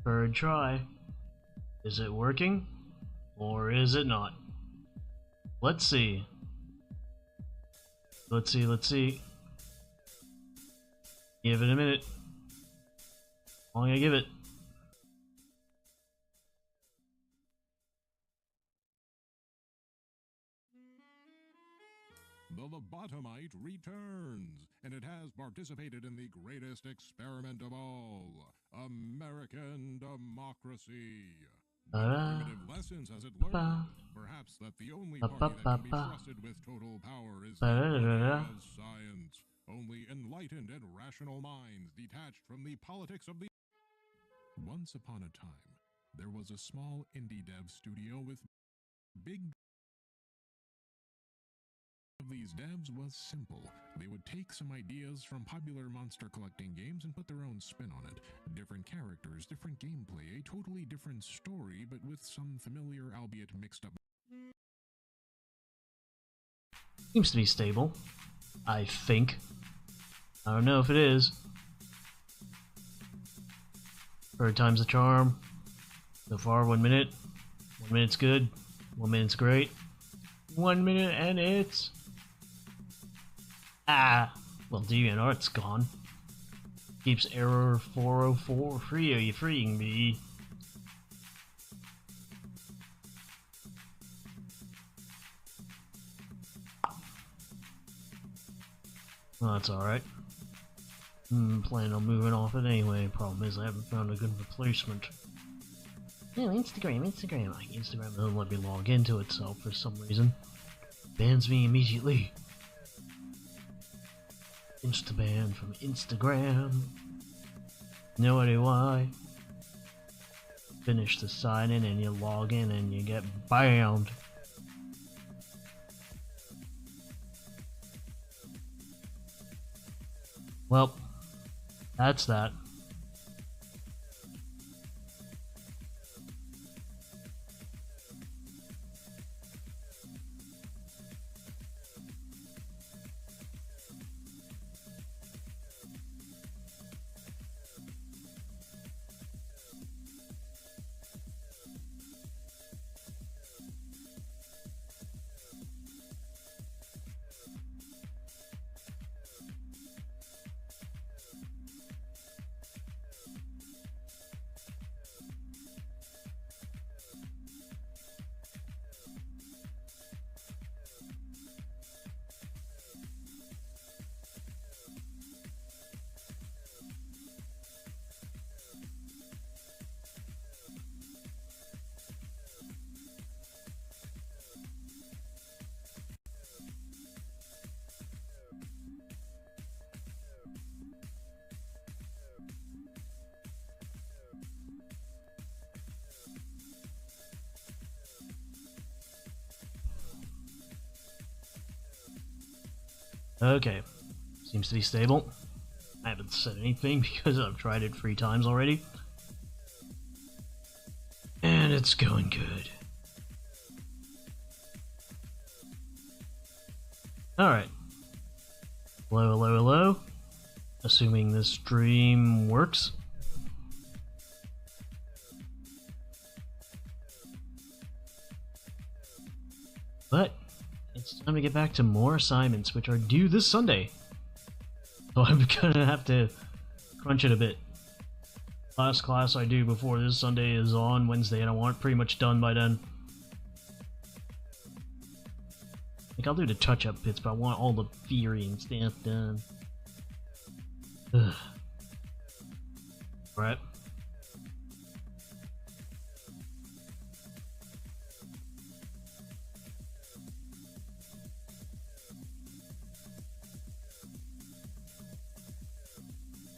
Third try. Is it working? Or is it not? Let's see. Let's see. Give it a minute. How long I give it? The Lobotomite returns, and it has participated in the greatest experiment of all, American democracy. What primitive lessons has it learned? Perhaps that the only party that can be trusted with total power is the party of science. Only enlightened and rational minds detached from the politics of the... Once upon a time, there was a small indie dev studio with big... of these devs was simple. They would take some ideas from popular monster collecting games and put their own spin on it. Different characters, different gameplay, a totally different story, but with some familiar, albeit mixed up... Seems to be stable. I think. I don't know if it is. Third time's the charm. So far, 1 minute. 1 minute's good. 1 minute's great. 1 minute and it's... well, DeviantArt's gone. Keeps error 404 free. Are you freeing me? Well, that's alright. Planning on moving off it anyway. Problem is I haven't found a good replacement. No, Instagram. Instagram doesn't let me log into itself for some reason. Bans me immediately. Insta-ban from Instagram. No idea why. Finish the sign-in and you log in and you get banned. Well, that's that. Okay, seems to be stable. I haven't said anything because I've tried it 3 times already. And it's going good. Alright. Hello. Assuming this stream works. But it's time to get back to more assignments, which are due this Sunday. So I'm gonna have to crunch it a bit. Last class I do before this Sunday is on Wednesday, and I want it pretty much done by then. Like, I'll do the touch-up bits, but I want all the theory and stuff done. Ugh. Right.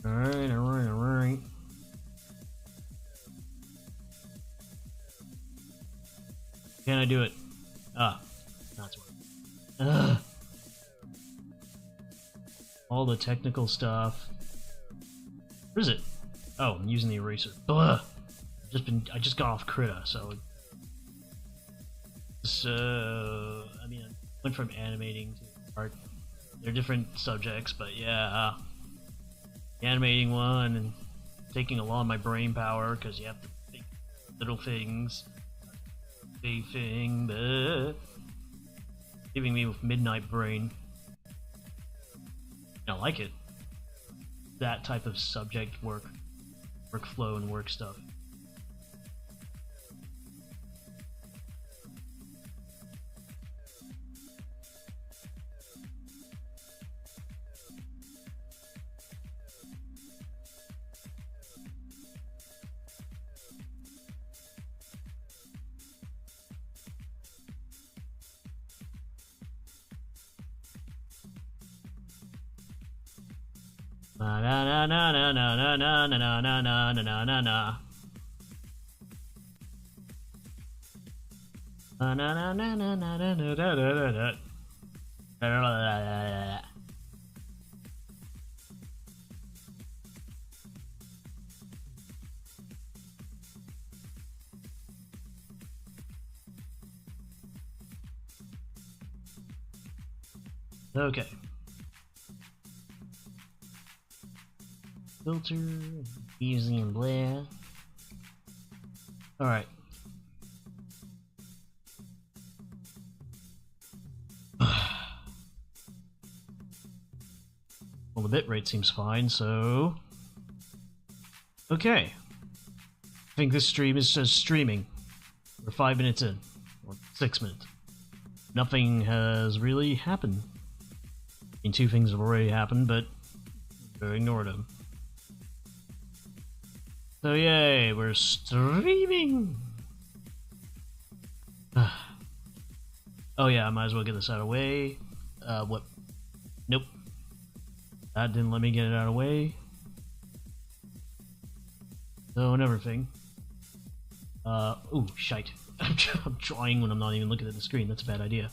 Alright. Can I do it? That's right. All the technical stuff. Where is it? Oh, I'm using the eraser. Ugh. I just got off Krita, so I mean, I went from animating to art. They're different subjects, but yeah, the animating one and taking a lot of my brain power because you have to think little things. Big thing, giving me with midnight brain. I like it. That type of subject workflow and work stuff. Na na na na na na na na na na na na na na. Na na na na na na na na na na. Okay. Filter, easy and blah. Alright. Well, the bitrate seems fine, so... Okay. I think this stream is just streaming. We're 5 minutes in. Or 6 minutes. Nothing has really happened. I mean, 2 things have already happened, but... I ignored them. So yay, we're streaming! Oh yeah, I might as well get this out of the way. What? Nope. That didn't let me get it out of the way. So, and everything. Ooh, shite. I'm trying when I'm not even looking at the screen, that's a bad idea.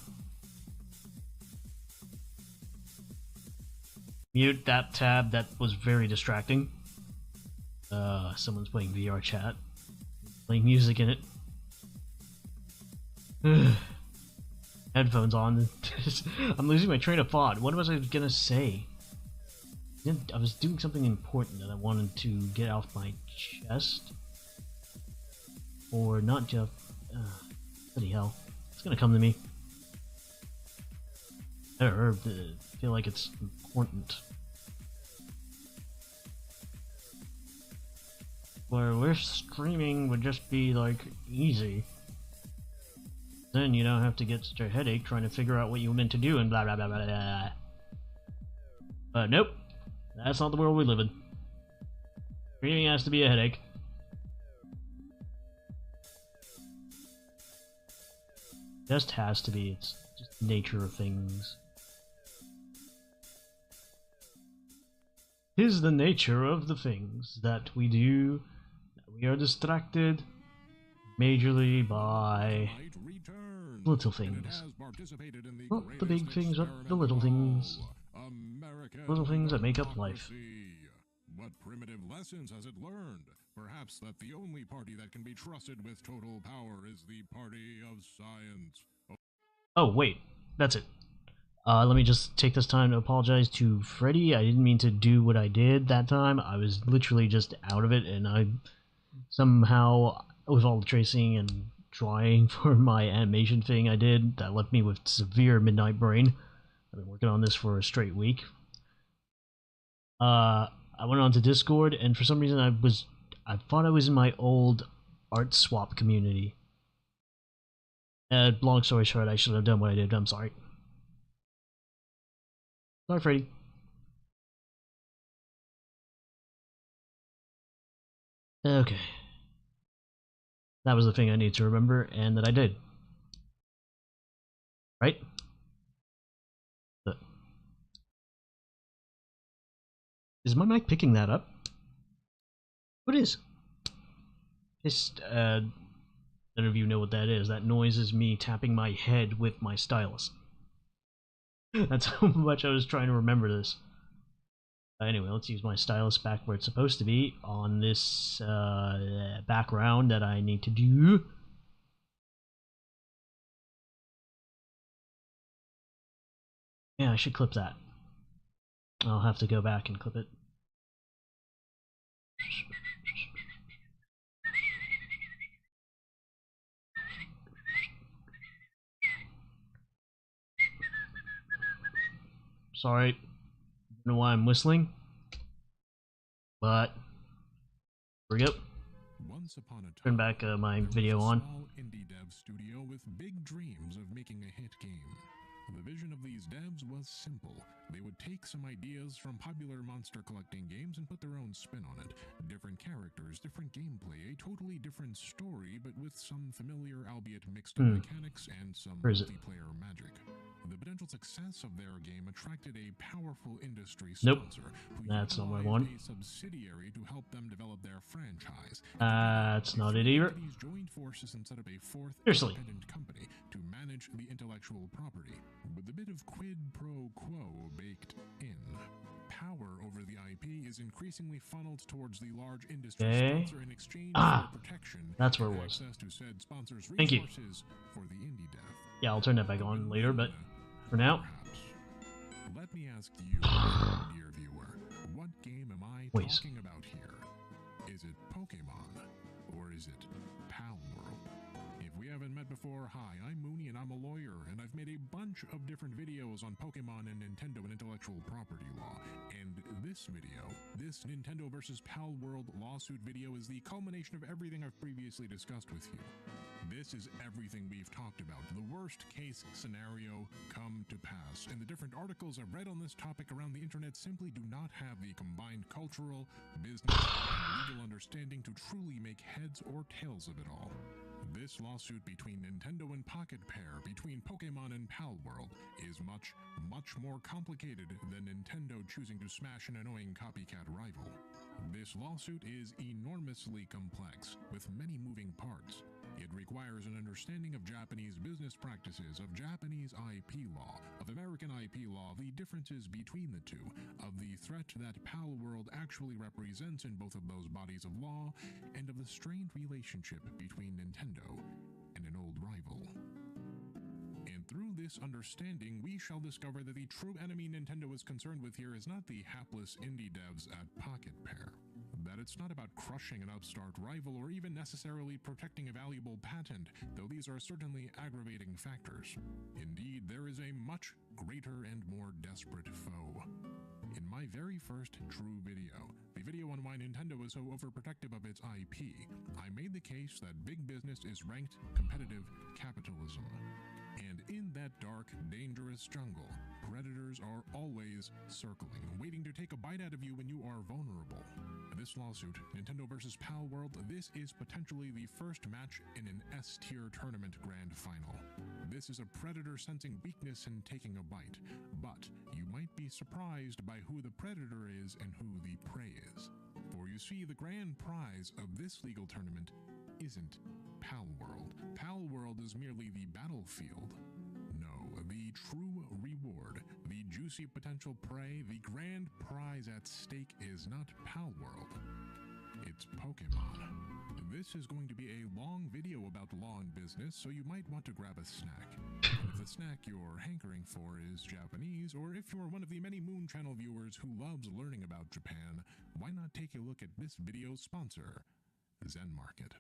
Mute that tab, that was very distracting. Someone's playing VR chat. Playing music in it. Headphones on. I'm losing my train of thought. What was I gonna say? I was doing something important that I wanted to get off my chest. Or not just... bloody hell. It's gonna come to me. I feel like it's important. Where we're streaming would just be like easy. Then you don't have to get such a headache trying to figure out what you were meant to do and blah blah blah blah blah. But nope, that's not the world we live in. Streaming has to be a headache. Just has to be. It's just the nature of things. 'Tis the nature of the things that we do. We are distracted majorly by little things. Not the big things, but the little things. Little things that make up life. What primitive lessons has it learned? Perhaps that the only party that can be trusted with total power is the party of science. Oh, wait. That's it. Let me just take this time to apologize to Freddy. I didn't mean to do what I did that time. I was literally just out of it, and I somehow, with all the tracing and drawing for my animation thing I did, that left me with severe midnight brain. I've been working on this for a straight week. I went on to Discord, and for some reason I thought I was in my old art swap community. Long story short, I should have done what I did. I'm sorry. Sorry, Freddy. Okay. That was the thing I need to remember, and that I did. Right? Is my mic picking that up? What is? Just, none of you know what that is. That noise is me tapping my head with my stylus. That's how much I was trying to remember this. Anyway, let's use my stylus back where it's supposed to be on this background that I need to do. Yeah, I should clip that. I'll have to go back and clip it. Sorry. Don't know why I'm whistling. But here we go. Once upon a time, Turn back my video on. small indie dev studio with big dreams of making a hit game. The vision of these devs was simple. They would take some ideas from popular monster collecting games and put their own spin on it. Different characters, different gameplay, a totally different story, but with some familiar, albeit mixed mechanics and some multiplayer magic. The potential success of their game attracted a powerful industry sponsor who That's not what I utilized want. a subsidiary to help them develop their franchise. That's not it either. Companies joined forces and set up a fourth Seriously. independent company to manage the intellectual property, with a bit of quid pro quo baked in. Power over the IP is increasingly funneled towards the large industry sponsor in exchange for protection. That's where it and was. Access to said sponsor's Thank you. resources for the indie dev. Yeah, I'll turn that back on later, but for now. Perhaps. Let me ask you, dear viewer, what game am I Please. talking about here? Is it Pokemon, or is it Pal World? If we haven't met before, hi, I'm Mooney and I'm a lawyer, and I've made a bunch of different videos on Pokemon and Nintendo and intellectual property law. And this video, this Nintendo vs. Pal World lawsuit video, is the culmination of everything I've previously discussed with you. This is everything we've talked about, the worst case scenario come to pass, and the different articles I've read on this topic around the internet simply do not have the combined cultural, business, and legal understanding to truly make heads or tails of it all. This lawsuit between Nintendo and Pocket Pair, between Pokemon and Pal World, is much, much more complicated than Nintendo choosing to smash an annoying copycat rival. This lawsuit is enormously complex, with many moving parts. It requires an understanding of Japanese business practices, of Japanese IP law, of American IP law, the differences between the two, of the threat that Pal World actually represents in both of those bodies of law, and of the strained relationship between Nintendo and an old rival. And through this understanding, we shall discover that the true enemy Nintendo is concerned with here is not the hapless indie devs at Pocket Pair. That it's not about crushing an upstart rival or even necessarily protecting a valuable patent, though these are certainly aggravating factors. Indeed, there is a much greater and more desperate foe. In my very first true video, the video on why Nintendo is so overprotective of its IP, I made the case that big business is ranked competitive capitalism. And in that dark, dangerous jungle, predators are always circling, waiting to take a bite out of you when you are vulnerable. This lawsuit, Nintendo vs. Pal World, this is potentially the first match in an S-tier tournament grand final. This is a predator sensing weakness and taking a bite, but you might be surprised by who the predator is and who the prey is. For you see, the grand prize of this legal tournament isn't Pal World. Pal World is merely the battlefield. No, the true reward, the juicy potential prey, the grand prize at stake is not Pal World. It's Pokemon. This is going to be a long video about law and business, so you might want to grab a snack. And if the snack you're hankering for is Japanese, or if you're one of the many Moon Channel viewers who loves learning about Japan, why not take a look at this video's sponsor, Zen Market.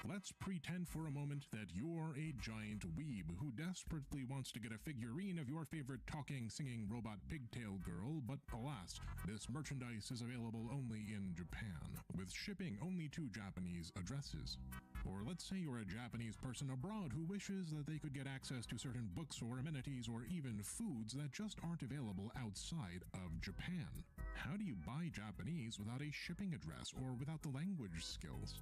Let's pretend for a moment that you're a giant weeb who desperately wants to get a figurine of your favorite talking, singing robot pigtail girl, but alas, this merchandise is available only in Japan, with shipping only to Japanese addresses. Or let's say you're a Japanese person abroad who wishes that they could get access to certain books or amenities or even foods that just aren't available outside of Japan. How do you buy Japanese without a shipping address or without the language skills?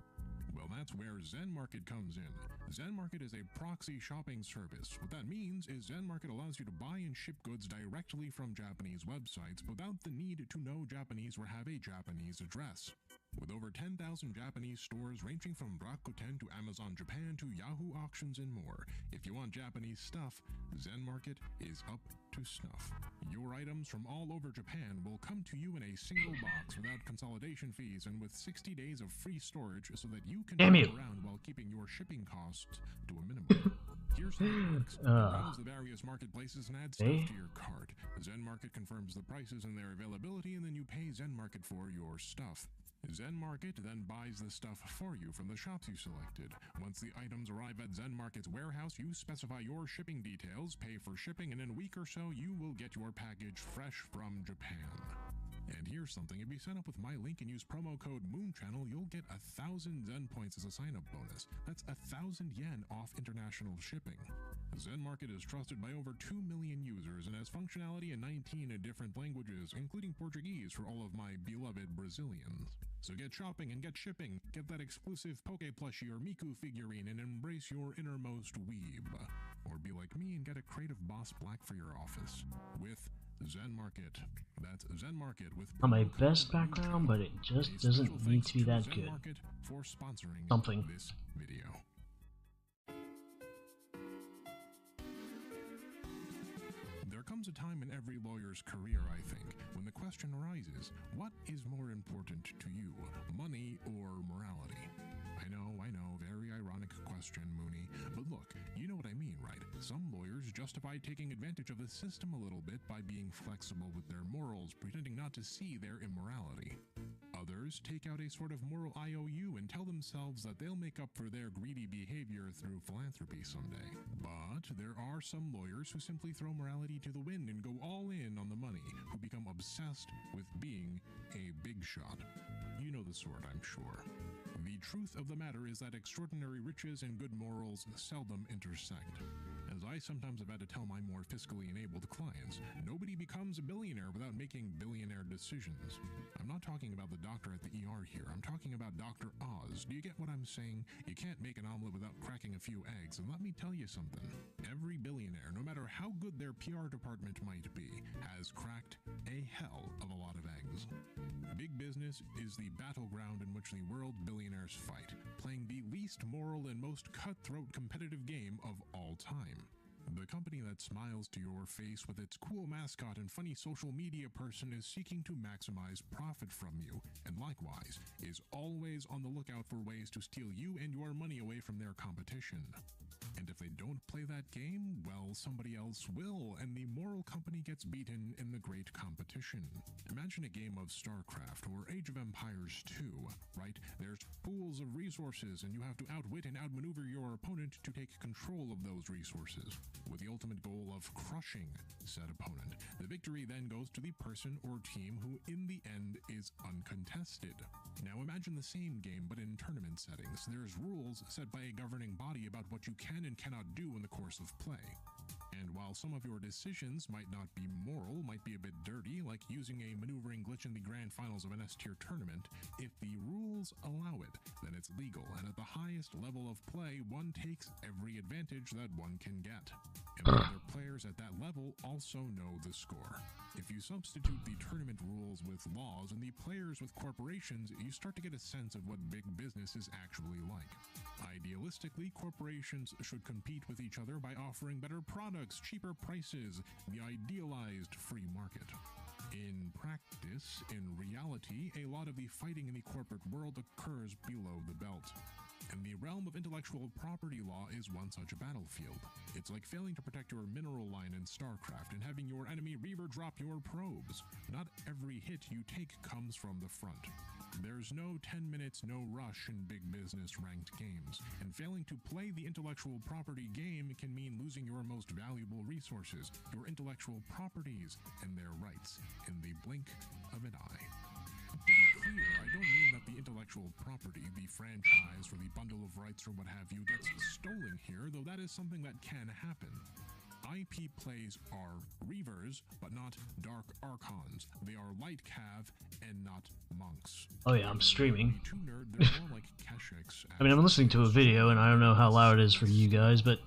Well, that's where Zen Market comes in. Zen Market is a proxy shopping service. What that means is Zen Market allows you to buy and ship goods directly from Japanese websites without the need to know Japanese or have a Japanese address. With over 10,000 Japanese stores ranging from Rakuten to Amazon Japan to Yahoo Auctions and more, if you want Japanese stuff, Zen Market is up to snuff. Your items from all over Japan will come to you in a single box without consolidation fees and with 60 days of free storage so that you can shop around while keeping your shipping costs to a minimum. Here's how it works. Browse the various marketplaces and add stuff to your cart. Zen Market confirms the prices and their availability, and then you pay Zen Market for your stuff. Zen Market then buys the stuff for you from the shops you selected. Once the items arrive at Zen Market's warehouse, you specify your shipping details, pay for shipping, and in a week or so, you will get your package fresh from Japan. And here's something, if you sign up with my link and use promo code MOONCHANNEL, you'll get 1,000 Zen points as a sign-up bonus. That's 1,000 yen off international shipping. Zen Market is trusted by over 2 million users and has functionality in 19 different languages, including Portuguese for all of my beloved Brazilians. So get shopping and get shipping, get that exclusive Poke plushie or Miku figurine and embrace your innermost weeb. Or be like me and get a Creative Boss Black for your office. With Zen Market. That's Zen Market with Not my best background, but it just doesn't need to be that good. For sponsoring Something. this video. There comes a time in every lawyer's career, I think, when the question arises, what is more important to you, money or morality? I know, very ironic question, Mooney. But look, you know what I mean, right? Some lawyers justify taking advantage of the system a little bit by being flexible with their morals, pretending not to see their immorality. Others take out a sort of moral IOU and tell themselves that they'll make up for their greedy behavior through philanthropy someday. But there are some lawyers who simply throw morality to the wind and go all in on the money, who become obsessed with being a big shot. You know the sort, I'm sure. The truth of the matter is that extraordinary riches and good morals seldom intersect. As I sometimes have had to tell my more fiscally enabled clients, nobody becomes a billionaire without making billionaire decisions. I'm not talking about the doctor at the ER here, I'm talking about Dr. Oz. Do you get what I'm saying? You can't make an omelet without cracking a few eggs, and let me tell you something. Every billionaire, no matter how good their PR department might be, has cracked a hell of a lot of eggs. Big business is the battleground in which the world billionaires fight, playing the least moral and most cutthroat competitive game of all time. The company that smiles to your face with its cool mascot and funny social media person is seeking to maximize profit from you, and likewise, is always on the lookout for ways to steal you and your money away from their competition. And if they don't play that game, well, somebody else will, and the moral company gets beaten in the great competition. Imagine a game of StarCraft or Age of Empires 2, right? There's pools of resources, and you have to outwit and outmaneuver your opponent to take control of those resources, with the ultimate goal of crushing said opponent. The victory then goes to the person or team who, in the end, is uncontested. Now imagine the same game, but in tournament settings. There's rules set by a governing body about what you can and cannot do in the course of play. And while some of your decisions might not be moral, might be a bit dirty, like using a maneuvering glitch in the grand finals of an S-tier tournament, if the rules allow it, then it's legal, and at the highest level of play, one takes every advantage that one can get. And the other players at that level also know the score. If you substitute the tournament rules with laws and the players with corporations, you start to get a sense of what big business is actually like. Idealistically, corporations should compete with each other by offering better products, cheaper prices, the idealized free market. In practice, in reality, a lot of the fighting in the corporate world occurs below the belt. And the realm of intellectual property law is one such battlefield. It's like failing to protect your mineral line in StarCraft and having your enemy reaver drop your probes. Not every hit you take comes from the front. There's no 10 minutes, no rush in big business ranked games, and failing to play the intellectual property game can mean losing your most valuable resources, your intellectual properties, and their rights, in the blink of an eye. To be clear, I don't mean that the intellectual property, the franchise, or the bundle of rights or what have you gets stolen here, though that is something that can happen. IP plays are Reavers, but not Dark Archons. They are Light Cav and not monks. Oh yeah, I'm streaming. They're more like Keshiks. I mean, I'm listening to a video, and I don't know how loud it is for you guys, but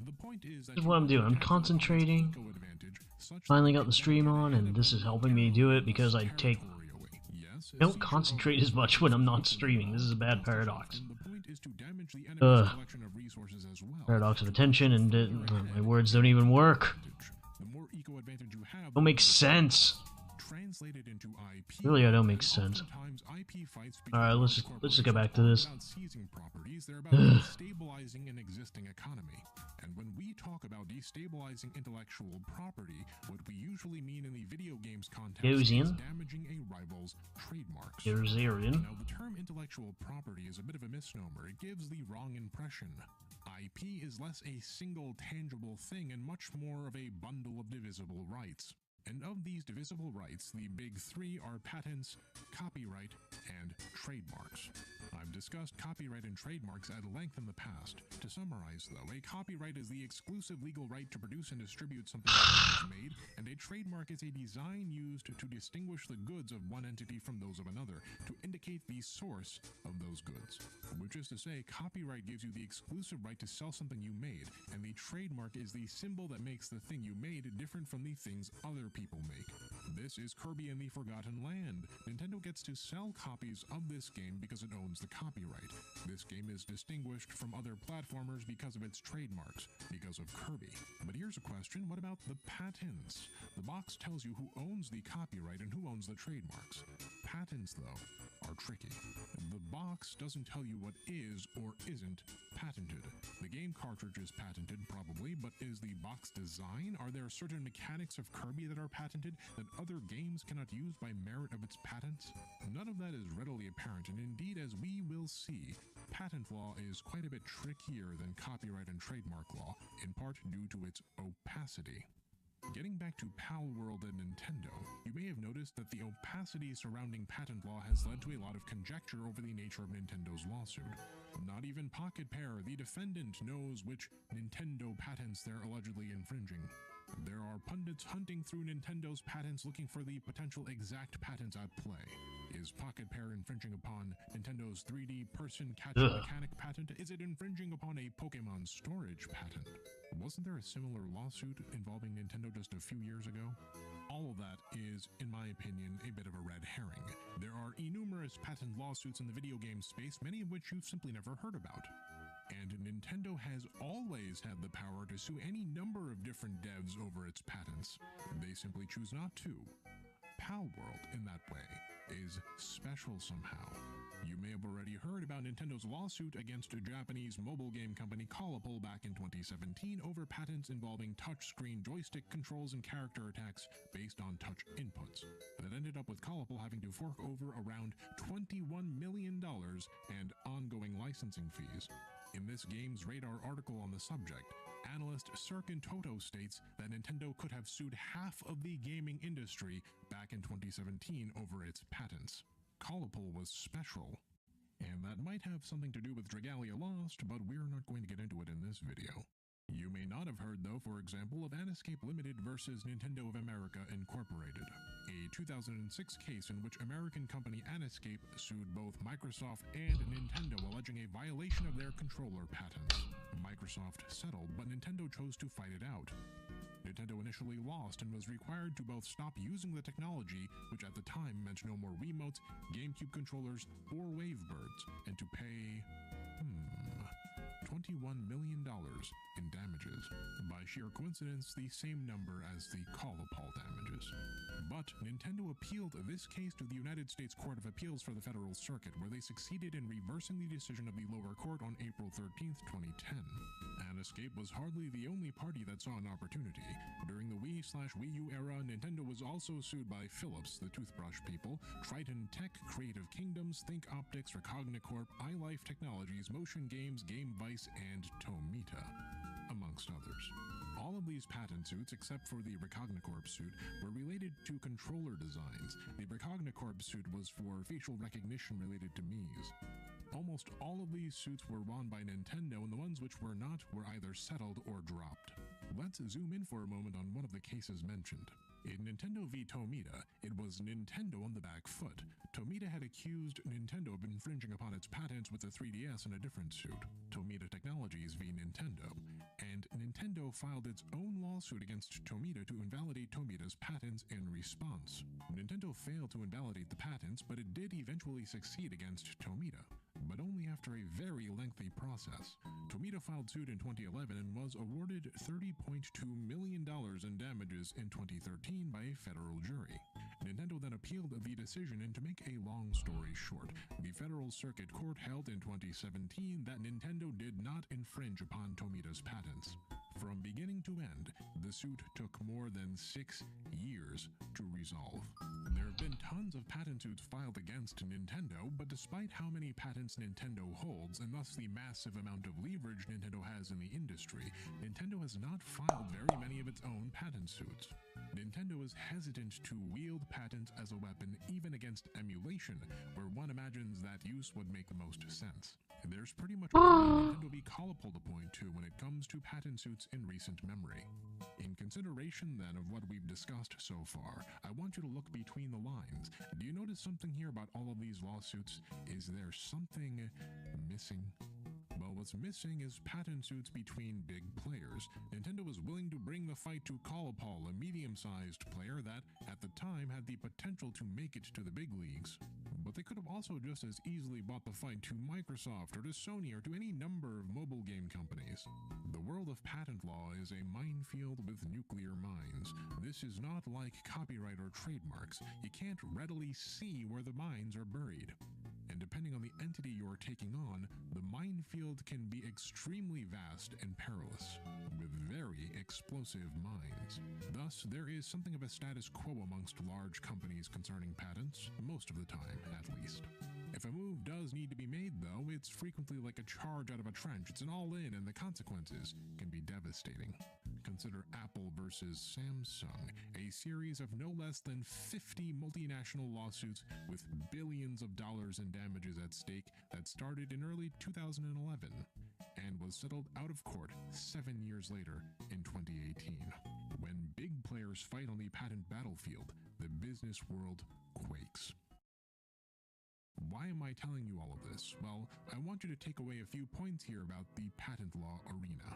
the point is that this is what I'm doing. I'm concentrating. Finally got the stream on, and this is helping me do it because I don't concentrate as much when I'm not streaming. This is a bad paradox. Paradox of attention, and my words don't even work. Don't make sense. Translated into IP, Really, that don't make sense. IP fights Alright, let's just get back to this. About seizing properties, they're about destabilizing an existing economy. And when we talk about destabilizing intellectual property, what we usually mean in the video games context is damaging a rival's trademarks. Now, the term intellectual property is a bit of a misnomer. It gives the wrong impression. IP is less a single tangible thing and much more of a bundle of divisible rights. And of these divisible rights, the big three are patents, copyright, and trademarks. I've discussed copyright and trademarks at length in the past. To summarize, though, a copyright is the exclusive legal right to produce and distribute something that is made, and a trademark is a design used to distinguish the goods of one entity from those of another, to indicate the source of those goods. Which is to say, copyright gives you the exclusive right to sell something you made, and the trademark is the symbol that makes the thing you made different from the things other people make. This is Kirby and the Forgotten Land. Nintendo gets to sell copies of this game because it owns the copyright. This game is distinguished from other platformers because of its trademarks, because of Kirby. But here's a question, what about the patents? The box tells you who owns the copyright and who owns the trademarks. Patents, though, are tricky. The box doesn't tell you what is or isn't patented. The game cartridge is patented, probably, but is the box design? Are there certain mechanics of Kirby that are patented that other games cannot use by merit of its patents? None of that is readily apparent, and indeed, as we will see, patent law is quite a bit trickier than copyright and trademark law, in part due to its opacity. Getting back to Palworld and Nintendo, you may have noticed that the opacity surrounding patent law has led to a lot of conjecture over the nature of Nintendo's lawsuit. Not even Pocket Pair, the defendant, knows which Nintendo patents they're allegedly infringing. There are pundits hunting through Nintendo's patents looking for the potential exact patents at play. Is Pocket Pair infringing upon Nintendo's 3D person catcher mechanic patent? Is it infringing upon a Pokemon storage patent? Wasn't there a similar lawsuit involving Nintendo just a few years ago? All of that is, in my opinion, a bit of a red herring. There are innumerous patent lawsuits in the video game space, many of which you've simply never heard about. And Nintendo has always had the power to sue any number of different devs over its patents. They simply choose not to. Palworld, in that way, is special somehow. You may have already heard about Nintendo's lawsuit against a Japanese mobile game company Callipole back in 2017 over patents involving touchscreen joystick controls and character attacks based on touch inputs. That ended up with Callipole having to fork over around $21 million and ongoing licensing fees. In this Games Radar article on the subject, analyst Serkin Toto states that Nintendo could have sued half of the gaming industry back in 2017 over its patents. Callipole was special, and that might have something to do with Dragalia Lost, but we're not going to get into it in this video. You may not have heard, though, for example, of Aniscape Limited versus Nintendo of America Incorporated, a 2006 case in which American company Aniscape sued both Microsoft and Nintendo alleging a violation of their controller patents. Microsoft settled, but Nintendo chose to fight it out. Nintendo initially lost and was required to both stop using the technology, which at the time meant no more Wiimotes, GameCube controllers, or Wavebirds, and to pay, $21 million in damages. By sheer coincidence, the same number as the Callipole damages. But Nintendo appealed this case to the United States Court of Appeals for the Federal Circuit, where they succeeded in reversing the decision of the lower court on April 13, 2010. Aniscape was hardly the only party that saw an opportunity. During the Wii/Wii U era, Nintendo was also sued by Philips, the toothbrush people, Triton Tech, Creative Kingdoms, Think Optics, Recognicorp, iLife Technologies, Motion Games, Game Vice, and Tomita, amongst others. All of these patent suits, except for the Recognicorp suit, were related to controller designs. The Recognicorp suit was for facial recognition related to Mii's. Almost all of these suits were won by Nintendo, and the ones which were not were either settled or dropped. Let's zoom in for a moment on one of the cases mentioned. In Nintendo v. Tomita, it was Nintendo on the back foot. Tomita had accused Nintendo of infringing upon its patents with the 3DS in a different suit, Tomita Technologies v. Nintendo, and Nintendo filed its own lawsuit against Tomita to invalidate Tomita's patents in response. Nintendo failed to invalidate the patents, but it did eventually succeed against Tomita. but only after a very lengthy process. Tomita filed suit in 2011 and was awarded $30.2 million in damages in 2013 by a federal jury. Nintendo then appealed the decision, and to make a long story short, the Federal Circuit Court held in 2017 that Nintendo did not infringe upon Tomita's patents. From beginning to end, the suit took more than 6 years to resolve. There have been tons of patent suits filed against Nintendo, but despite how many patents Nintendo holds, and thus the massive amount of leverage Nintendo has in the industry, Nintendo has not filed very many of its own patent suits. Nintendo is hesitant to wield patents as a weapon even against emulation, where one imagines that use would make the most sense. There's pretty much only Nintendo v. Colipol to point to when it comes to patent suits in recent memory. In consideration then of what we've discussed so far, I want you to look between the lines. Do you notice something here about all of these lawsuits? Is there something missing? Well, what's missing is patent suits between big players. Nintendo was willing to bring the fight to Colipol, a medium-sized player that, at the time, had the potential to make it to the big leagues. But they could have also just as easily bought the fight to Microsoft or to Sony or to any number of mobile game companies. The world of patent law is a minefield with nuclear mines. This is not like copyright or trademarks. You can't readily see where the mines are buried. And depending on the entity you're taking on, the minefield can be extremely vast and perilous, with very explosive mines. Thus, there is something of a status quo amongst large companies concerning patents, most of the time, at least. If a move does need to be made, though, it's frequently like a charge out of a trench. It's an all-in, and the consequences can be devastating. Consider Apple versus Samsung, a series of no less than 50 multinational lawsuits with billions of dollars in damages at stake that started in early 2011 and was settled out of court 7 years later in 2018. When big players fight on the patent battlefield, the business world quakes. Why am I telling you all of this? Well, I want you to take away a few points here about the patent law arena.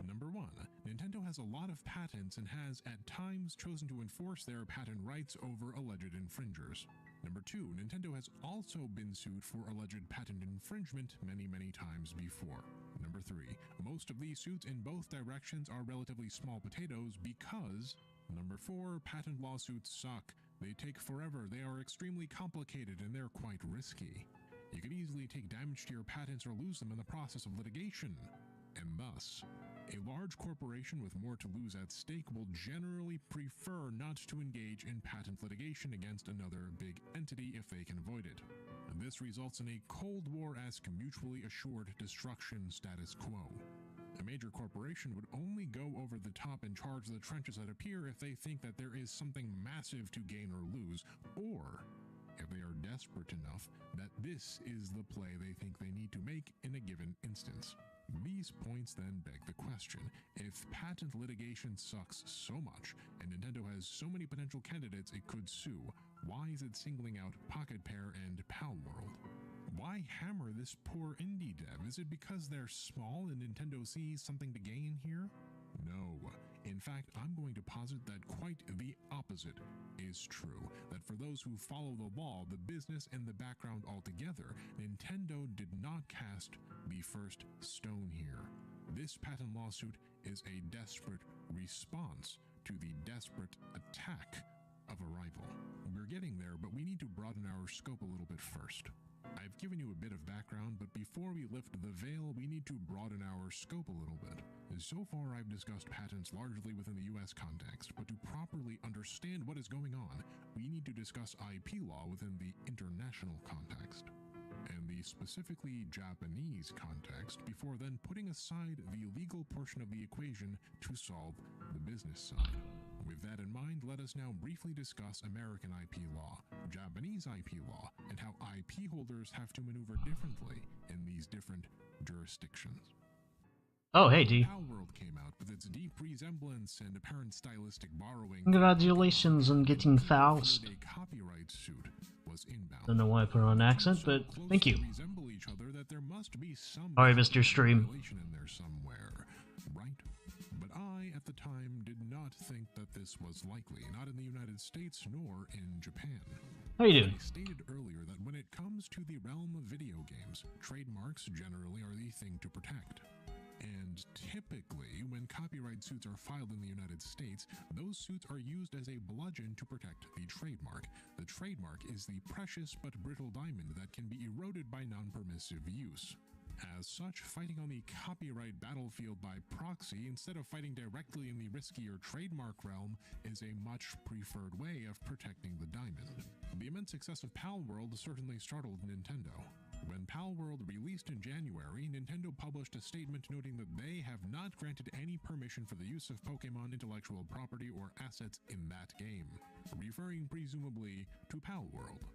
Number 1, Nintendo has a lot of patents and has, at times, chosen to enforce their patent rights over alleged infringers. Number 2, Nintendo has also been sued for alleged patent infringement many times before. Number 3, most of these suits in both directions are relatively small potatoes because... Number 4, patent lawsuits suck. They take forever, they are extremely complicated, and they're quite risky. You could easily take damage to your patents or lose them in the process of litigation. And thus, a large corporation with more to lose at stake will generally prefer not to engage in patent litigation against another big entity if they can avoid it. And this results in a Cold War-esque mutually assured destruction status quo. A major corporation would only go over the top and charge the trenches that appear if they think that there is something massive to gain or lose, or if they are desperate enough that this is the play they think they need to make in a given instance. These points then beg the question, if patent litigation sucks so much, and Nintendo has so many potential candidates it could sue, why is it singling out Pocket Pair and Palworld? Why hammer this poor indie dev? Is it because they're small and Nintendo sees something to gain here? No. In fact, I'm going to posit that quite the opposite is true. That for those who follow the law, the business, and the background altogether, Nintendo did not cast the first stone here. This patent lawsuit is a desperate response to the desperate attack of a rival. We're getting there, but we need to broaden our scope a little bit first. I've given you a bit of background, but before we lift the veil, we need to broaden our scope a little bit. So far, I've discussed patents largely within the US context, but to properly understand what is going on, we need to discuss IP law within the international context, and the specifically Japanese context, before then putting aside the legal portion of the equation to solve the business side. With that in mind, let us now briefly discuss American IP law, Japanese IP law, and how IP holders have to maneuver differently in these different jurisdictions. Oh, hey, D. Palworld came out with its deep resemblance and apparent stylistic borrowing. Congratulations on getting Faust. A copyright suit was inbound. Don't know why I put on an accent, but thank you. Resemble each other that there must be some Alright, Mr. Stream. relation in there somewhere, right? But I, at the time, did not think that this was likely, not in the United States nor in Japan. How you doing? I stated earlier that when it comes to the realm of video games, trademarks generally are the thing to protect. And typically, when copyright suits are filed in the United States, those suits are used as a bludgeon to protect the trademark. The trademark is the precious but brittle diamond that can be eroded by non-permissive use. As such, fighting on the copyright battlefield by proxy instead of fighting directly in the riskier trademark realm is a much preferred way of protecting the diamond. The immense success of Palworld certainly startled Nintendo. When Palworld released in January, Nintendo published a statement noting that they have not granted any permission for the use of Pokémon intellectual property or assets in that game, referring presumably to Palworld.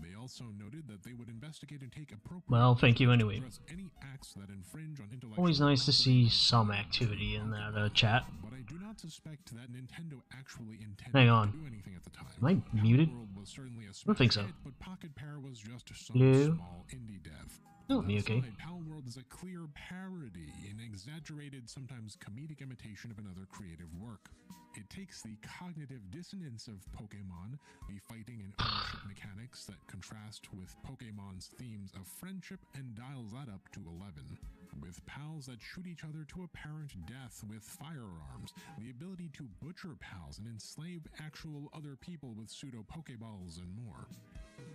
They also noted that they would investigate and take appropriate Well, thank you anyway. address any acts that infringe on intellectual Always nice to property see some activity in that chat. But I do not suspect that Nintendo actually intended Hang on. to do anything at the time. Am I muted? Palworld was certainly a I don't think so. hit, but Pocket Pair was just some Hello? small indie dev. Oh, me okay. Aside, Palworld is a clear parody, an exaggerated, sometimes comedic imitation of another creative work. It takes the cognitive dissonance of Pokémon, the fighting and ownership mechanics that contrast with Pokémon's themes of friendship, and dials that up to 11. With pals that shoot each other to apparent death with firearms, the ability to butcher pals and enslave actual other people with pseudo-Pokéballs and more.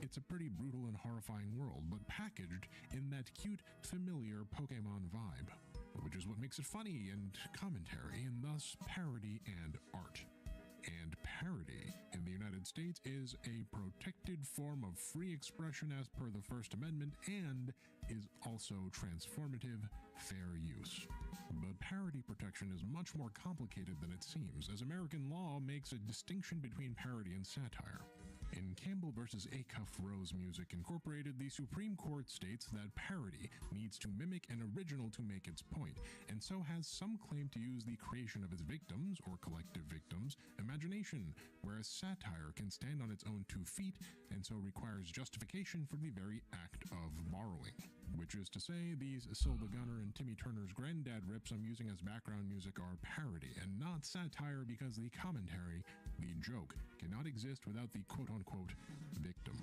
It's a pretty brutal and horrifying world, but packaged in that cute, familiar Pokémon vibe, which is what makes it funny and commentary, and thus parody and art. And parody in the United States is a protected form of free expression as per the First Amendment and is also transformative fair use. But parody protection is much more complicated than it seems, as American law makes a distinction between parody and satire. In Campbell vs. Acuff Rose Music Incorporated, the Supreme Court states that parody needs to mimic an original to make its point, and so has some claim to use the creation of its victims, or collective victims, imagination, whereas satire can stand on its own 2 feet, and so requires justification for the very act of borrowing. Which is to say, these Silva Gunner and Timmy Turner's Granddad rips I'm using as background music are parody, and not satire, because the commentary, the joke, cannot exist without the quote-unquote victim.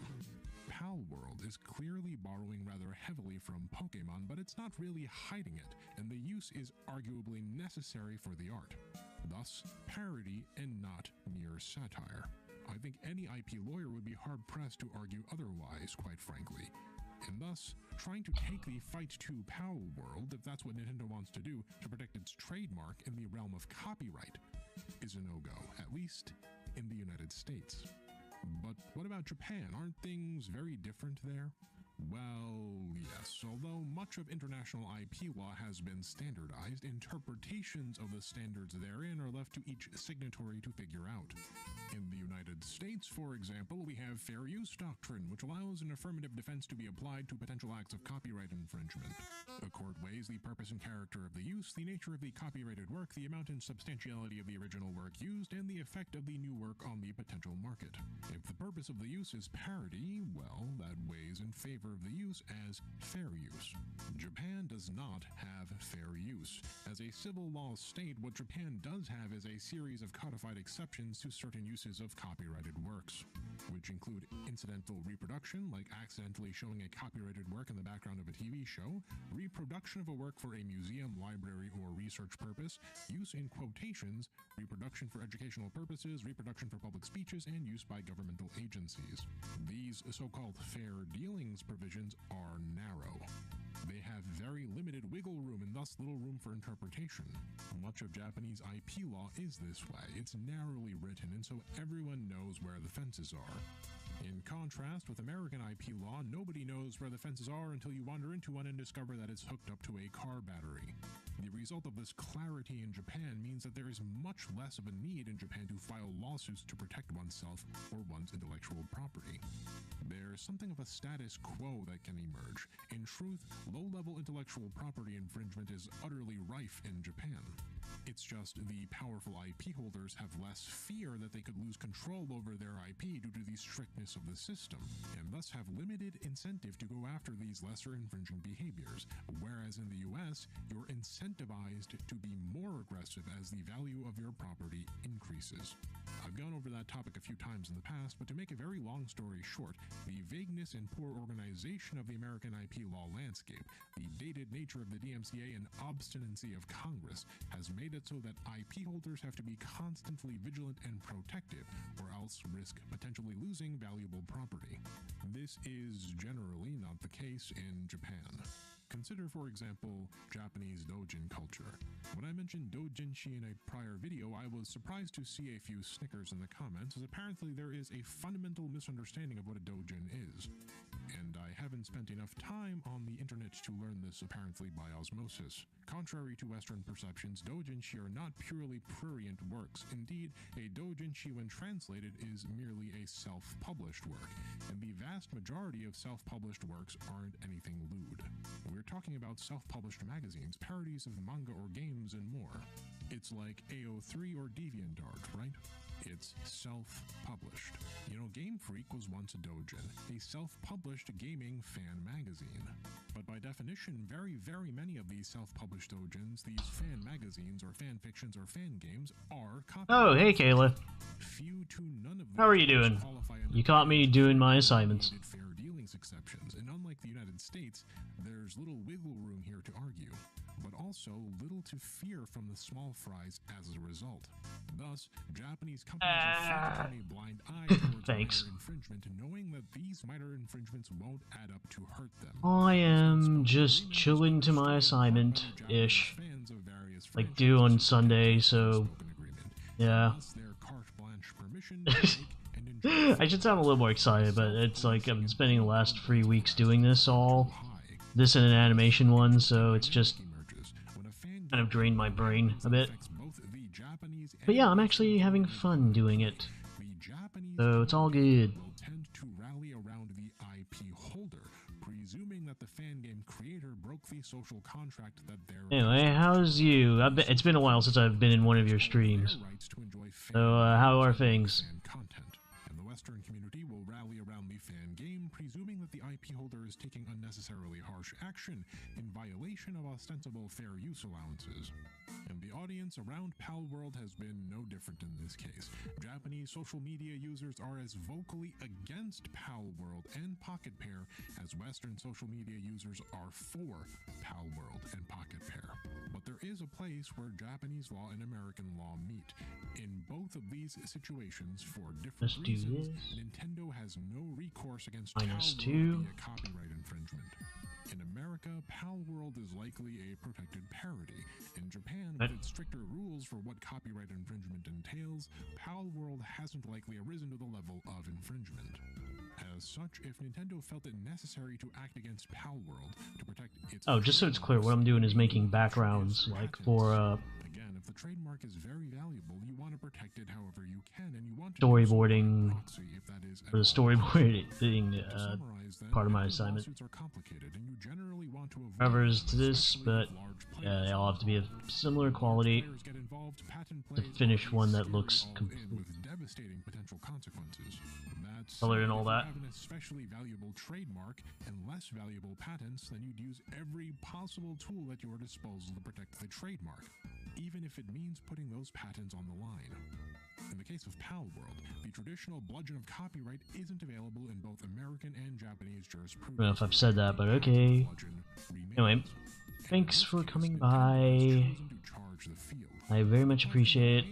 Palworld is clearly borrowing rather heavily from Pokémon, but it's not really hiding it, and the use is arguably necessary for the art. Thus, parody and not mere satire. I think any IP lawyer would be hard-pressed to argue otherwise, quite frankly. And thus, trying to take the fight to Palworld, if that's what Nintendo wants to do, to protect its trademark in the realm of copyright, is a no-go, at least in the United States. But what about Japan? Aren't things very different there? Well, yes. Although much of international IP law has been standardized, interpretations of the standards therein are left to each signatory to figure out. In the United States, for example, we have fair use doctrine, which allows an affirmative defense to be applied to potential acts of copyright infringement. A court weighs the purpose and character of the use, the nature of the copyrighted work, the amount and substantiality of the original work used, and the effect of the new work on the potential market. If the purpose of the use is parody, well, that weighs in favor of the use as fair use. Japan does not have fair use. As a civil law state, what Japan does have is a series of codified exceptions to certain uses of copyrighted works, which include incidental reproduction, like accidentally showing a copyrighted work in the background of a TV show, reproduction of a work for a museum, library, or research purpose, use in quotations, reproduction for educational purposes, reproduction for public speeches, and use by governmental agencies. These so-called fair dealings provisions are narrow. They have very limited wiggle room and thus little room for interpretation. Much of Japanese IP law is this way. It's narrowly written, and so everyone knows where the fences are. In contrast with American IP law, nobody knows where the fences are until you wander into one and discover that it's hooked up to a car battery. The result of this clarity in Japan means that there is much less of a need in Japan to file lawsuits to protect oneself or one's intellectual property. There's something of a status quo that can emerge. In truth, low-level intellectual property infringement is utterly rife in Japan. It's just the powerful IP holders have less fear that they could lose control over their IP due to the strictness of the system, and thus have limited incentive to go after these lesser infringing behaviors, whereas in the US, you're incentivized to be more aggressive as the value of your property increases. I've gone over that topic a few times in the past, but to make a very long story short, the vagueness and poor organization of the American IP law landscape, the dated nature of the DMCA, and obstinacy of Congress has made it so that IP holders have to be constantly vigilant and protective, or else risk potentially losing valuable property. This is generally not the case in Japan. Consider, for example, Japanese doujin culture. When I mentioned doujinshi in a prior video, I was surprised to see a few snickers in the comments, as apparently there is a fundamental misunderstanding of what a doujin is. And I haven't spent enough time on the internet to learn this apparently by osmosis. Contrary to Western perceptions, doujinshi are not purely prurient works. Indeed, a doujinshi when translated is merely a self-published work, and the vast majority of self-published works aren't anything lewd. We're talking about self-published magazines, parodies of manga or games, and more. It's like AO3 or DeviantArt, right? It's self-published. You know, Game Freak was once a doujin, a self-published gaming fan magazine. But by definition, very, very many of these self-published doujins, these fan magazines or fan fictions or fan games, are copyrighted. Oh, hey Kayla. Few to none of How are you doing? You caught me doing my assignments. Fair dealings exceptions, and unlike the United States, there's little wiggle room here to argue, but also little to fear from the small fries as a result. Thus, Japanese companies are free to turn a blind eye towards Thanks. minor infringement, knowing that these minor infringements won't add up to hurt them. I am just chilling to my assignment-ish, like due on Sunday, so yeah. I should sound a little more excited, but it's like I've been spending the last 3 weeks doing this and an animation one, so it's just kind of drained my brain a bit. But yeah, I'm actually having fun doing it, so it's all good. Tend to rally around the IP holder, presuming that the fan game creator broke the social contract that they're. Anyway, how's you? It's been a while since I've been in one of your streams. So, how are things? Content, and the Western community will rally around the fan game, presuming that the IP holder is taking unnecessarily harsh action in violation of ostensible fair use allowances. And the audience around Palworld has been no different in this case. Japanese social media users are as vocally against Palworld and Pocket Pair as Western social media users are for Palworld and Pocket Pair. But there is a place where Japanese law and American law meet. In both of these situations, for different reasons, Nintendo has no recourse against Palworld via copyright infringement. In America, Palworld is likely a protected parody. In Japan, with its stricter rules for what copyright infringement entails, Palworld hasn't likely arisen to the level of infringement. As such, if Nintendo felt it necessary to act against Palworld to protect its... Oh, just so it's clear, what I'm doing is making backgrounds, like, for, Again, if the trademark is very valuable, you want to protect it however you can, and you want to storyboarding, for the storyboarding, part of my assignment. Covers to this, but yeah, they all have to be of similar quality to finish one that looks complete. Color and all that. Have an especially valuable trademark and less valuable patents, then you'd use every possible tool at your disposal to protect the trademark, even if it means putting those patents on the line. In the case of Palworld, the traditional bludgeon of copyright isn't available in both American and Japanese jurisprudence. I don't know if I've said that, but okay. Anyway, thanks for coming by. I very much appreciate it.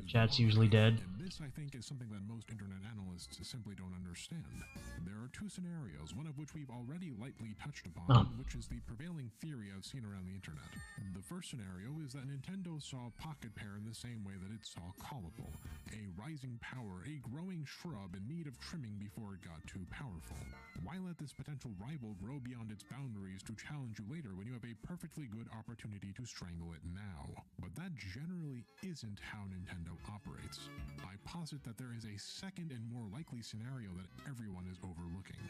The chat's usually dead. This, I think, is something that most internet analysts simply don't understand. There are two scenarios, one of which we've already lightly touched upon, which is the prevailing theory I've seen around the internet. The first scenario is that Nintendo saw Pocket Pair in the same way that it saw Callable, a rising power, a growing shrub in need of trimming before it got too powerful. Why let this potential rival grow beyond its boundaries to challenge you later when you have a perfectly good opportunity to strangle it now? But that generally isn't how Nintendo operates. I I posit that there is a second and more likely scenario that everyone is overlooking.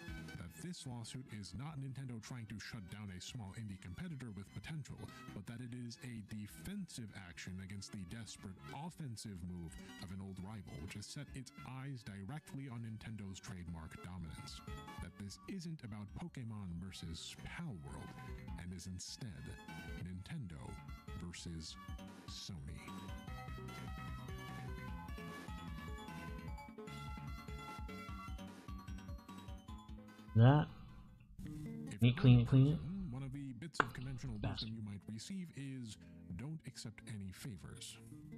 That this lawsuit is not Nintendo trying to shut down a small indie competitor with potential, but that it is a defensive action against the desperate offensive move of an old rival, which has set its eyes directly on Nintendo's trademark dominance. That this isn't about Pokemon versus Palworld, and is instead Nintendo versus Sony. That. Clean it. One of the bits of conventional wisdom you might receive is don't accept any favors.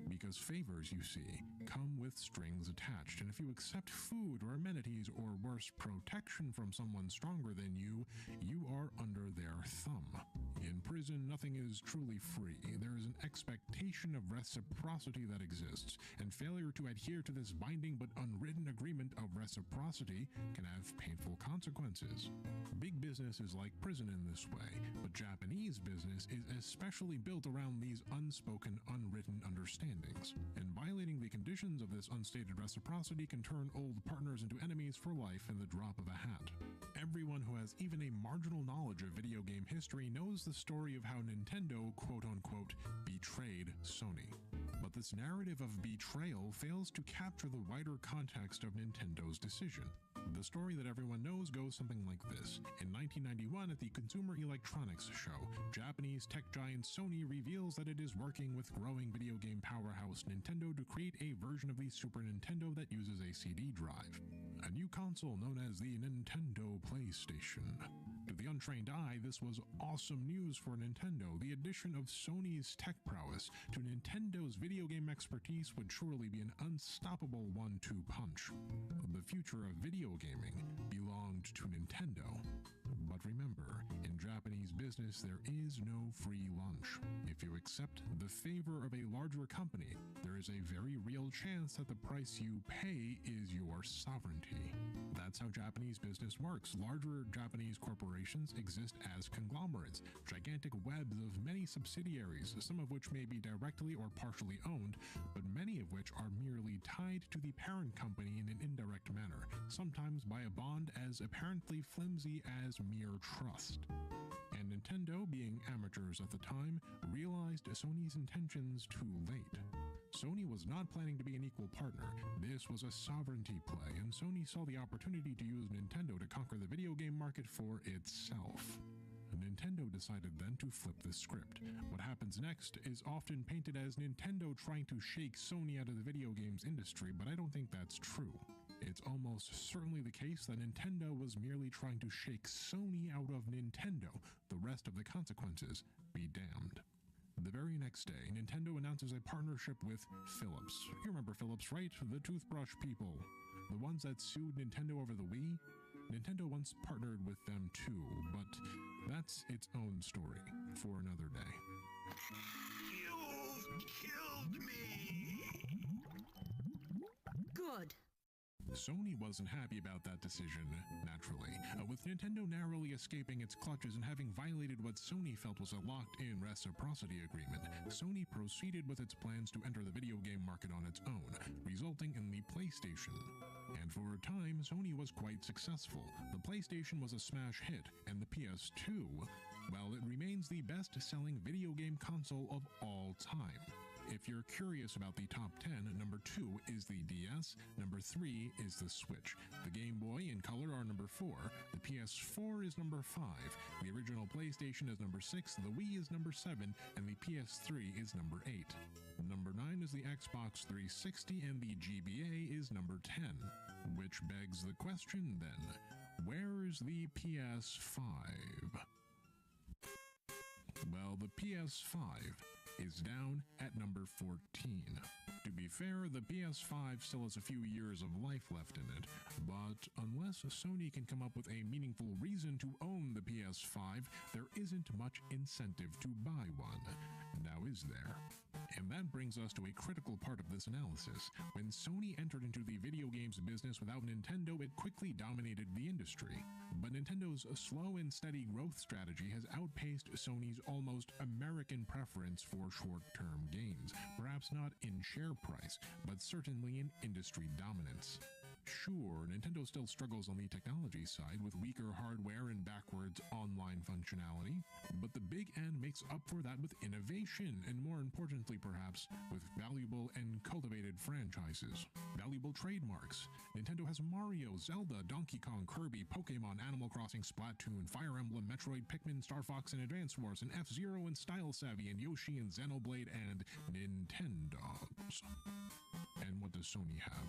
Because favors, you see, come with strings attached, and if you accept food or amenities or worse, protection from someone stronger than you, you are under their thumb. In prison, nothing is truly free. There is an expectation of reciprocity that exists, and failure to adhere to this binding but unwritten agreement of reciprocity can have painful consequences. Big business is like prison in this way, but Japanese business is especially built around these unspoken, unwritten understandings. And violating the conditions of this unstated reciprocity can turn old partners into enemies for life in the drop of a hat. Everyone who has even a marginal knowledge of video game history knows the story of how Nintendo, quote-unquote, betrayed Sony. But this narrative of betrayal fails to capture the wider context of Nintendo's decision. The story that everyone knows goes something like this. In 1991, at the Consumer Electronics Show, Japanese tech giant Sony reveals that it is working with growing video game powerhouse Nintendo to create a version of the Super Nintendo that uses a CD drive. A new console known as the Nintendo PlayStation. To the untrained eye, this was awesome news for Nintendo. The addition of Sony's tech prowess to Nintendo's video game expertise would surely be an unstoppable 1-2 punch. The future of video gaming belonged to Nintendo. But remember, in Japanese business, there is no free lunch. If you accept the favor of a larger company, there is a very real chance that the price you pay is your sovereignty. That's how Japanese business works. Larger Japanese corporations exist as conglomerates, gigantic webs of many subsidiaries, some of which may be directly or partially owned, but many of which are merely tied to the parent company in an indirect manner, sometimes by a bond as apparently flimsy as mere trust. And Nintendo, being amateurs at the time, realized Sony's intentions too late. Sony was not planning to be an equal partner. This was a sovereignty play, and Sony saw the opportunity to use Nintendo to conquer the video game market for itself. Nintendo decided then to flip the script. What happens next is often painted as Nintendo trying to shake Sony out of the video games industry, but I don't think that's true. It's almost certainly the case that Nintendo was merely trying to shake Sony out of Nintendo. The rest of the consequences be damned. The very next day, Nintendo announces a partnership with Philips. You remember Philips, right? The toothbrush people. The ones that sued Nintendo over the Wii? Nintendo once partnered with them too, but that's its own story for another day. You've killed me! Good. Sony wasn't happy about that decision, naturally. With Nintendo narrowly escaping its clutches and having violated what Sony felt was a locked-in reciprocity agreement, Sony proceeded with its plans to enter the video game market on its own, resulting in the PlayStation. And for a time, Sony was quite successful. The PlayStation was a smash hit, and the PS2, well, it remains the best-selling video game console of all time. If you're curious about the top 10, number 2 is the DS, number 3 is the Switch. The Game Boy in color are number 4, the PS4 is number 5, the original PlayStation is number 6, the Wii is number 7, and the PS3 is number 8. Number 9 is the Xbox 360, and the GBA is number 10. Which begs the question then, where's the PS5? Well, the PS5 is down at number 14. To be fair, the PS5 still has a few years of life left in it, but unless Sony can come up with a meaningful reason to own the PS5, there isn't much incentive to buy one. Now is there? And that brings us to a critical part of this analysis. When Sony entered into the video games business without Nintendo, it quickly dominated the industry. But Nintendo's slow and steady growth strategy has outpaced Sony's almost American preference for short-term gains. Perhaps not in share share price, but certainly in industry dominance. Sure, Nintendo still struggles on the technology side with weaker hardware and backwards online functionality, but the Big N makes up for that with innovation, and more importantly perhaps, with valuable and cultivated franchises. Valuable trademarks. Nintendo has Mario, Zelda, Donkey Kong, Kirby, Pokemon, Animal Crossing, Splatoon, Fire Emblem, Metroid, Pikmin, Star Fox and Advance Wars, and F-Zero and Style Savvy, and Yoshi and Xenoblade, and Nintendogs. And what does Sony have?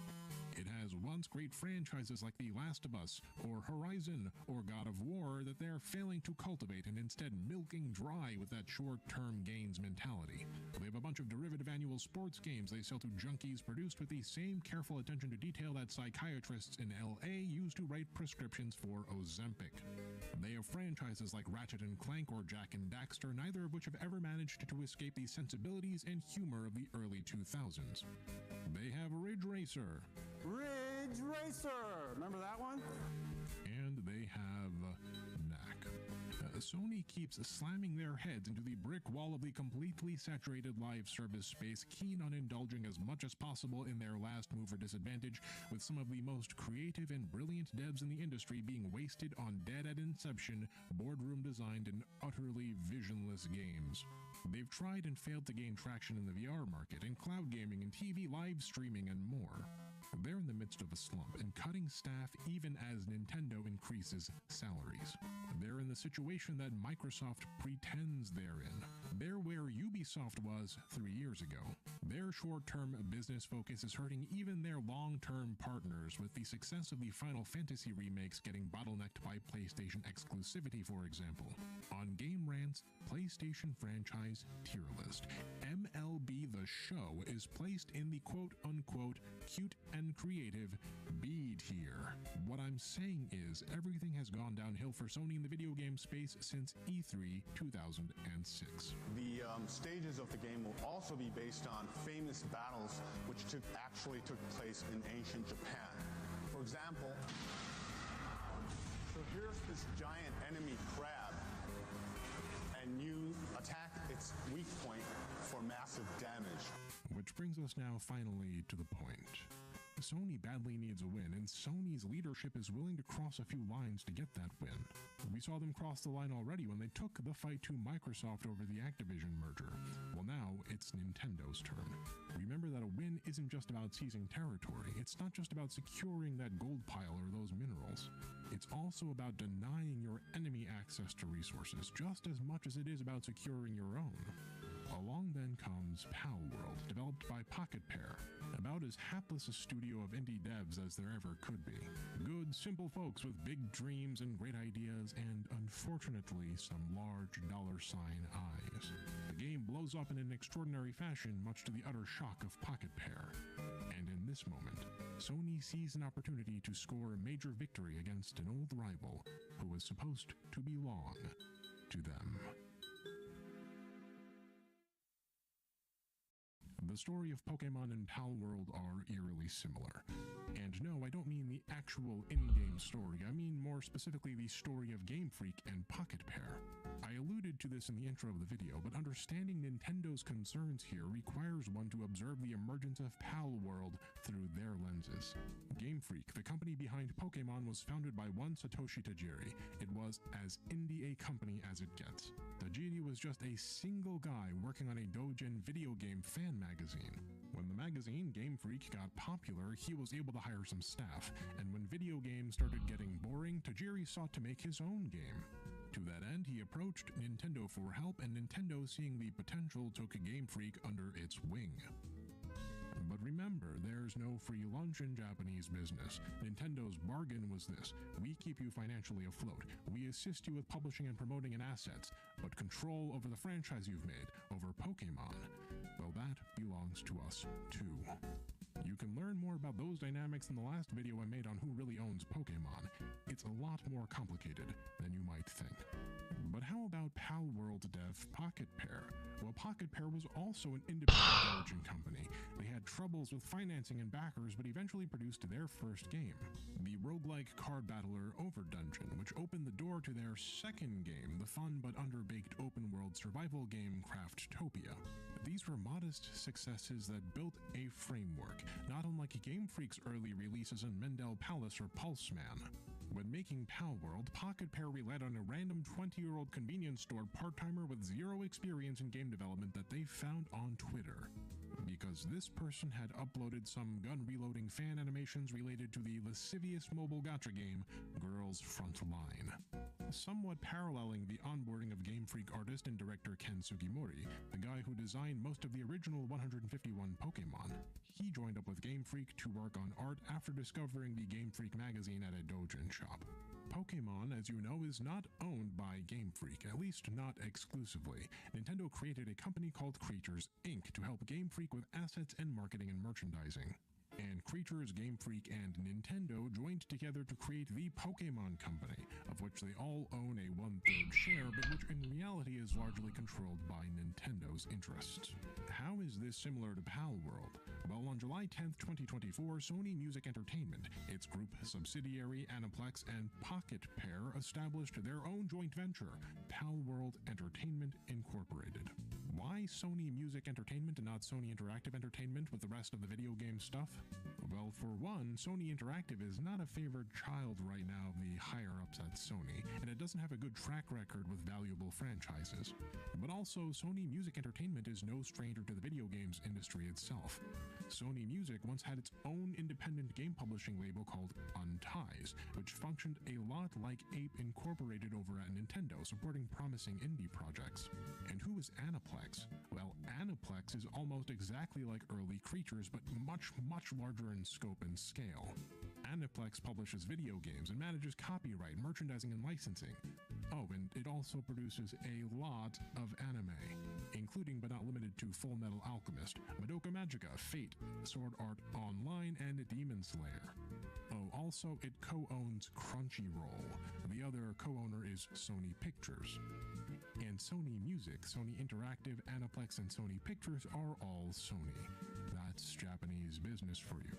It has once great franchises like The Last of Us, or Horizon, or God of War that they're failing to cultivate and instead milking dry with that short-term gains mentality. They have a bunch of derivative annual sports games they sell to junkies produced with the same careful attention to detail that psychiatrists in LA use to write prescriptions for Ozempic. They have franchises like Ratchet and Clank or Jak and Daxter, neither of which have ever managed to escape the sensibilities and humor of the early 2000s. They have Ridge Racer. Ridge Racer! Remember that one? And they have Knack. Sony keeps slamming their heads into the brick wall of the completely saturated live service space, keen on indulging as much as possible in their last mover disadvantage, with some of the most creative and brilliant devs in the industry being wasted on dead at inception, boardroom designed and utterly visionless games. They've tried and failed to gain traction in the VR market, in cloud gaming and TV live streaming and more. They're in the midst of a slump and cutting staff even as Nintendo increases salaries. They're in the situation that Microsoft pretends they're in. They're where Ubisoft was 3 years ago. Their short-term business focus is hurting even their long-term partners, with the success of the Final Fantasy remakes getting bottlenecked by PlayStation exclusivity, for example. On Game Rant's PlayStation franchise tier list, MLB The Show is placed in the quote-unquote cute and creative B tier. What I'm saying is, everything has gone downhill for Sony in the video game space since E3 2006. The stages of the game will also be based on famous battles which actually took place in ancient Japan. For example, so here's this giant enemy crab, and you attack its weak point for massive damage. Which brings us now finally to the point. Sony badly needs a win, and Sony's leadership is willing to cross a few lines to get that win. We saw them cross the line already when they took the fight to Microsoft over the Activision merger. Well, now it's Nintendo's turn. Remember that a win isn't just about seizing territory. It's not just about securing that gold pile or those minerals. It's also about denying your enemy access to resources, just as much as it is about securing your own. Along then comes Palworld, developed by Pocket Pair, about as hapless a studio of indie devs as there ever could be. Good, simple folks with big dreams and great ideas, and unfortunately some large $sign eyes. The game blows up in an extraordinary fashion, much to the utter shock of Pocket Pair. And in this moment, Sony sees an opportunity to score a major victory against an old rival who was supposed to belong to them. The story of Pokemon and Palworld are eerily similar. And no, I don't mean the actual in-game story, I mean more specifically the story of Game Freak and Pocket Pair. I alluded to this in the intro of the video, but understanding Nintendo's concerns here requires one to observe the emergence of Palworld through their lenses. Game Freak, the company behind Pokemon, was founded by one Satoshi Tajiri. It was as indie a company as it gets. Tajiri was just a single guy working on a doujin video game fan magazine. When the magazine, Game Freak, got popular, he was able to hire some staff, and when video games started getting boring, Tajiri sought to make his own game. To that end, he approached Nintendo for help, and Nintendo, seeing the potential, took Game Freak under its wing. But remember, there's no free lunch in Japanese business. Nintendo's bargain was this: we keep you financially afloat, we assist you with publishing and promoting and assets, but control over the franchise you've made, over Pokemon, well, that belongs to us too. You can learn more about those dynamics in the last video I made on who really owns Pokemon. It's a lot more complicated than you might think. But how about Palworld dev Pocket Pair? Well, Pocket Pair was also an independent Belgian company. They had troubles with financing and backers, but eventually produced their first game. the roguelike card battler Overdungeon, which opened the door to their second game, the fun but underbaked open-world survival game Craftopia. These were modest successes that built a framework, not unlike Game Freak's early releases in Mendel Palace or Pulseman. When making Palworld, Pocket Pair relied on a random 20-year-old convenience store part-timer with zero experience in game development that they found on Twitter. Because this person had uploaded some gun reloading fan animations related to the lascivious mobile gacha game Girls Frontline. Somewhat paralleling the onboarding of Game Freak artist and director Ken Sugimori, the guy who designed most of the original 151 Pokemon. He joined up with Game Freak to work on art after discovering the Game Freak magazine at a doujin shop. Pokemon, as you know, is not owned by Game Freak, at least not exclusively. Nintendo created a company called Creatures Inc. to help Game Freak with assets and marketing and merchandising. And Creatures, Game Freak, and Nintendo joined together to create the Pokemon Company, of which they all own a 1/3 share, but which in reality is largely controlled by Nintendo's interests. How is this similar to Palworld? Well, on July 10th, 2024, Sony Music Entertainment, its group subsidiary Aniplex, and Pocket Pair established their own joint venture, Palworld Entertainment Incorporated. Why Sony Music Entertainment and not Sony Interactive Entertainment with the rest of the video game stuff? Well, for one, Sony Interactive is not a favored child right now of the higher-ups at Sony, and it doesn't have a good track record with valuable franchises. But also, Sony Music Entertainment is no stranger to the video games industry itself. Sony Music once had its own independent game publishing label called Unties, which functioned a lot like Ape Incorporated over at Nintendo, supporting promising indie projects. And who is Aniplex? Well, Aniplex is almost exactly like early Creatures, but much larger in scope and scale. Aniplex publishes video games and manages copyright, merchandising, and licensing. Oh, and it also produces a lot of anime, including but not limited to Full Metal Alchemist, Madoka Magica, Fate, Sword Art Online, and Demon Slayer. Oh, also it co-owns Crunchyroll. The other co-owner is Sony Pictures. And Sony Music, Sony Interactive, Aniplex, and Sony Pictures are all Sony. That's Japanese business for you.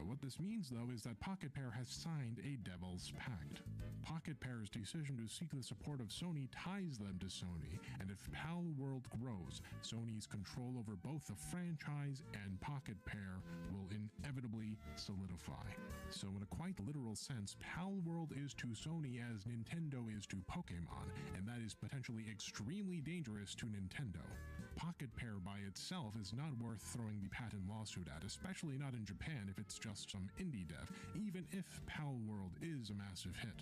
What this means, though, is that Pocket Pair has signed a Devil's Pact. Pocket Pair's decision to seek the support of Sony ties them to Sony, and if Palworld grows, Sony's control over both the franchise and Pocket Pair will inevitably solidify. So in a quite literal sense, Palworld is to Sony as Nintendo is to Pokemon, and that is potentially extremely dangerous to Nintendo. Pocket Pair by itself is not worth throwing the patent lawsuit at, especially not in Japan if it's just some indie dev, even if Palworld is a massive hit.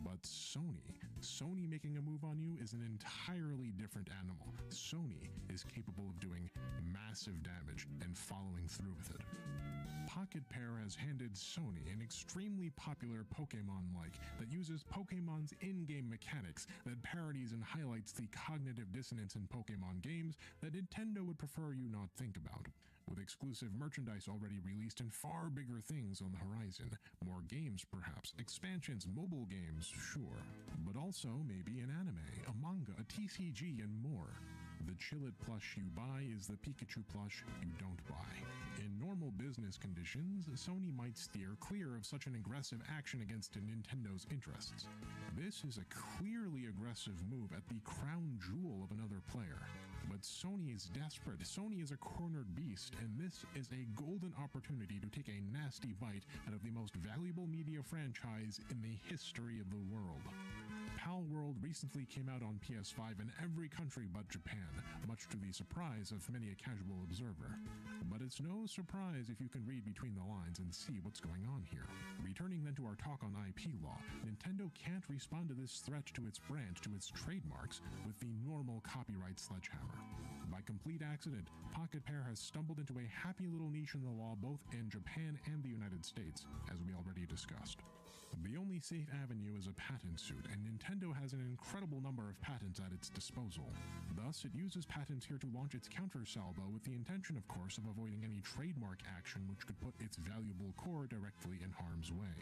But Sony making a move on you is an entirely different animal. Sony is capable of doing massive damage and following through with it. Pocket Pair has handed Sony an extremely popular Pokemon-like that uses Pokemon's in-game mechanics, that parodies and highlights the cognitive dissonance in Pokemon games that Nintendo would prefer you not think about. With exclusive merchandise already released and far bigger things on the horizon. More games, perhaps. Expansions, mobile games, sure. But also maybe an anime, a manga, a TCG, and more. The Chillet plush you buy is the Pikachu plush you don't buy. In normal business conditions, Sony might steer clear of such an aggressive action against Nintendo's interests. This is a clearly aggressive move at the crown jewel of another player. But Sony is desperate. Sony is a cornered beast, and this is a golden opportunity to take a nasty bite out of the most valuable media franchise in the history of the world. Palworld recently came out on PS5 in every country but Japan, much to the surprise of many a casual observer. But it's no surprise if you can read between the lines and see what's going on here. Returning then to our talk on IP law, Nintendo can't respond to this threat to its brand, to its trademarks, with the normal copyright sledgehammer. By complete accident, Pocket Pair has stumbled into a happy little niche in the law both in Japan and the United States, as we already discussed. The only safe avenue is a patent suit, and Nintendo has an incredible number of patents at its disposal. Thus, it uses patents here to launch its counter-salvo with the intention, of course, of avoiding any trademark action which could put its valuable core directly in harm's way.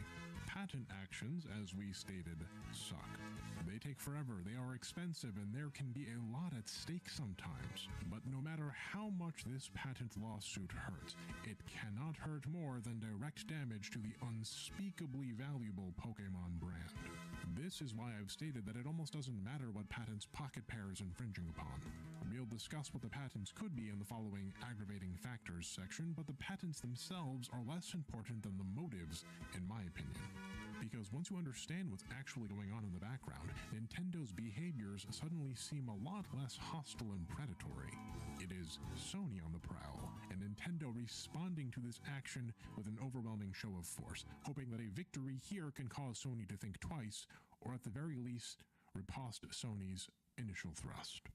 patent actions, as we stated, suck. They take forever, they are expensive, and there can be a lot at stake sometimes. But no matter how much this patent lawsuit hurts, it cannot hurt more than direct damage to the unspeakably valuable Pokemon brand. This is why I've stated that it almost doesn't matter what patents Pocket Pair is infringing upon. We'll discuss what the patents could be in the following aggravating factors section, but the patents themselves are less important than the motives, in my opinion. Because once you understand what's actually going on in the background, Nintendo's behaviors suddenly seem a lot less hostile and predatory. It is Sony on the prowl, and Nintendo responding to this action with an overwhelming show of force, hoping that a victory here can cause Sony to think twice, or at the very least, riposte Sony's initial thrust.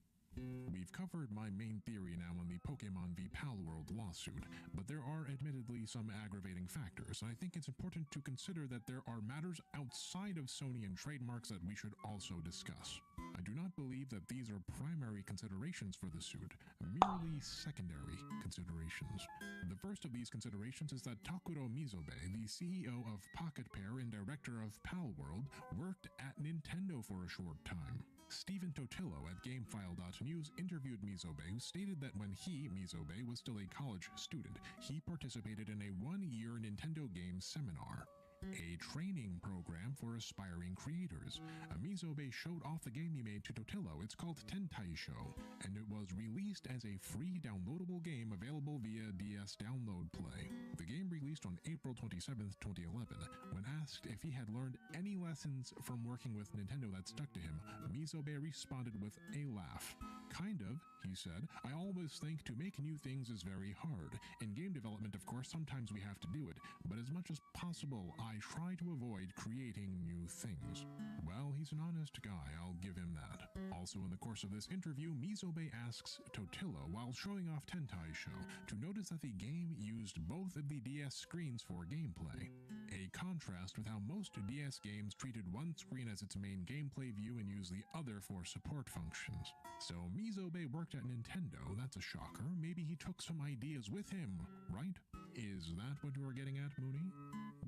We've covered my main theory now on the Pokemon v Palworld lawsuit, but there are admittedly some aggravating factors, and I think it's important to consider that there are matters outside of Sony and trademarks that we should also discuss. I do not believe that these are primary considerations for the suit, merely secondary considerations. The first of these considerations is that Takuro Mizobe, the CEO of Pocket Pair and director of Palworld, worked at Nintendo for a short time. Stephen Totillo at GameFile.news interviewed Mizobe, who stated that when he, Mizobe, was still a college student, he participated in a one-year Nintendo Games seminar, a training program for aspiring creators. Mizobe showed off the game he made to Totillo. It's called Tentaisho, and it was released as a free downloadable game available via DS Download Play. The game released on April 27, 2011. When asked if he had learned any lessons from working with Nintendo that stuck to him, Mizobe responded with a laugh. Kind of, he said. I always think to make new things is very hard. In game development, of course, sometimes we have to do it, but as much as possible, I try to avoid creating new things. Well, he's an honest guy, I'll give him that. Also in the course of this interview, Mizobe asks Totillo, while showing off Tentaisho, to notice that the game used both of the DS screens for gameplay, a contrast with how most DS games treated one screen as its main gameplay view and used the other for support functions. So Mizobe worked at Nintendo, that's a shocker. Maybe he took some ideas with him, right? Is that what you were getting at, Mooney?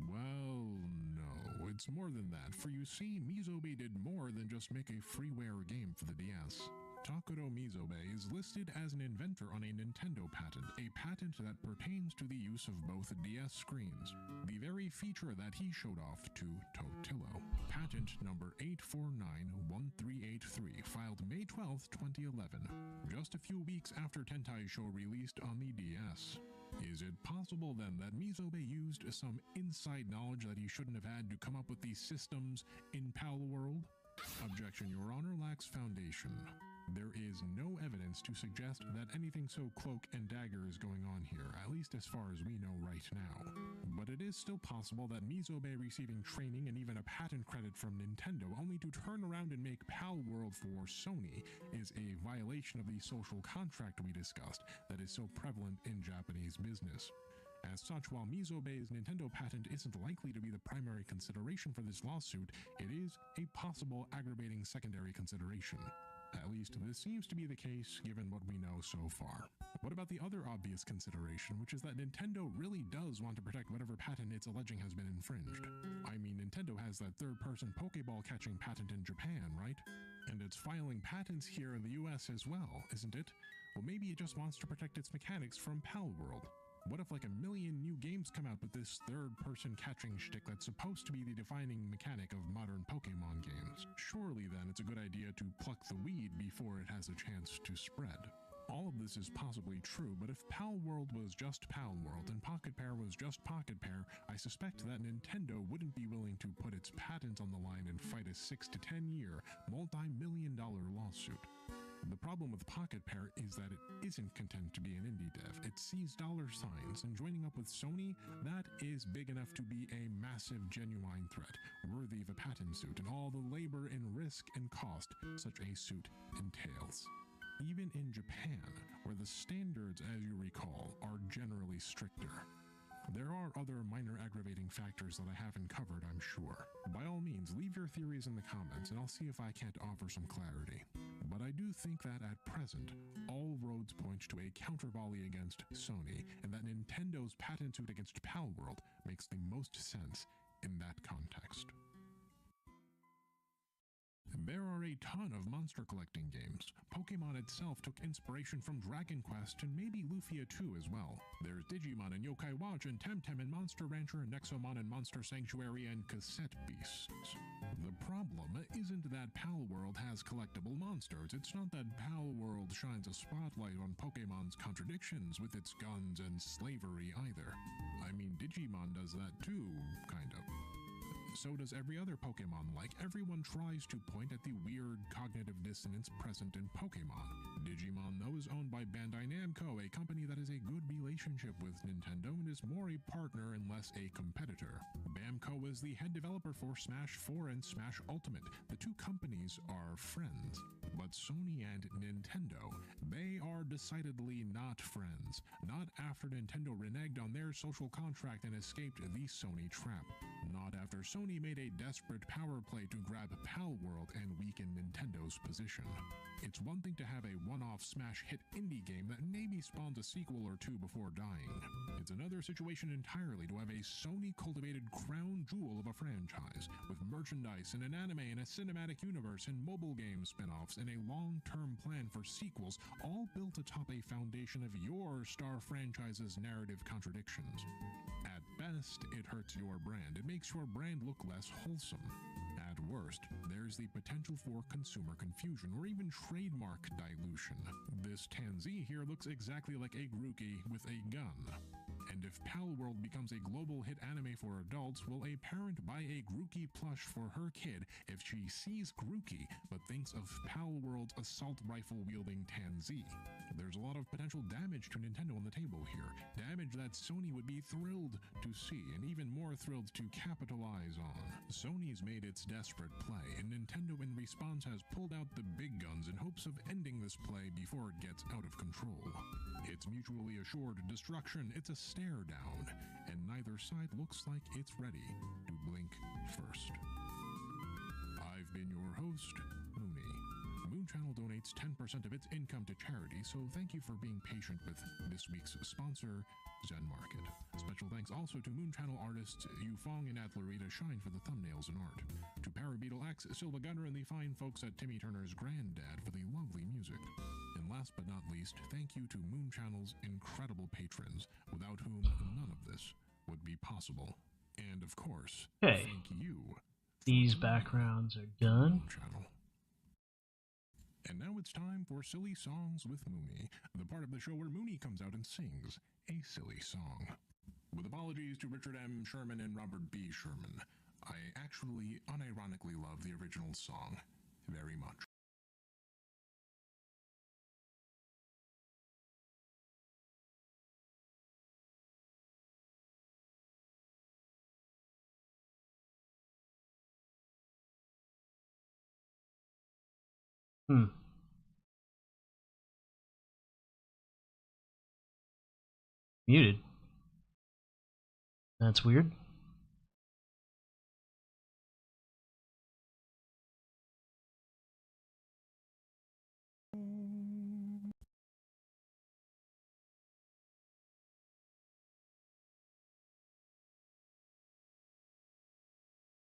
Well, no, it's more than that, for you see, Mizobe did more than just make a freeware game for the DS. Takuro Mizobe is listed as an inventor on a Nintendo patent, a patent that pertains to the use of both DS screens, the very feature that he showed off to Totillo. Patent number 8491383, filed May 12, 2011, just a few weeks after Tentaisho released on the DS. Is it possible then that Mizobe used some inside knowledge that he shouldn't have had to come up with these systems in Palworld? Objection, Your Honor, lacks foundation. There is no evidence to suggest that anything so cloak and dagger is going on here, at least as far as we know right now. But it is still possible that Mizobe receiving training and even a patent credit from Nintendo only to turn around and make Palworld for Sony is a violation of the social contract we discussed that is so prevalent in Japanese business. As such, while Mizobe's Nintendo patent isn't likely to be the primary consideration for this lawsuit, it is a possible aggravating secondary consideration. At least this seems to be the case given what we know so far. What about the other obvious consideration, which is that Nintendo really does want to protect whatever patent it's alleging has been infringed? I mean, Nintendo has that third-person Pokeball catching patent in Japan, right? And it's filing patents here in the US as well, isn't it? Well, maybe it just wants to protect its mechanics from Palworld. What if like a million new games come out with this third-person catching shtick that's supposed to be the defining mechanic of modern Pokemon games? Surely then it's a good idea to pluck the weed before it has a chance to spread. All of this is possibly true, but if Palworld was just Palworld and Pocket Pair was just Pocket Pair, I suspect that Nintendo wouldn't be willing to put its patent on the line and fight a 6 to 10 year, multi-million-dollar lawsuit. The problem with Pocket Pair is that it isn't content to be an indie dev. It sees dollar signs, and joining up with Sony, that is big enough to be a massive, genuine threat, worthy of a patent suit and all the labor and risk and cost such a suit entails. Even in Japan, where the standards, as you recall, are generally stricter. There are other minor aggravating factors that I haven't covered, I'm sure. By all means, leave your theories in the comments and I'll see if I can't offer some clarity. But I do think that at present, all roads point to a counter volley against Sony, and that Nintendo's patent suit against Palworld makes the most sense in that context. There are a ton of monster collecting games. Pokemon itself took inspiration from Dragon Quest and maybe Lufia 2 as well. There's Digimon and Yokai Watch and Temtem and Monster Rancher and Nexomon and Monster Sanctuary and Cassette Beasts. The problem isn't that Pal World has collectible monsters. It's not that Pal World shines a spotlight on Pokemon's contradictions with its guns and slavery either. I mean, Digimon does that too, kind of. So does every other Pokemon. Like, everyone tries to point at the weird cognitive dissonance present in Pokemon. Digimon, though, is owned by Bandai Namco, a company that has a good relationship with Nintendo and is more a partner and less a competitor. Bamco is the head developer for Smash 4 and Smash Ultimate. The two companies are friends. But Sony and Nintendo, they are decidedly not friends. Not after Nintendo reneged on their social contract and escaped the Sony trap. Not after Sony made a desperate power play to grab Pal World and weaken Nintendo's position. It's one thing to have a one-off smash hit indie game that maybe spawns a sequel or two before dying. It's another situation entirely to have a Sony-cultivated crown jewel of a franchise, with merchandise and an anime and a cinematic universe and mobile game spin-offs and a long-term plan for sequels, all built atop a foundation of your star franchise's narrative contradictions. At best, it hurts your brand. It makes your brand look less wholesome. At worst, there's the potential for consumer confusion or even trademark dilution. This Tansy here looks exactly like a Grookey with a gun. And if Pal World becomes a global hit anime for adults, will a parent buy a Grookey plush for her kid if she sees Grookey but thinks of Pal World's assault rifle wielding Tansy? There's a lot of potential damage to Nintendo on the table here. Damage that Sony would be thrilled to see and even more thrilled to capitalize on. Sony's made its desperate play, and Nintendo in response has pulled out the big guns in hopes of ending this play before it gets out of control. It's mutually assured destruction, it's a stare down, and neither side looks like it's ready to blink first. I've been your host, Mooney. Moon Channel donates 10% of its income to charity, so thank you for being patient with this week's sponsor, Zen Market. Special thanks also to Moon Channel artists Yufong and Atlerita Shine for the thumbnails and art. To Parabeetle X, Silva Gunner, and the fine folks at Timmy Turner's Granddad for the lovely music. And last but not least, thank you to Moon Channel's incredible patrons, without whom none of this would be possible. And of course, Hey, thank you. these backgrounds are done. Moon Channel. And now it's time for Silly Songs with Mooney, the part of the show where Mooney comes out and sings a silly song. With apologies to Richard M. Sherman and Robert B. Sherman, I actually unironically love the original song very much. Muted. That's weird.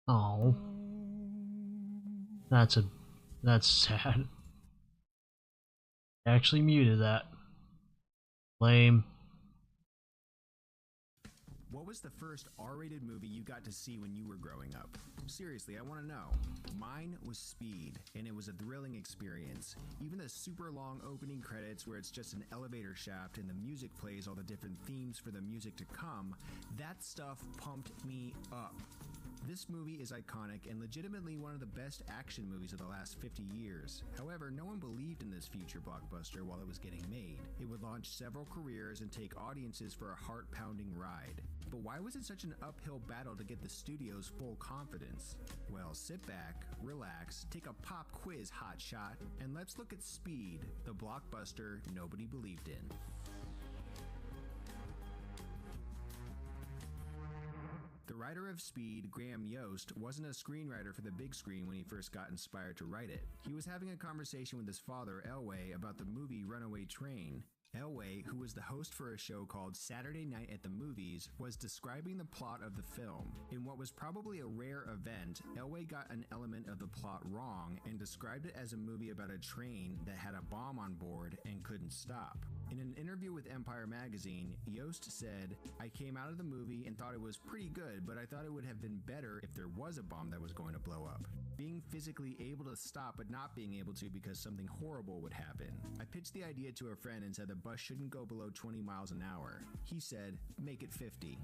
Oh. That's sad. Actually muted that. Lame. What was the first R-rated movie you got to see when you were growing up? Seriously, I want to know. Mine was Speed, and it was a thrilling experience. Even the super long opening credits where it's just an elevator shaft and the music plays all the different themes for the music to come, that stuff pumped me up. This movie is iconic and legitimately one of the best action movies of the last 50 years. However, no one believed in this future blockbuster while it was getting made. It would launch several careers and take audiences for a heart-pounding ride. But why was it such an uphill battle to get the studio's full confidence? Well, sit back, relax, take a pop quiz, hotshot, and let's look at Speed, the blockbuster nobody believed in. The writer of Speed, Graham Yost, wasn't a screenwriter for the big screen when he first got inspired to write it. He was having a conversation with his father, Elway, about the movie Runaway Train. Elway, who was the host for a show called Saturday Night at the Movies, was describing the plot of the film. In what was probably a rare event, Elway got an element of the plot wrong and described it as a movie about a train that had a bomb on board and couldn't stop. In an interview with Empire Magazine, Yost said, "I came out of the movie and thought it was pretty good, but I thought it would have been better if there was a bomb that was going to blow up. Being physically able to stop but not being able to because something horrible would happen. I pitched the idea to a friend and said the bus shouldn't go below 20 miles an hour. He said, make it 50.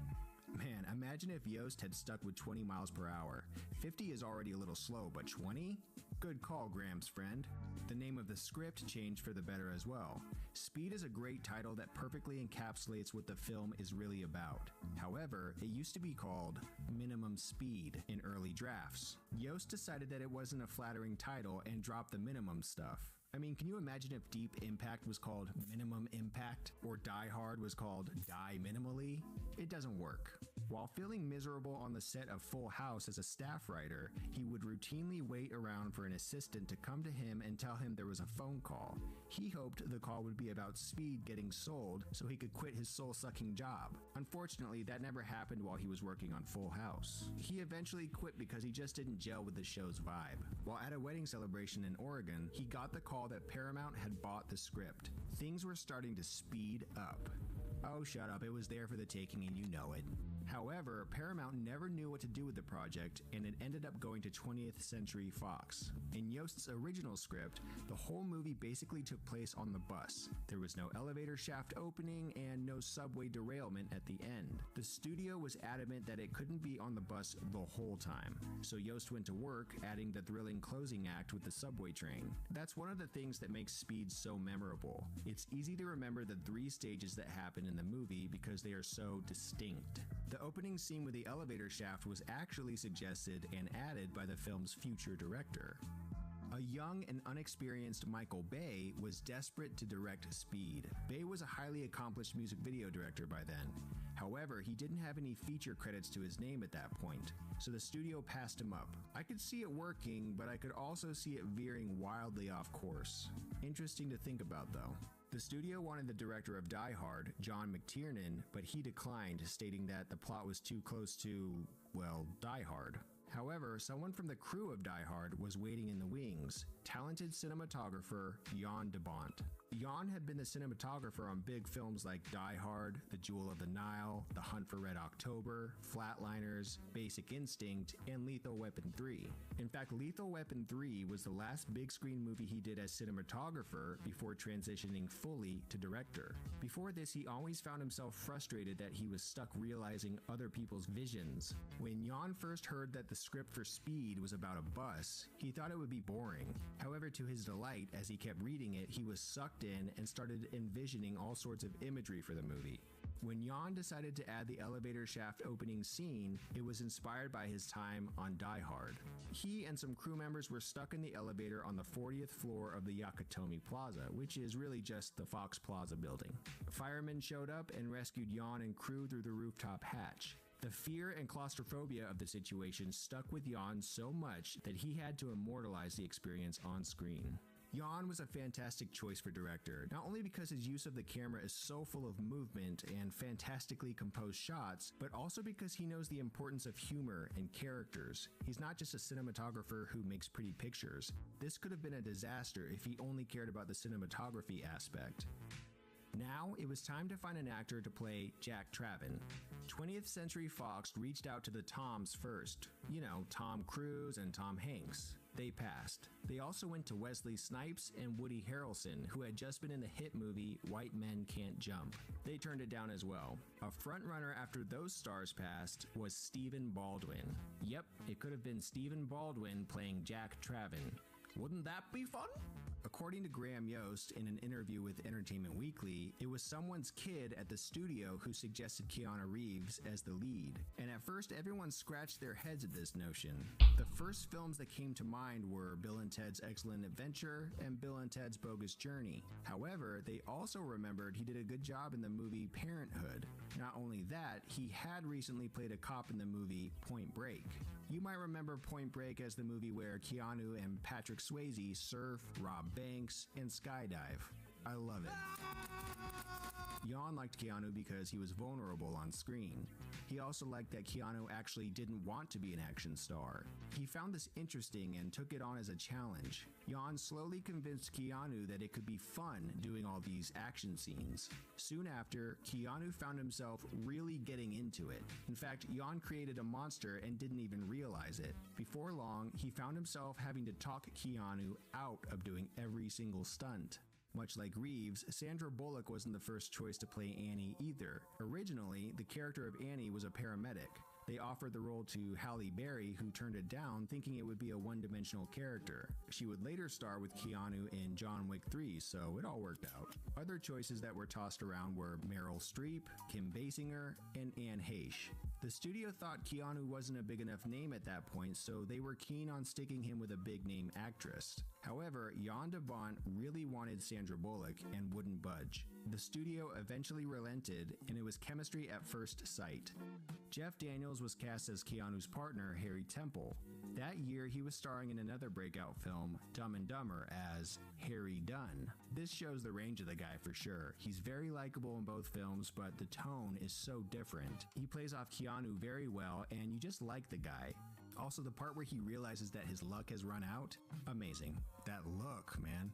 Man, imagine if Yost had stuck with 20 miles per hour. 50 is already a little slow, but 20? Good call, Graham's friend. The name of the script changed for the better as well. Speed is a great title that perfectly encapsulates what the film is really about. However, it used to be called Minimum Speed in early drafts. Yost decided that it wasn't a flattering title and dropped the minimum stuff. I mean, can you imagine if Deep Impact was called Minimum Impact or Die Hard was called Die Minimally? It doesn't work. While feeling miserable on the set of Full House as a staff writer, he would routinely wait around for an assistant to come to him and tell him there was a phone call. He hoped the call would be about Speed getting sold so he could quit his soul-sucking job. Unfortunately, that never happened while he was working on Full House. He eventually quit because he just didn't gel with the show's vibe. While at a wedding celebration in Oregon, he got the call that Paramount had bought the script. Things were starting to speed up. Oh, shut up, it was there for the taking and you know it. However, Paramount never knew what to do with the project, and it ended up going to 20th Century Fox. In Yost's original script, the whole movie basically took place on the bus. There was no elevator shaft opening and no subway derailment at the end. The studio was adamant that it couldn't be on the bus the whole time, so Yost went to work adding the thrilling closing act with the subway train. That's one of the things that makes Speed so memorable. It's easy to remember the 3 stages that happen in the movie because they are so distinct. The opening scene with the elevator shaft was actually suggested and added by the film's future director. A young and unexperienced Michael Bay was desperate to direct Speed. Bay was a highly accomplished music video director by then. However, he didn't have any feature credits to his name at that point, so the studio passed him up. I could see it working, but I could also see it veering wildly off course. Interesting to think about though. The studio wanted the director of Die Hard, John McTiernan, but he declined, stating that the plot was too close to, well, Die Hard. However, someone from the crew of Die Hard was waiting in the wings, talented cinematographer Jan de Bont. Jan had been the cinematographer on big films like Die Hard, The Jewel of the Nile, The Hunt for Red October, Flatliners, Basic Instinct, and Lethal Weapon 3. In fact, Lethal Weapon 3 was the last big screen movie he did as cinematographer before transitioning fully to director. Before this, he always found himself frustrated that he was stuck realizing other people's visions. When Jan first heard that the script for Speed was about a bus, he thought it would be boring. However, to his delight, as he kept reading it, he was sucked in and started envisioning all sorts of imagery for the movie. When Jan decided to add the elevator shaft opening scene, it was inspired by his time on Die Hard. He and some crew members were stuck in the elevator on the 40th floor of the Yakatomi Plaza, which is really just the Fox Plaza building. Firemen showed up and rescued Jan and crew through the rooftop hatch. The fear and claustrophobia of the situation stuck with Jan so much that he had to immortalize the experience on screen. Jan was a fantastic choice for director, not only because his use of the camera is so full of movement and fantastically composed shots, but also because he knows the importance of humor and characters. He's not just a cinematographer who makes pretty pictures. This could have been a disaster if he only cared about the cinematography aspect. Now, it was time to find an actor to play Jack Traven. 20th Century Fox reached out to the Toms first. You know, Tom Cruise and Tom Hanks. They passed. They also went to Wesley Snipes and Woody Harrelson, who had just been in the hit movie White Men Can't Jump. They turned it down as well. A frontrunner after those stars passed was Stephen Baldwin. Yep, it could have been Stephen Baldwin playing Jack Traven. Wouldn't that be fun? According to Graham Yost in an interview with Entertainment Weekly, it was someone's kid at the studio who suggested Keanu Reeves as the lead, and at first everyone scratched their heads at this notion. The first films that came to mind were Bill and Ted's Excellent Adventure and Bill and Ted's Bogus Journey. However, they also remembered he did a good job in the movie Parenthood. Not only that, he had recently played a cop in the movie Point Break. You might remember Point Break as the movie where Keanu and Patrick Swayze surf, rob banks, and skydive. I love it. Jan liked Keanu because he was vulnerable on screen. He also liked that Keanu actually didn't want to be an action star. He found this interesting and took it on as a challenge. Jan slowly convinced Keanu that it could be fun doing all these action scenes. Soon after, Keanu found himself really getting into it. In fact, Jan created a monster and didn't even realize it. Before long, he found himself having to talk Keanu out of doing every single stunt. Much like Reeves, Sandra Bullock wasn't the first choice to play Annie either. Originally, the character of Annie was a paramedic. They offered the role to Halle Berry, who turned it down, thinking it would be a one-dimensional character. She would later star with Keanu in John Wick 3, so it all worked out. Other choices that were tossed around were Meryl Streep, Kim Basinger, and Anne Heche. The studio thought Keanu wasn't a big enough name at that point, so they were keen on sticking him with a big-name actress. However, Jan de Bont really wanted Sandra Bullock and wouldn't budge. The studio eventually relented, and it was chemistry at first sight. Jeff Daniels was cast as Keanu's partner, Harry Temple. That year, he was starring in another breakout film, Dumb and Dumber, as Harry Dunn. This shows the range of the guy for sure. He's very likable in both films, but the tone is so different. He plays off Keanu very well, and you just like the guy. Also, the part where he realizes that his luck has run out, amazing. That look, man.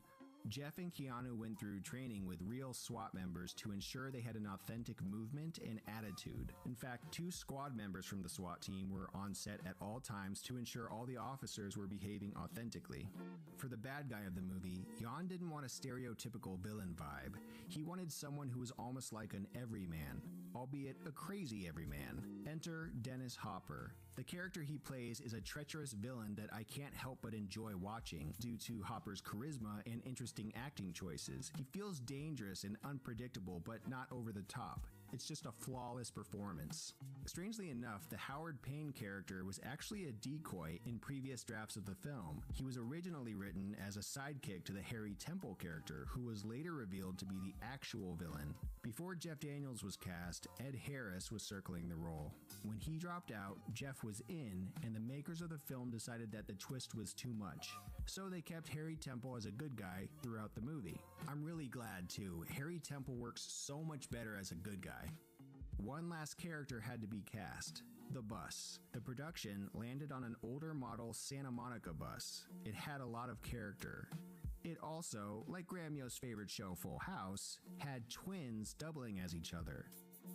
Jeff and Keanu went through training with real SWAT members to ensure they had an authentic movement and attitude. In fact, 2 squad members from the SWAT team were on set at all times to ensure all the officers were behaving authentically. For the bad guy of the movie, Jan didn't want a stereotypical villain vibe. He wanted someone who was almost like an everyman, albeit a crazy everyman. Enter Dennis Hopper. The character he plays is a treacherous villain that I can't help but enjoy watching due to Hopper's charisma and interesting acting choices. He feels dangerous and unpredictable, but not over the top. It's just a flawless performance. Strangely enough, the Howard Payne character was actually a decoy in previous drafts of the film. He was originally written as a sidekick to the Harry Temple character, who was later revealed to be the actual villain. Before Jeff Daniels was cast, Ed Harris was circling the role. When he dropped out, Jeff was in, and the makers of the film decided that the twist was too much. So they kept Harry Temple as a good guy throughout the movie. I'm really glad too. Harry Temple works so much better as a good guy. One last character had to be cast. The bus. The production landed on an older model Santa Monica bus. It had a lot of character. It also, like Graham Yo's favorite show Full House, had twins doubling as each other.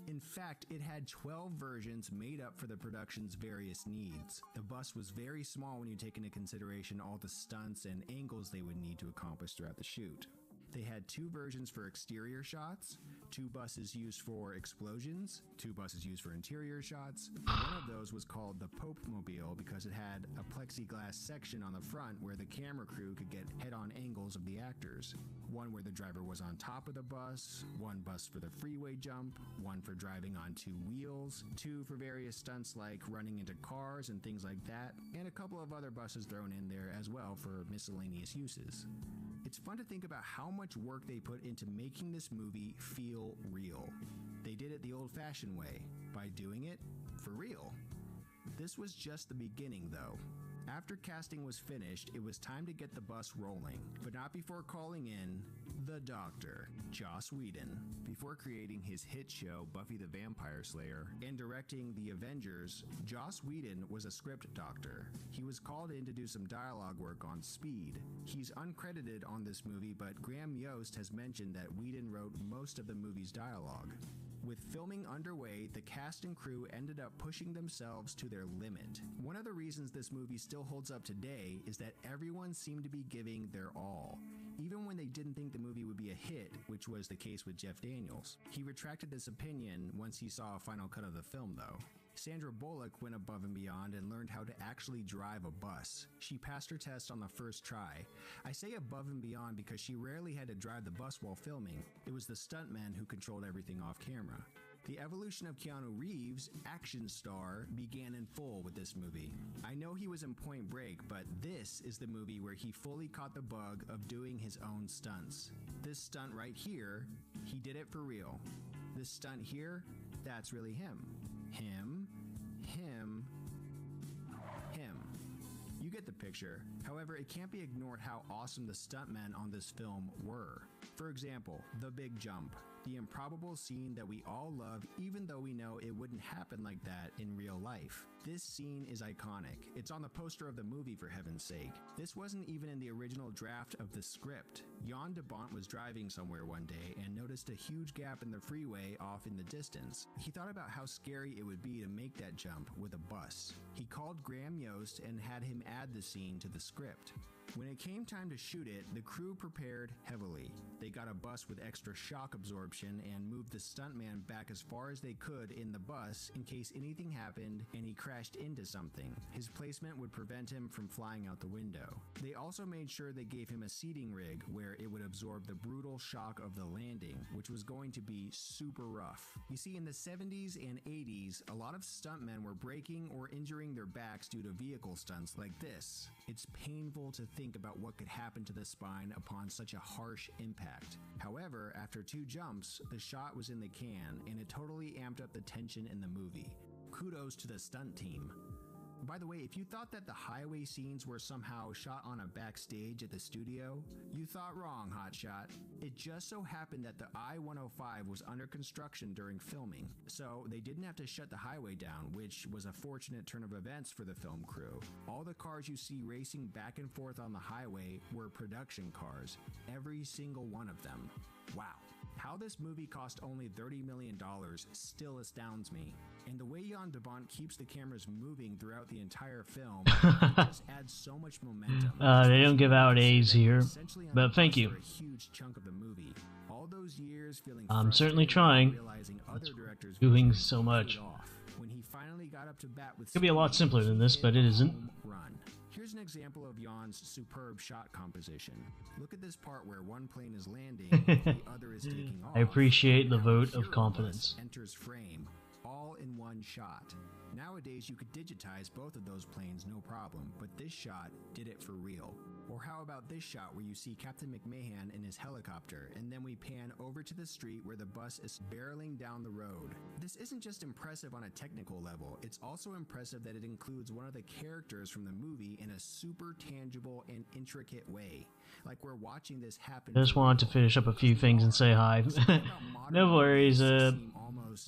In fact, it had 12 versions made up for the production's various needs. The bus was very small when you take into consideration all the stunts and angles they would need to accomplish throughout the shoot. They had 2 versions for exterior shots, 2 buses used for explosions, 2 buses used for interior shots. One of those was called the Pope Mobile because it had a plexiglass section on the front where the camera crew could get head-on angles of the actors. One where the driver was on top of the bus, 1 bus for the freeway jump, 1 for driving on 2 wheels, 2 for various stunts like running into cars and things like that, and a couple of other buses thrown in there as well for miscellaneous uses. It's fun to think about how much work they put into making this movie feel real. They did it the old-fashioned way, by doing it for real. This was just the beginning, though. After casting was finished, it was time to get the bus rolling, but not before calling in the Doctor, Joss Whedon. Before creating his hit show Buffy the Vampire Slayer and directing The Avengers, Joss Whedon was a script doctor. He was called in to do some dialogue work on Speed. He's uncredited on this movie, but Graham Yost has mentioned that Whedon wrote most of the movie's dialogue. With filming underway, the cast and crew ended up pushing themselves to their limit. One of the reasons this movie still holds up today is that everyone seemed to be giving their all, even when they didn't think the movie would be a hit, which was the case with Jeff Daniels. He retracted this opinion once he saw a final cut of the film, though. Sandra Bullock went above and beyond and learned how to actually drive a bus. She passed her test on the first try. I say above and beyond because she rarely had to drive the bus while filming. It was the stuntman who controlled everything off camera. The evolution of Keanu Reeves, action star, began in full with this movie. I know he was in Point Break, but this is the movie where he fully caught the bug of doing his own stunts. This stunt right here, he did it for real. This stunt here, that's really him. Him. You get the picture. However, it can't be ignored how awesome the stuntmen on this film were. For example, the big jump, the improbable scene that we all love even though we know it wouldn't happen like that in real life. This scene is iconic. It's on the poster of the movie, for heaven's sake. This wasn't even in the original draft of the script. Jan de Bont was driving somewhere one day and noticed a huge gap in the freeway off in the distance. He thought about how scary it would be to make that jump with a bus. He called Graham Yost and had him add the scene to the script. When it came time to shoot it, the crew prepared heavily. They got a bus with extra shock absorption and moved the stuntman back as far as they could in the bus in case anything happened and he crashed into something. His placement would prevent him from flying out the window. They also made sure they gave him a seating rig where it would absorb the brutal shock of the landing, which was going to be super rough. You see, in the 70s and 80s, a lot of stuntmen were breaking or injuring their backs due to vehicle stunts like this. It's painful to think about what could happen to the spine upon such a harsh impact. However, after 2 jumps, the shot was in the can and it totally amped up the tension in the movie. Kudos to the stunt team. By the way, if you thought that the highway scenes were somehow shot on a backstage at the studio, you thought wrong, hotshot. It just so happened that the I-105 was under construction during filming, so they didn't have to shut the highway down, which was a fortunate turn of events for the film crew. All the cars you see racing back and forth on the highway were production cars, every single one of them. Wow. How this movie cost only $30 million still astounds me. And the way Jan de Bont keeps the cameras moving throughout the entire film just adds so much momentum. They don't give out A's here, but thank you. For a huge chunk of the movie. All those years feeling I'm certainly frustrated trying. realizing other directors Doing were so much. off. When he finally got up to bat with Could be a lot speed, simpler than this, he but hit it a isn't. home run. Here's an example of Jan's superb shot composition. Look at this part where one plane is landing, the other is taking off. I appreciate the Now vote hero of confidence. bus enters frame, all in one shot. Nowadays, you could digitize both of those planes no problem, but this shot did it for real. Or how about this shot where you see Captain McMahon in his helicopter, and then we pan over to the street where the bus is barreling down the road. This isn't just impressive on a technical level, it's also impressive that it includes one of the characters from the movie in a super tangible and intricate way. Like we're watching this happen. I just wanted to finish up a few things and say hi. No worries,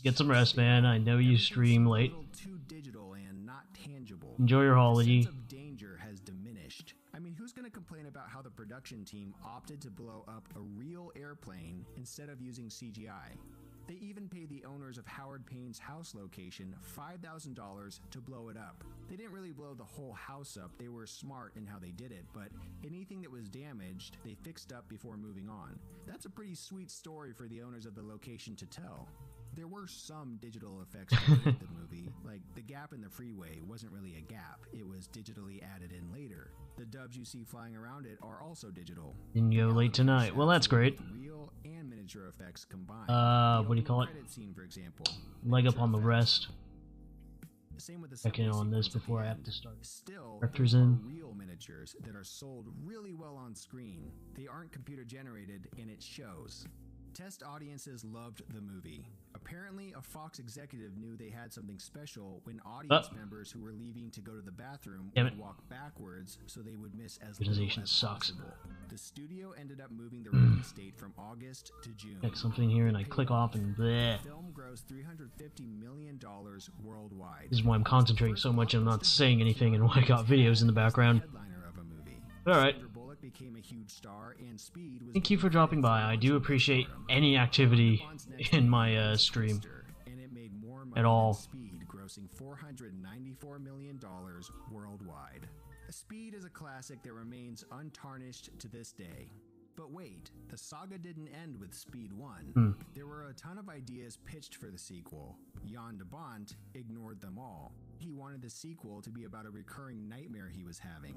get some rest, man. I know you stream late. Too digital and not tangible. Enjoy your holiday. The sense of danger has diminished. I mean, who's going to complain about how the production team opted to blow up a real airplane instead of using CGI? They even paid the owners of Howard Payne's house location $5,000 to blow it up. They didn't really blow the whole house up, they were smart in how they did it, but anything that was damaged, they fixed up before moving on. That's a pretty sweet story for the owners of the location to tell. There were some digital effects to the movie, like the gap in the freeway wasn't really a gap, it was digitally added in later. The dubs you see flying around it are also digital. Didn't go late tonight. Well, that's great. Real and miniature effects combined. What do you call it? Credit scene, for example. Leg up on the rest. Same with the Checking subway on this sequence at before the I have end. to start. Still, Directors those are in. real miniatures that are sold really well on screen. They aren't computer generated, and it shows. Test audiences loved the movie. Apparently, a Fox executive knew they had something special when audience members who were leaving to go to the bathroom Damn would it. walk backwards so they would miss as little Organization as sucks. possible. The studio ended up moving the release date from August to June. Check something here and I click off and bleh. The film grossed $350 million worldwide. This is why I'm concentrating so much and I'm not saying anything and why I got videos in the background. Headliner of a movie. Alright. Sandra Bullock became a huge star, and Speed was Thank you for dropping by. I do appreciate any activity in my stream. and it made more money At all. than Speed, grossing $494 million worldwide. Speed is a classic that remains untarnished to this day. But wait, the saga didn't end with Speed 1. There were a ton of ideas pitched for the sequel. Jan de Bont ignored them all. He wanted the sequel to be about a recurring nightmare he was having.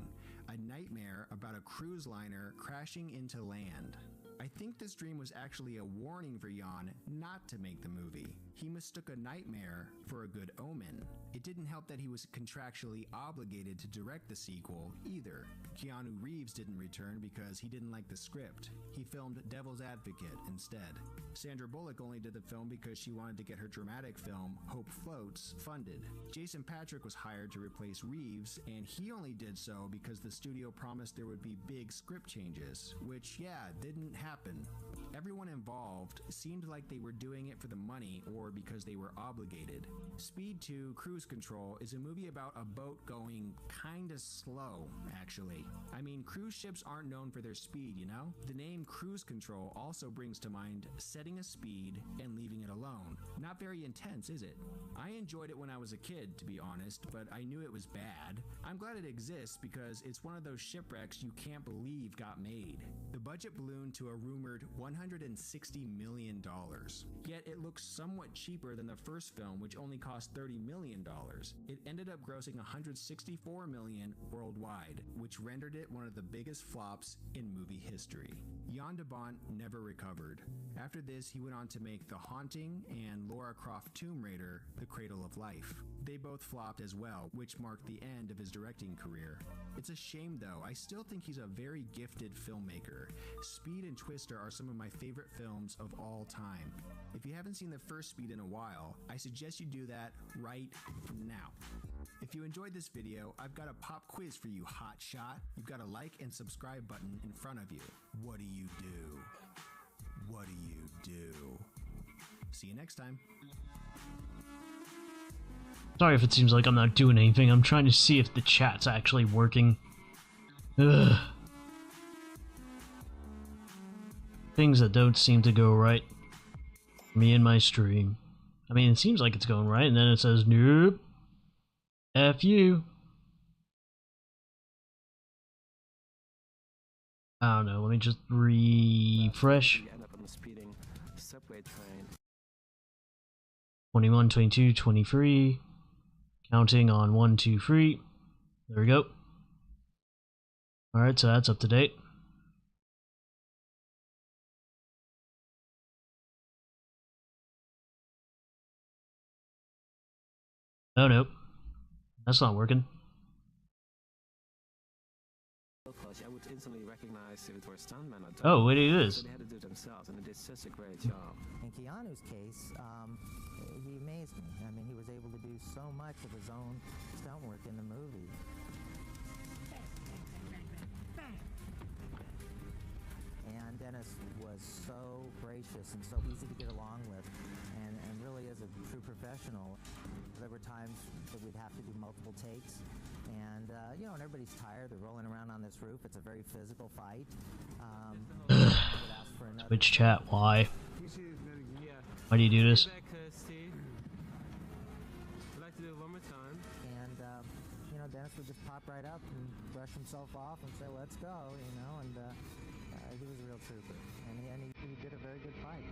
A nightmare about a cruise liner crashing into land. I think this dream was actually a warning for Jan not to make the movie. He mistook a nightmare for a good omen. It didn't help that he was contractually obligated to direct the sequel either. Keanu Reeves didn't return because he didn't like the script. He filmed Devil's Advocate instead. Sandra Bullock only did the film because she wanted to get her dramatic film, Hope Floats, funded. Jason Patric was hired to replace Reeves, and he only did so because the studio promised there would be big script changes, which, yeah, didn't happen. Everyone involved seemed like they were doing it for the money or because they were obligated. Speed 2 Cruise Control is a movie about a boat going kinda slow, actually. I mean, cruise ships aren't known for their speed, you know? The name Cruise Control also brings to mind setting a speed and leaving it alone. Not very intense, is it? I enjoyed it when I was a kid, to be honest, but I knew it was bad. I'm glad it exists because it's one of those shipwrecks you can't believe got made. The budget ballooned to a rumored $160 million. Yet it looks somewhat cheaper than the first film, which only cost $30 million. It ended up grossing $164 million worldwide, which rendered it one of the biggest flops in movie history. Jan de Bont never recovered. After this, he went on to make The Haunting and Lara Croft Tomb Raider: The Cradle of Life. They both flopped as well, which marked the end of his directing career. It's a shame though, I still think he's a very gifted filmmaker. Speed and Twister are some of my favorite films of all time. If you haven't seen the first Speed in a while, I suggest you do that right now. If you enjoyed this video, I've got a pop quiz for you, hotshot. You've got a like and subscribe button in front of you. What do you do? What do you do? See you next time. Sorry if it seems like I'm not doing anything. I'm trying to see if the chat's actually working. Ugh. Things that don't seem to go right. Me and my stream. I mean, it seems like it's going right, and then it says, nope. F you. I don't know, let me just refresh. 21, 22, 23. Counting on 1, 2, 3. There we go. Alright, so that's up to date. Oh no. That's not working. I would instantly recognize if it were a stuntman or not. Oh, wait, it is. So they had to do it themselves, and they did such a great job. In Keanu's case, he amazed me. I mean, he was able to do so much of his own stunt work in the movie. And Dennis was so gracious and so easy to get along with, and really is a true professional. There were times that we'd have to do multiple takes, and you know, and everybody's tired. They're rolling around on this roof. It's a very physical fight. Twitch chat, why? Why do you do this? And you know, Dennis would just pop right up and brush himself off and say, "Let's go," you know, and he was a real trooper, and he did a very good fight.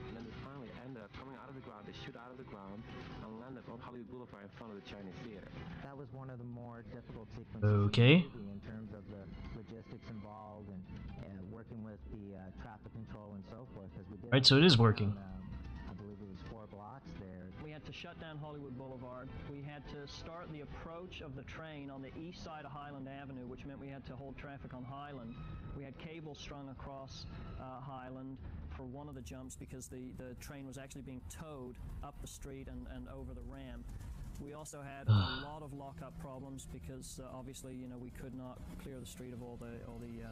And then they finally end up coming out of the ground. They shoot out of the ground and landed on Hollywood Boulevard in front of the Chinese theater. That was one of the more difficult sequences Okay. in the movie in terms of the logistics involved and working with the traffic control and so forth. We did Right, so it is working. I believe it was 4 blocks there. We had to shut down Hollywood Boulevard. We had to start the approach of the train on the east side of Highland Avenue, which meant we had to hold traffic on Highland. We had cables strung across Highland for one of the jumps because the train was actually being towed up the street and over the ramp. We also had a lot of lockup problems because obviously, you know, we could not clear the street of all the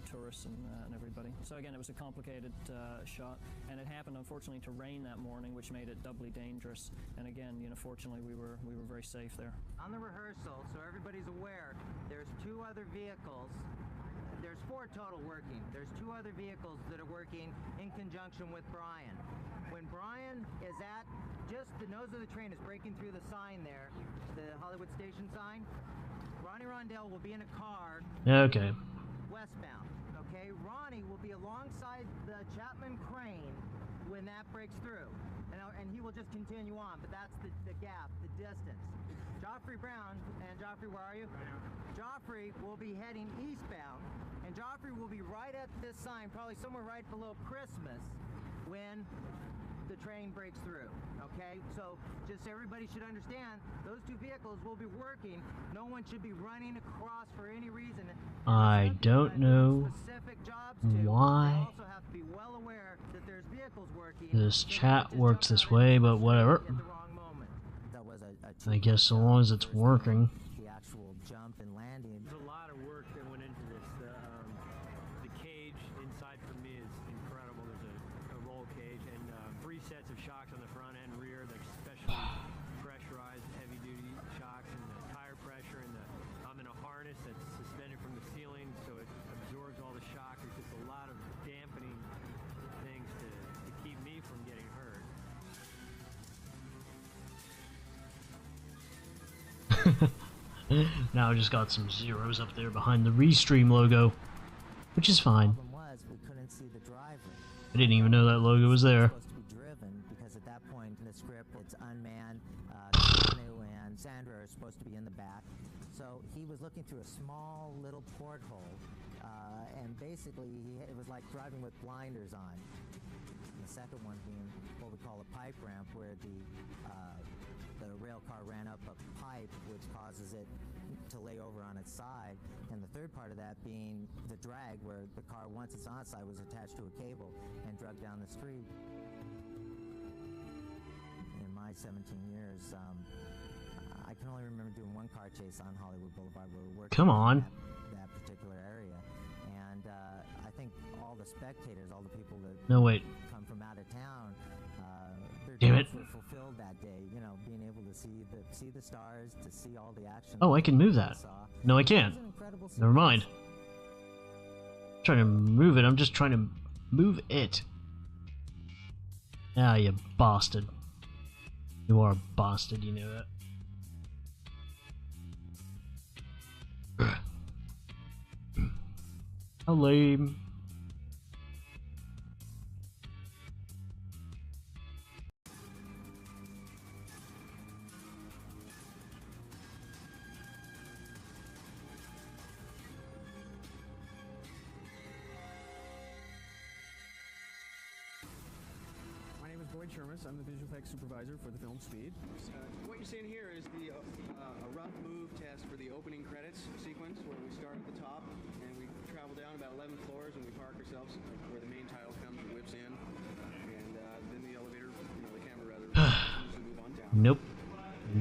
tourists and everybody. So again, it was a complicated shot, and it happened unfortunately to rain that morning, which made it doubly dangerous. And again, you know, fortunately we were very safe there. On the rehearsal, so everybody's aware, there's 2 other vehicles. There's 4 total working. There's 2 other vehicles that are working in conjunction with Brian. When Brian is at just the nose of the train is breaking through the sign there, the Hollywood Station sign, Ronnie Rondell will be in a car Okay. westbound, okay? Ronnie will be alongside the Chapman crane when that breaks through. And he will just continue on, but that's the gap, the distance. Joffrey Brown, and Joffrey, where are you? Joffrey will be heading eastbound, and Joffrey will be right at this sign, probably somewhere right below Christmas, when the train breaks through, okay? So just everybody should understand, those two vehicles will be working. No one should be running across for any reason. I don't know why this chat works this way, but whatever. I guess so long as it's working. The actual jump and landing. There's a lot of work that went into this. The cage inside for me is incredible. There's a roll cage and 3 sets of shocks on the front and rear. They're specially pressurized heavy-duty shocks, and the tire pressure, and I'm in a harness that's suspended from the ceiling, so it absorbs all the shock. There's just a lot of dampening things to keep me from getting hurt. Now I just got some zeros up there behind the Restream logo, which is fine. We couldn't see the driver. I didn't even know that logo was there. Supposed to be driven because at that point in the script it's unmanned. Keanu and Sandra are supposed to be in the back. So he was looking through a small little porthole, and basically it was like driving with blinders on. And the second one being what we call a pipe ramp, where the rail car ran up a pipe, which causes it to lay over on its side, and the third part of that being the drag, where the car, once it's on its side, was attached to a cable and dragged down the street. In my 17 years, I can only remember doing one car chase on Hollywood Boulevard where we worked Come on. in that particular area, and I think all the spectators, all the people that No, wait. come from out of town, their Damn it. dreams were fulfilled that day. You know, being able to see the stars, to see all the action. Oh, I can move that. Saw. No, I can't. It was an incredible Never mind. sequence. Trying to move it. I'm just trying to move it. Ah, you bastard. You are a bastard, you know that. How lame. My name is Boyd Shermas. I'm the visual effects supervisor for the film Speed. What you're seeing here is a rough move test for the opening credits sequence, where we start at the top and we travel down about 11 floors and we park ourselves where the main title comes and whips in, and then the elevator, the camera rather, move on down. Nope.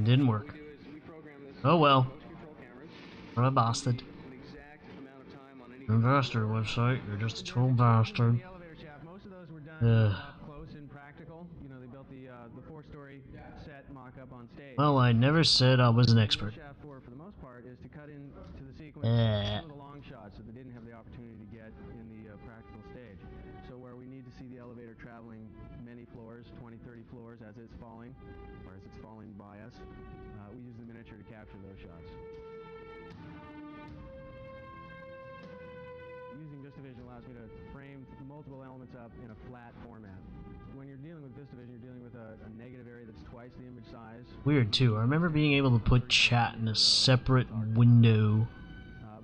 Didn't work. What we do is we program this Oh well. motion control cameras, What a bastard. an exact amount of time on any Investor website, you're just a total bastard. The elevator shaft, most of those were done Ugh. up close and practical. They built the 4-story set mock-up on stage. Well, I never said I was an expert. Shaft 4, for the most part, is to cut into the sequence Eh. some of the long shots that they didn't have the opportunity to get in the practical stage. So where we need to see the elevator traveling many floors, 20, 30 floors, as it's falling, or as it's falling by us, we use the miniature to capture those shots. Using VistaVision allows me to frame multiple elements up in a flat format. When you're dealing with VistaVision, you're dealing with a negative area that's twice the image size. Weird too. I remember being able to put chat in a separate window.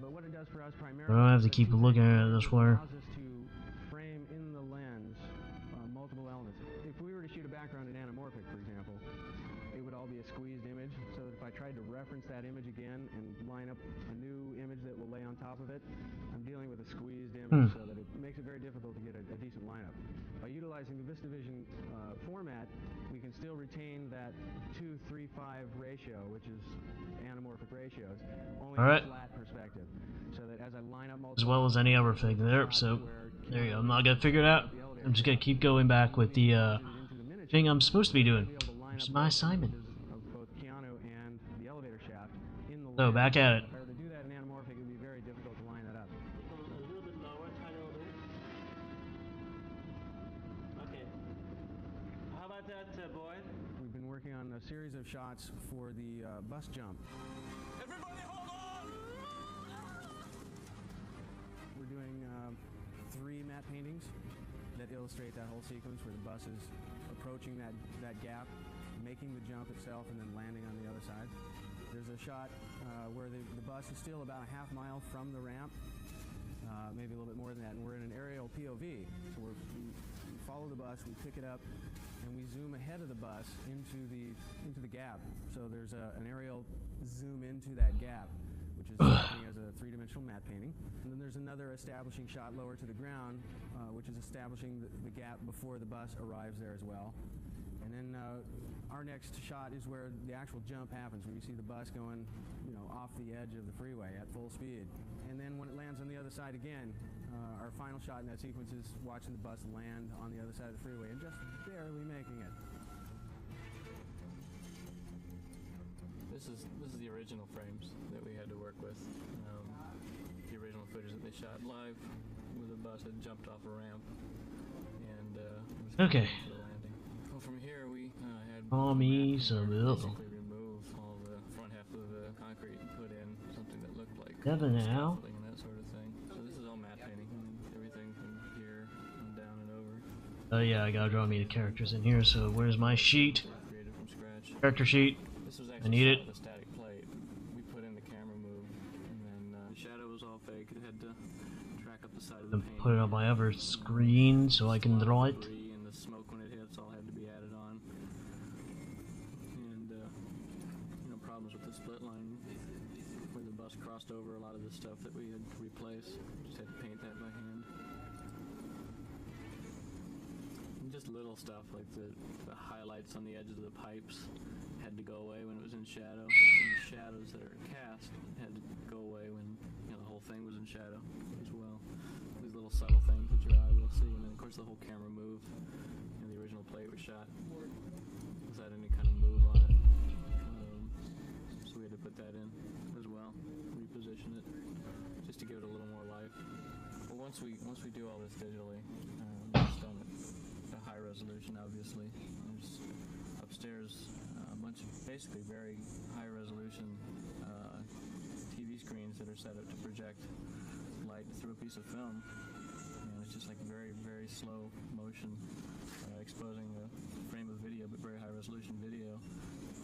But what it does for us primarily, I don't have to keep looking at it this way. allows us to frame in the lens multiple elements. If we were to shoot a background in anamorphic, for example, it would all be a squeezed image, so that if I tried to reference that image again and line up a new image that will lay on top of it, I'm dealing with a squeezed image, so that it makes it very difficult to get a decent lineup. By utilizing the VistaVision format, we can still retain that 2:3:5 ratio, which is anamorphic ratios, only in a flat perspective, so that as I line up multiple, As well as any other thing there, so there you go. I'm not gonna figure it out. I'm just gonna keep going back with the thing I'm supposed to be doing, which is my assignment. of both Keanu and the elevator shaft in the So lens. back at it. If I were to do that in anamorphic, it would be very difficult to line that up. A little bit lower, try a little bit. Okay. How about that, Boyd? We've been working on a series of shots for the bus jump. Everybody hold on! We're doing 3 matte paintings that illustrate that whole sequence where the bus is approaching that gap, making the jump itself, and then landing on the other side. There's a shot where the bus is still about a half mile from the ramp, maybe a little bit more than that, and we're in an aerial POV, so we're follow the bus, we pick it up, and we zoom ahead of the bus into the gap. So there's an aerial zoom into that gap, which is acting as a three-dimensional matte painting. And then there's another establishing shot lower to the ground, which is establishing the gap before the bus arrives there as well. And then our next shot is where the actual jump happens, where you see the bus going, off the edge of the freeway at full speed. And then when it lands on the other side again, our final shot in that sequence is watching the bus land on the other side of the freeway and just barely making it. This is the original frames that we had to work with. The original footage that they shot live with the bus had jumped off a ramp and okay. Well, from here we had Some basically remove all the front half of the concrete and put in something that looked like now. scaffolding and that sort of thing. So this is all matte painting, everything from here and down and over. Oh yeah, I gotta draw me the characters in here. So where's my sheet? Created from scratch. Character sheet. This was I need it. The static plate. We put in the camera move, and then the shadow was all fake. It had to track up the side of the paint. Put it on my other screen so I can draw it. And the smoke when it hits all had to be added on. And problems with the split line where the bus crossed over a lot of the stuff that we had to replace. Just had to paint that by hand. And just little stuff like the highlights on the edges of the pipes had to go away when it was in shadow. And the shadows that are cast had to go away when the whole thing was in shadow as well. These little subtle things that your eye will see, and then of course the whole camera move. The original plate was shot without any kind of move on it, so we had to put that in as well, reposition it, just to give it a little more life. But once we do all this digitally, it's done at a high resolution. Obviously, there's upstairs a bunch of basically very high resolution TV screens that are set up to project light through a piece of film. And it's just like very, very slow motion, exposing a frame of video, but very high resolution video.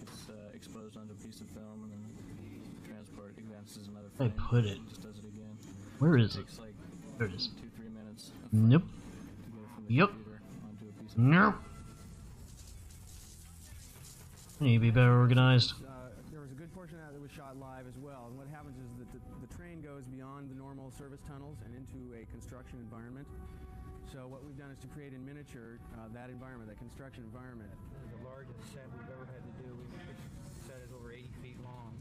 It's exposed onto a piece of film, and then transport advances another frame. I put it. And just does it again. Where is it? Takes like There it is. 2-3 minutes. Nope. To go from the Yep. computer onto a piece of Nope. I need to be better organized. There was a good portion of that was shot live as well, and what happens is that the train goes beyond the normal service tunnels and into a construction environment. So what we've done is to create in miniature that environment, that construction environment. This is the largest set we've ever had to do. This set is over 80 feet long.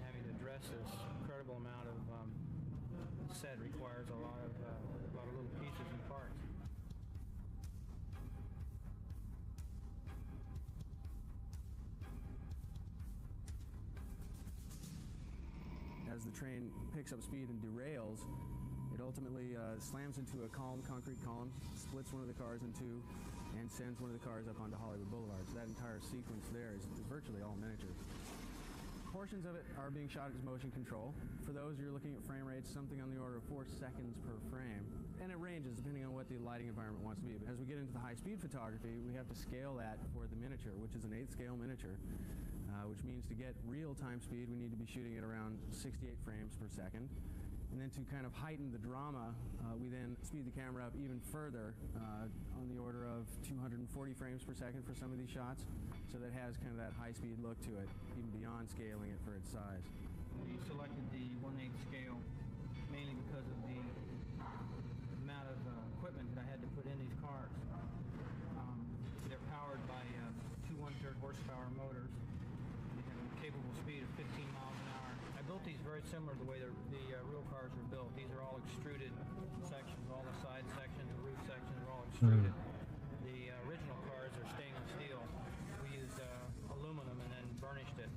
Having to address this incredible amount of set requires a lot of little pieces and parts. As the train picks up speed and derails, it ultimately slams into a concrete column, splits one of the cars in two, and sends one of the cars up onto Hollywood Boulevard. So that entire sequence there is virtually all miniature. Portions of it are being shot as motion control. For those, you're looking at frame rates, something on the order of 4 seconds per frame. And it ranges depending on what the lighting environment wants to be. But as we get into the high-speed photography, we have to scale that for the miniature, which is an 8th scale miniature. Which means to get real-time speed, we need to be shooting at around 68 frames per second. And then to kind of heighten the drama, we then speed the camera up even further on the order of 240 frames per second for some of these shots. So that has kind of that high-speed look to it, even beyond scaling it for its size. We selected the 1/8 scale mainly because of the amount of equipment that I had to put in these cars. They're powered by 2 1/3 horsepower motors. Capable speed of 15 miles an hour. I built these very similar to the way the real cars were built. These are all extruded sections. All the side sections, the roof sections are all extruded. The original cars are stainless steel. We used aluminum and then burnished it.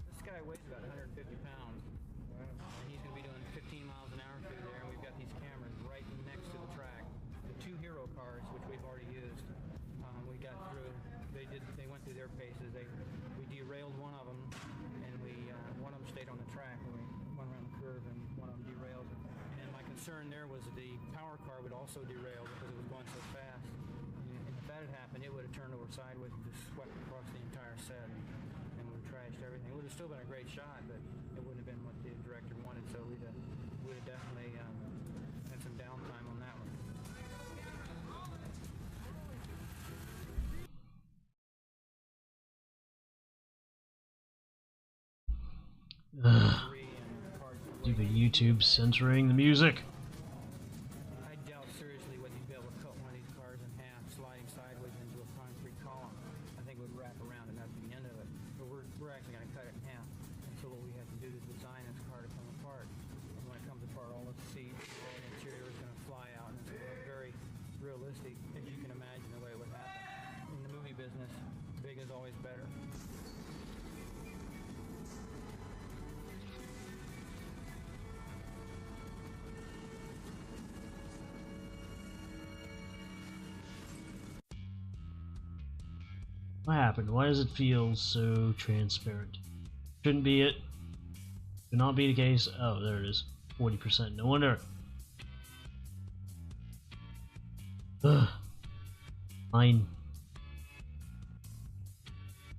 This guy weighs about 150 pounds. And he's going to be doing 15 miles an hour through there, and we've got these cameras right next to the track. The 2 Hero cars, which we've already used, we got through. They went through their paces. We derailed one of them, and one of them stayed on the track. And we went around the curve, and one of them derailed. And my concern there was the power car would also derail because it was going so fast. And if that had happened, it would have turned over sideways and just swept across the entire set, and would have trashed everything. It would have still been a great shot, but it wouldn't have been what the director wanted. So we'd have definitely had some downtime on that one. Stupid YouTube censoring the music. I doubt seriously whether you'd be able to cut one of these cars in half, sliding sideways into a concrete column. I think it would wrap around and that'd be the end of it. But we're actually going to cut it in half. And so what we have to do is design this car to come apart. And when it comes apart, all the seats, all the interior is going to fly out, and it's going to look very realistic, as you can imagine the way it would happen. In the movie business, big is always better. What happened? Why does it feel so transparent? Shouldn't be it. Should not be the case. Oh, there it is. 40%. No wonder. Ugh. Fine.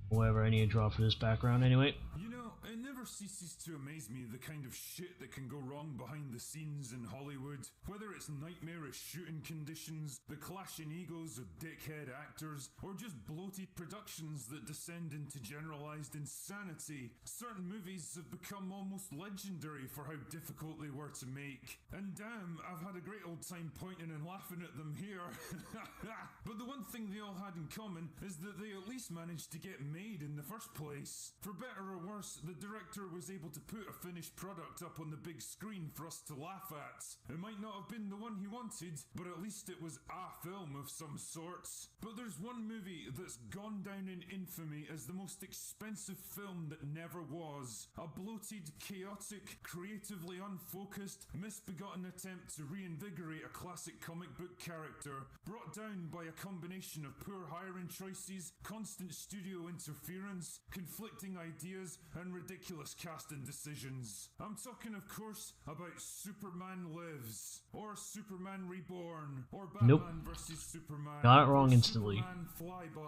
Whatever, I need a draw for this background anyway. You know, it never ceases to amaze me the kind of shit that can go wrong behind the scenes in Hollywood. Whether it's nightmarish shooting conditions, the clashing egos of dickhead actors, or just bloated productions that descend into generalized insanity. Certain movies have become almost legendary for how difficult they were to make. And damn, I've had a great old time pointing and laughing at them here. But the one thing they all had in common is that they at least managed to get made in the first place. For better or worse, the director was able to put a finished product up on the big screen for us to laugh at. It might not have been the one he wanted, but at least it was a film of some sorts. But there's one movie that's gone down in infamy as the most expensive film that never was. A bloated, chaotic, creatively unfocused, misbegotten attempt to reinvigorate a classic comic book character, brought down by a combination of poor hiring choices, constant studio interference, conflicting ideas, and ridiculous casting decisions. I'm talking, of course, about Superman Lives, or Superman Reborn, or Batman vs. Superman. Got it wrong instantly.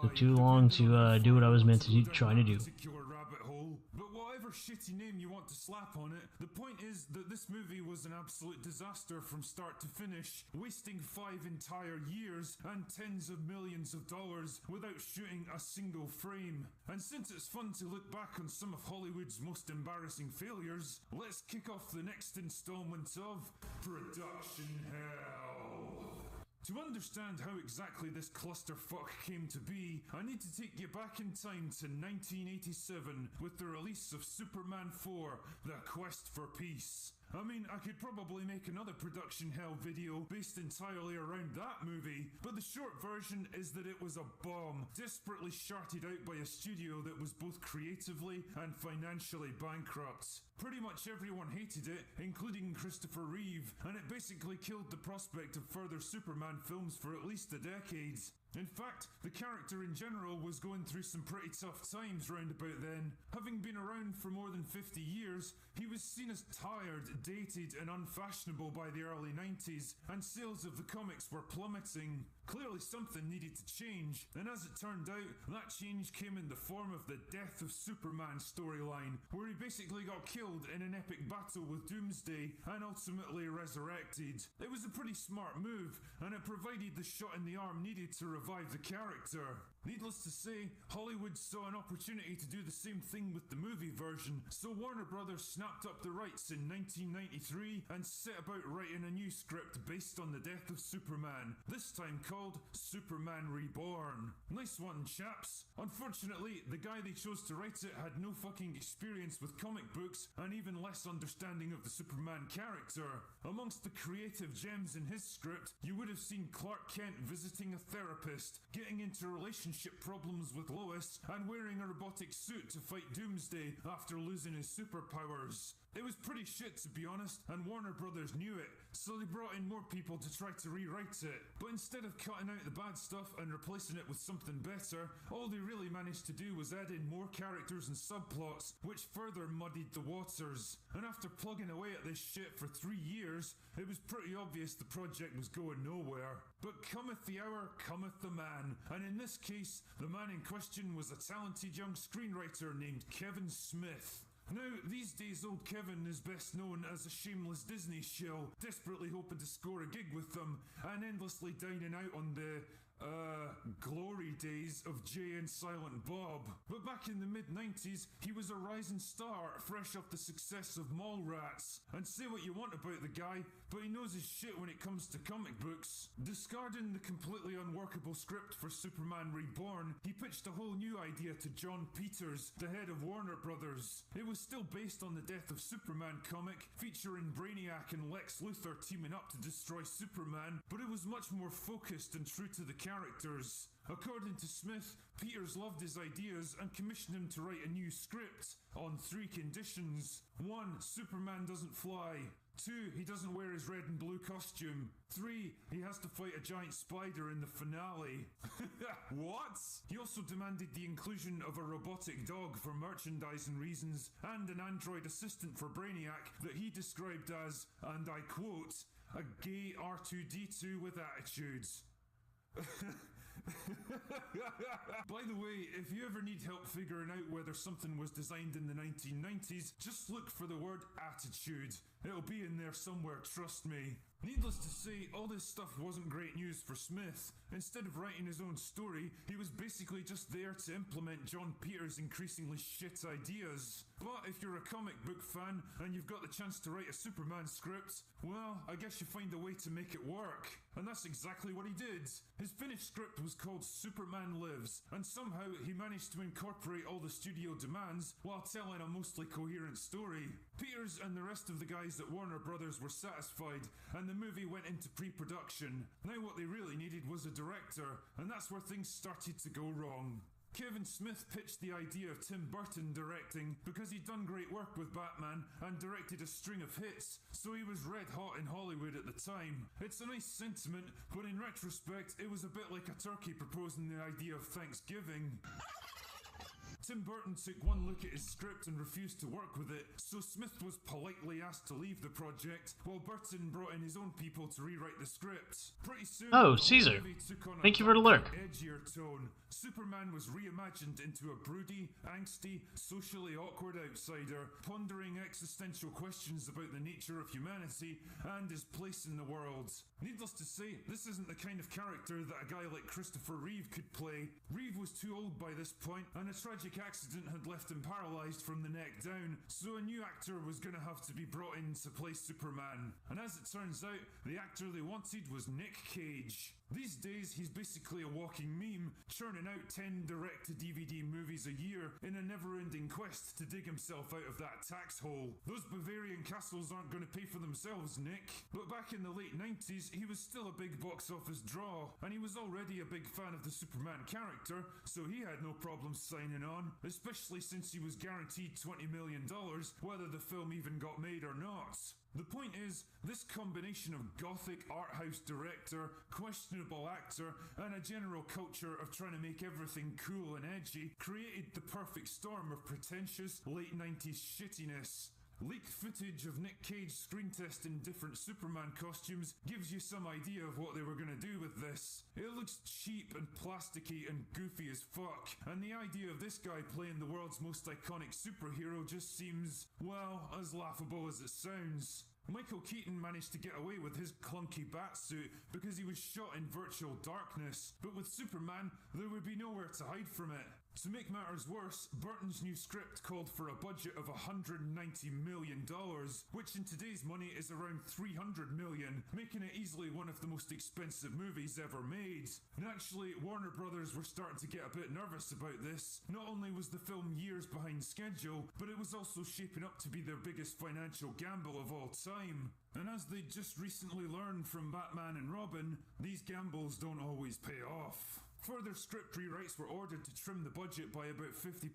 Took too long to do what I was meant to trying to do. Rabbit hole. But whatever shitty name you want to slap on it, the point is that this movie was an absolute disaster from start to finish, wasting 5 entire years and tens of millions of dollars without shooting a single frame. And since it's fun to look back on some of Hollywood's most embarrassing failures, let's kick off the next installment of Production Hell. To understand how exactly this clusterfuck came to be, I need to take you back in time to 1987 with the release of Superman 4, The Quest for Peace. I mean, I could probably make another Production Hell video based entirely around that movie, but the short version is that it was a bomb, desperately sharted out by a studio that was both creatively and financially bankrupt. Pretty much everyone hated it, including Christopher Reeve, and it basically killed the prospect of further Superman films for at least a decade. In fact, the character in general was going through some pretty tough times round about then. Having been around for more than 50 years, he was seen as tired, dated and unfashionable by the early 90s, and sales of the comics were plummeting. Clearly something needed to change, and as it turned out, that change came in the form of the Death of Superman storyline, where he basically got killed in an epic battle with Doomsday and ultimately resurrected. It was a pretty smart move, and it provided the shot in the arm needed to revive the character. Needless to say, Hollywood saw an opportunity to do the same thing with the movie version, so Warner Brothers snapped up the rights in 1993 and set about writing a new script based on the Death of Superman, this time called Superman Reborn. Nice one, chaps. Unfortunately, the guy they chose to write it had no fucking experience with comic books and even less understanding of the Superman character. Amongst the creative gems in his script, you would have seen Clark Kent visiting a therapist, getting into relationship problems with Lois, and wearing a robotic suit to fight Doomsday after losing his superpowers. It was pretty shit, to be honest, and Warner Brothers knew it, so they brought in more people to try to rewrite it. But instead of cutting out the bad stuff and replacing it with something better, all they really managed to do was add in more characters and subplots, which further muddied the waters. And after plugging away at this shit for 3 years, it was pretty obvious the project was going nowhere. But cometh the hour, cometh the man, and in this case, the man in question was a talented young screenwriter named Kevin Smith. Now, these days old Kevin is best known as a shameless Disney shill, desperately hoping to score a gig with them, and endlessly dining out on the glory days of Jay and Silent Bob. But back in the mid-90s, he was a rising star, fresh off the success of Mallrats. And say what you want about the guy, but he knows his shit when it comes to comic books. Discarding the completely unworkable script for Superman Reborn, he pitched a whole new idea to John Peters, the head of Warner Brothers. It was still based on the Death of Superman comic, featuring Brainiac and Lex Luthor teaming up to destroy Superman, but it was much more focused and true to the characters. According to Smith, Peters loved his ideas and commissioned him to write a new script on 3 conditions. 1. Superman doesn't fly. 2. He doesn't wear his red and blue costume. 3. He has to fight a giant spider in the finale. What? He also demanded the inclusion of a robotic dog for merchandising reasons and an android assistant for Brainiac that he described as, and I quote, a gay R2-D2 with attitudes. By the way, if you ever need help figuring out whether something was designed in the 1990s, just look for the word attitude. It'll be in there somewhere, trust me. Needless to say, all this stuff wasn't great news for Smith. Instead of writing his own story, he was basically just there to implement John Peters' increasingly shit ideas. But if you're a comic book fan and you've got the chance to write a Superman script, well, I guess you find a way to make it work. And that's exactly what he did. His finished script was called Superman Lives, and somehow he managed to incorporate all the studio demands while telling a mostly coherent story. Peters and the rest of the guys at Warner Brothers were satisfied, and the movie went into pre-production. Now what they really needed was a director, and that's where things started to go wrong. Kevin Smith pitched the idea of Tim Burton directing because he'd done great work with Batman and directed a string of hits, so he was red hot in Hollywood at the time. It's a nice sentiment, but in retrospect, it was a bit like a turkey proposing the idea of Thanksgiving. Tim Burton took one look at his script and refused to work with it, so Smith was politely asked to leave the project, while Burton brought in his own people to rewrite the script. Pretty soon, oh, Caesar. Thank you for the lurk. Edgier tone. Superman was reimagined into a broody, angsty, socially awkward outsider, pondering existential questions about the nature of humanity and his place in the world. Needless to say, this isn't the kind of character that a guy like Christopher Reeve could play. Reeve was too old by this point, and a tragic accident had left him paralysed from the neck down, so a new actor was going to have to be brought in to play Superman. And as it turns out, the actor they wanted was Nick Cage. These days, he's basically a walking meme, churning out 10 direct-to-DVD movies a year in a never-ending quest to dig himself out of that tax hole. Those Bavarian castles aren't going to pay for themselves, Nick. But back in the late 90s, he was still a big box office draw, and he was already a big fan of the Superman character, so he had no problem signing on, especially since he was guaranteed $20 million, whether the film even got made or not. The point is, this combination of gothic art house director, questionable actor, and a general culture of trying to make everything cool and edgy created the perfect storm of pretentious late 90s shittiness. Leaked footage of Nick Cage screen testing different Superman costumes gives you some idea of what they were going to do with this. It looks cheap and plasticky and goofy as fuck, and the idea of this guy playing the world's most iconic superhero just seems, well, as laughable as it sounds. Michael Keaton managed to get away with his clunky batsuit because he was shot in virtual darkness, but with Superman, there would be nowhere to hide from it. To make matters worse, Burton's new script called for a budget of $190 million, which in today's money is around $300 million, making it easily one of the most expensive movies ever made. And actually, Warner Brothers were starting to get a bit nervous about this. Not only was the film years behind schedule, but it was also shaping up to be their biggest financial gamble of all time. And as they just recently learned from Batman and Robin, these gambles don't always pay off. Further script rewrites were ordered to trim the budget by about 50%.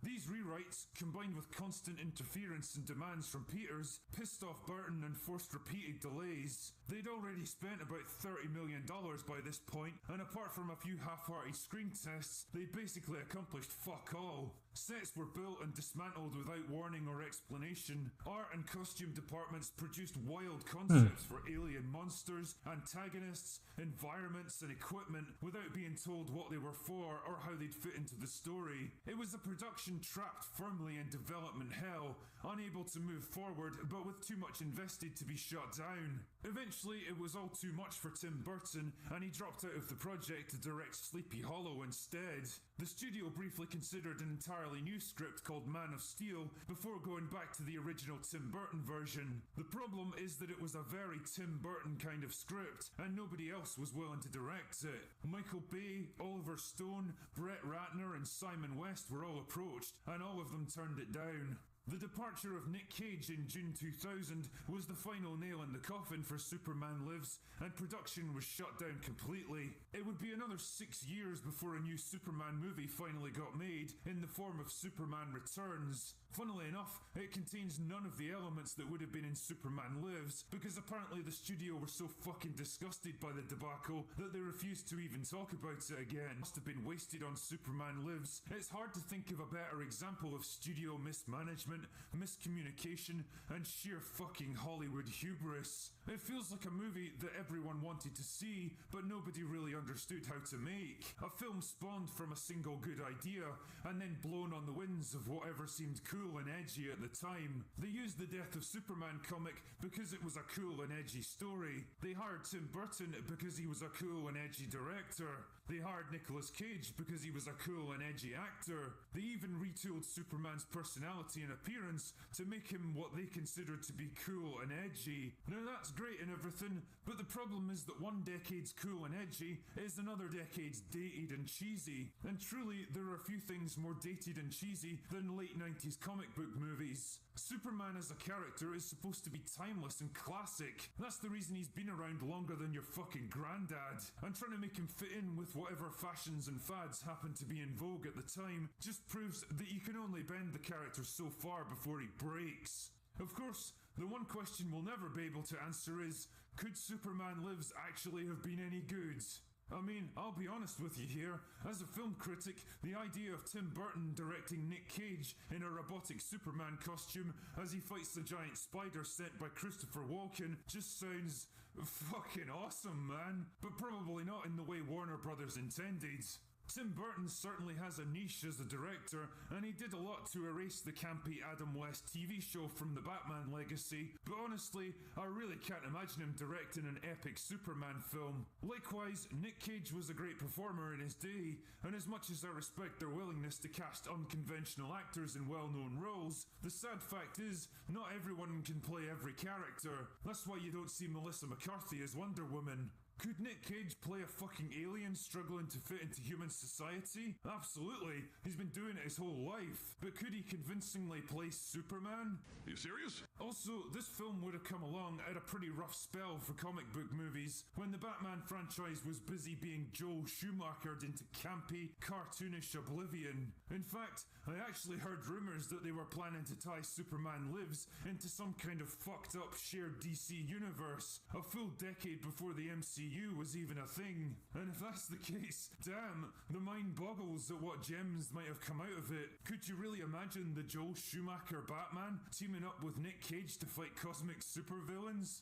These rewrites, combined with constant interference and demands from Peters, pissed off Burton and forced repeated delays. They'd already spent about $30 million by this point, and apart from a few half-hearted screen tests, they'd basically accomplished fuck all. Sets were built and dismantled without warning or explanation. Art and costume departments produced wild concepts for alien monsters, antagonists, environments, and equipment without being told what they were for or how they'd fit into the story. It was a production trapped firmly in development hell, unable to move forward but with too much invested to be shut down. Eventually, it was all too much for Tim Burton, and he dropped out of the project to direct Sleepy Hollow instead. The studio briefly considered an entirely new script called Man of Steel before going back to the original Tim Burton version. The problem is that it was a very Tim Burton kind of script, and nobody else was willing to direct it. Michael Bay, Oliver Stone, Brett Ratner, and Simon West were all approached, and all of them turned it down. The departure of Nick Cage in June 2000 was the final nail in the coffin for Superman Lives, and production was shut down completely. It would be another 6 years before a new Superman movie finally got made, in the form of Superman Returns. Funnily enough, it contains none of the elements that would have been in Superman Lives, because apparently the studio were so fucking disgusted by the debacle that they refused to even talk about it again. Must have been wasted on Superman Lives. It's hard to think of a better example of studio mismanagement, miscommunication, and sheer fucking Hollywood hubris. It feels like a movie that everyone wanted to see, but nobody really understood how to make. A film spawned from a single good idea, and then blown on the winds of whatever seemed cool and edgy at the time. They used the Death of Superman comic because it was a cool and edgy story. They hired Tim Burton because he was a cool and edgy director. They hired Nicolas Cage because he was a cool and edgy actor. They even retooled Superman's personality and appearance to make him what they considered to be cool and edgy. Now that's great and everything, but the problem is that one decade's cool and edgy is another decade's dated and cheesy. And truly, there are a few things more dated and cheesy than late 90s comic book movies. Superman as a character is supposed to be timeless and classic. That's the reason he's been around longer than your fucking granddad. And trying to make him fit in with whatever fashions and fads happen to be in vogue at the time just proves that you can only bend the character so far before he breaks. Of course, the one question we'll never be able to answer is, could Superman Lives actually have been any good? I mean, I'll be honest with you here. As a film critic, the idea of Tim Burton directing Nick Cage in a robotic Superman costume as he fights the giant spider sent by Christopher Walken just sounds fucking awesome, man. But probably not in the way Warner Brothers intended. Tim Burton certainly has a niche as a director, and he did a lot to erase the campy Adam West TV show from the Batman legacy, but honestly, I really can't imagine him directing an epic Superman film. Likewise, Nick Cage was a great performer in his day, and as much as I respect their willingness to cast unconventional actors in well-known roles, the sad fact is, not everyone can play every character. That's why you don't see Melissa McCarthy as Wonder Woman. Could Nick Cage play a fucking alien struggling to fit into human society? Absolutely. He's been doing it his whole life. But could he convincingly play Superman? Are you serious? Also, this film would have come along at a pretty rough spell for comic book movies, when the Batman franchise was busy being Joel Schumachered into campy, cartoonish oblivion. In fact, I actually heard rumours that they were planning to tie Superman Lives into some kind of fucked up shared DC universe, a full decade before the MCU was even a thing. And if that's the case, damn, the mind boggles at what gems might have come out of it. Could you really imagine the Joel Schumacher Batman teaming up with Nick Cage to fight cosmic supervillains?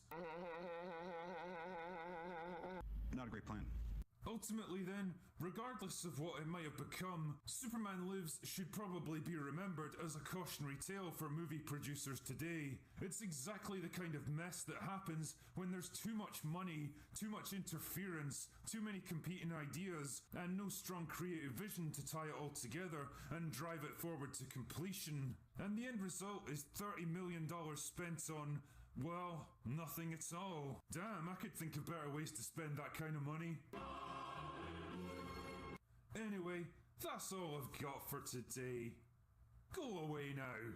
Not a great plan. Ultimately then, regardless of what it might have become, Superman Lives should probably be remembered as a cautionary tale for movie producers today. It's exactly the kind of mess that happens when there's too much money, too much interference, too many competing ideas, and no strong creative vision to tie it all together and drive it forward to completion. And the end result is $30 million spent on, well, nothing at all. Damn, I could think of better ways to spend that kind of money. Anyway, that's all I've got for today. Go away now.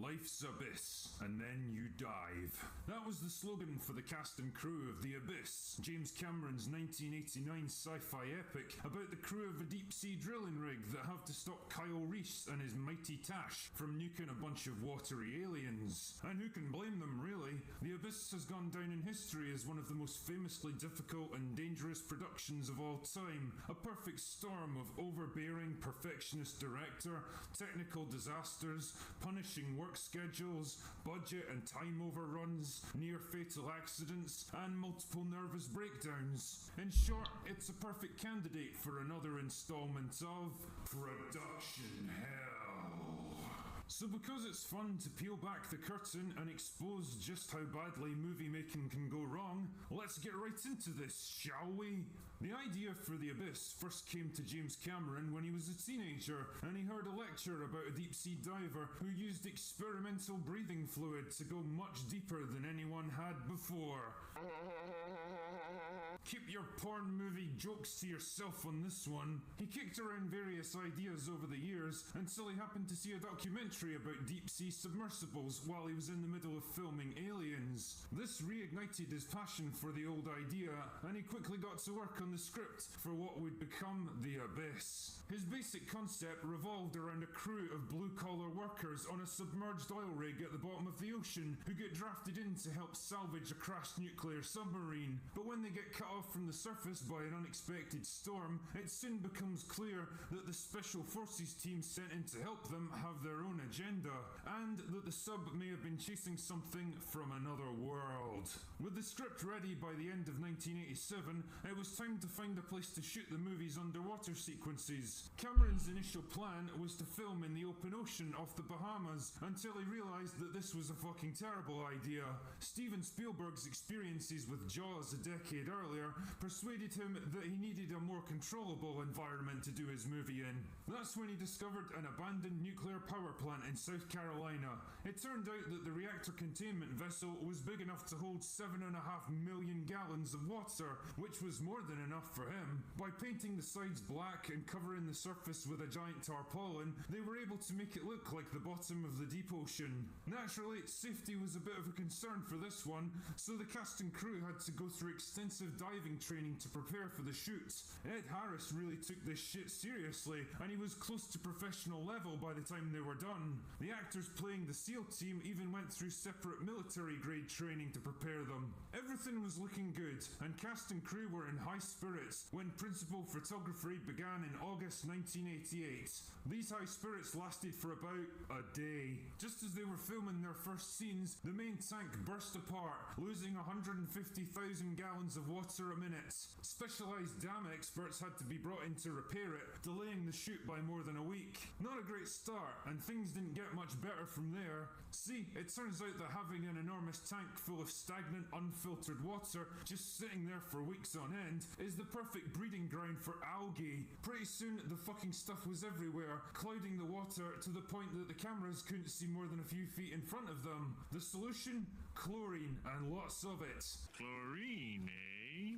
Life's Abyss, and then you dive. That was the slogan for the cast and crew of The Abyss, James Cameron's 1989 sci-fi epic about the crew of a deep-sea drilling rig that have to stop Kyle Reese and his mighty Tash from nuking a bunch of watery aliens. And who can blame them, really? The Abyss has gone down in history as one of the most famously difficult and dangerous productions of all time, a perfect storm of overbearing perfectionist director, technical disasters, punishing work schedules, budget and time overruns, near-fatal accidents, and multiple nervous breakdowns. In short, it's a perfect candidate for another installment of Production Hell. So because it's fun to peel back the curtain and expose just how badly movie making can go wrong, let's get right into this, shall we? The idea for The Abyss first came to James Cameron when he was a teenager and he heard a lecture about a deep-sea diver who used experimental breathing fluid to go much deeper than anyone had before. Keep your porn movie jokes to yourself on this one. He kicked around various ideas over the years until he happened to see a documentary about deep-sea submersibles while he was in the middle of filming Aliens. This reignited his passion for the old idea, and he quickly got to work on the script for what would become The Abyss. His basic concept revolved around a crew of blue-collar workers on a submerged oil rig at the bottom of the ocean who get drafted in to help salvage a crashed nuclear submarine. But when they get cut off from the surface by an unexpected storm, it soon becomes clear that the Special Forces team sent in to help them have their own agenda, and that the sub may have been chasing something from another world. With the script ready by the end of 1987, it was time to find a place to shoot the movie's underwater sequences. Cameron's initial plan was to film in the open ocean off the Bahamas, until he realised that this was a fucking terrible idea. Steven Spielberg's experiences with Jaws a decade earlier persuaded him that he needed a more controllable environment to do his movie in. That's when he discovered an abandoned nuclear power plant in South Carolina. It turned out that the reactor containment vessel was big enough to hold 7.5 million gallons of water, which was more than enough for him. By painting the sides black and covering the surface with a giant tarpaulin, they were able to make it look like the bottom of the deep ocean. Naturally, safety was a bit of a concern for this one, so the cast and crew had to go through extensive diving training to prepare for the shoots. Ed Harris really took this shit seriously, and he was close to professional level by the time they were done. The actors playing the SEAL team even went through separate military grade training to prepare them. Everything was looking good, and cast and crew were in high spirits when principal photography began in August 1988. These high spirits lasted for about a day. Just as they were filming their first scenes, the main tank burst apart, losing 150,000 gallons of water a minute. Specialised dam experts had to be brought in to repair it, delaying the shoot by more than a week. Not a great start, and things didn't get much better from there. See, it turns out that having an enormous tank full of stagnant, unfiltered water just sitting there for weeks on end is the perfect breeding ground for algae. Pretty soon, the fucking stuff was everywhere, clouding the water to the point that the cameras couldn't see more than a few feet in front of them. The solution? Chlorine, and lots of it. Chlorine, eh?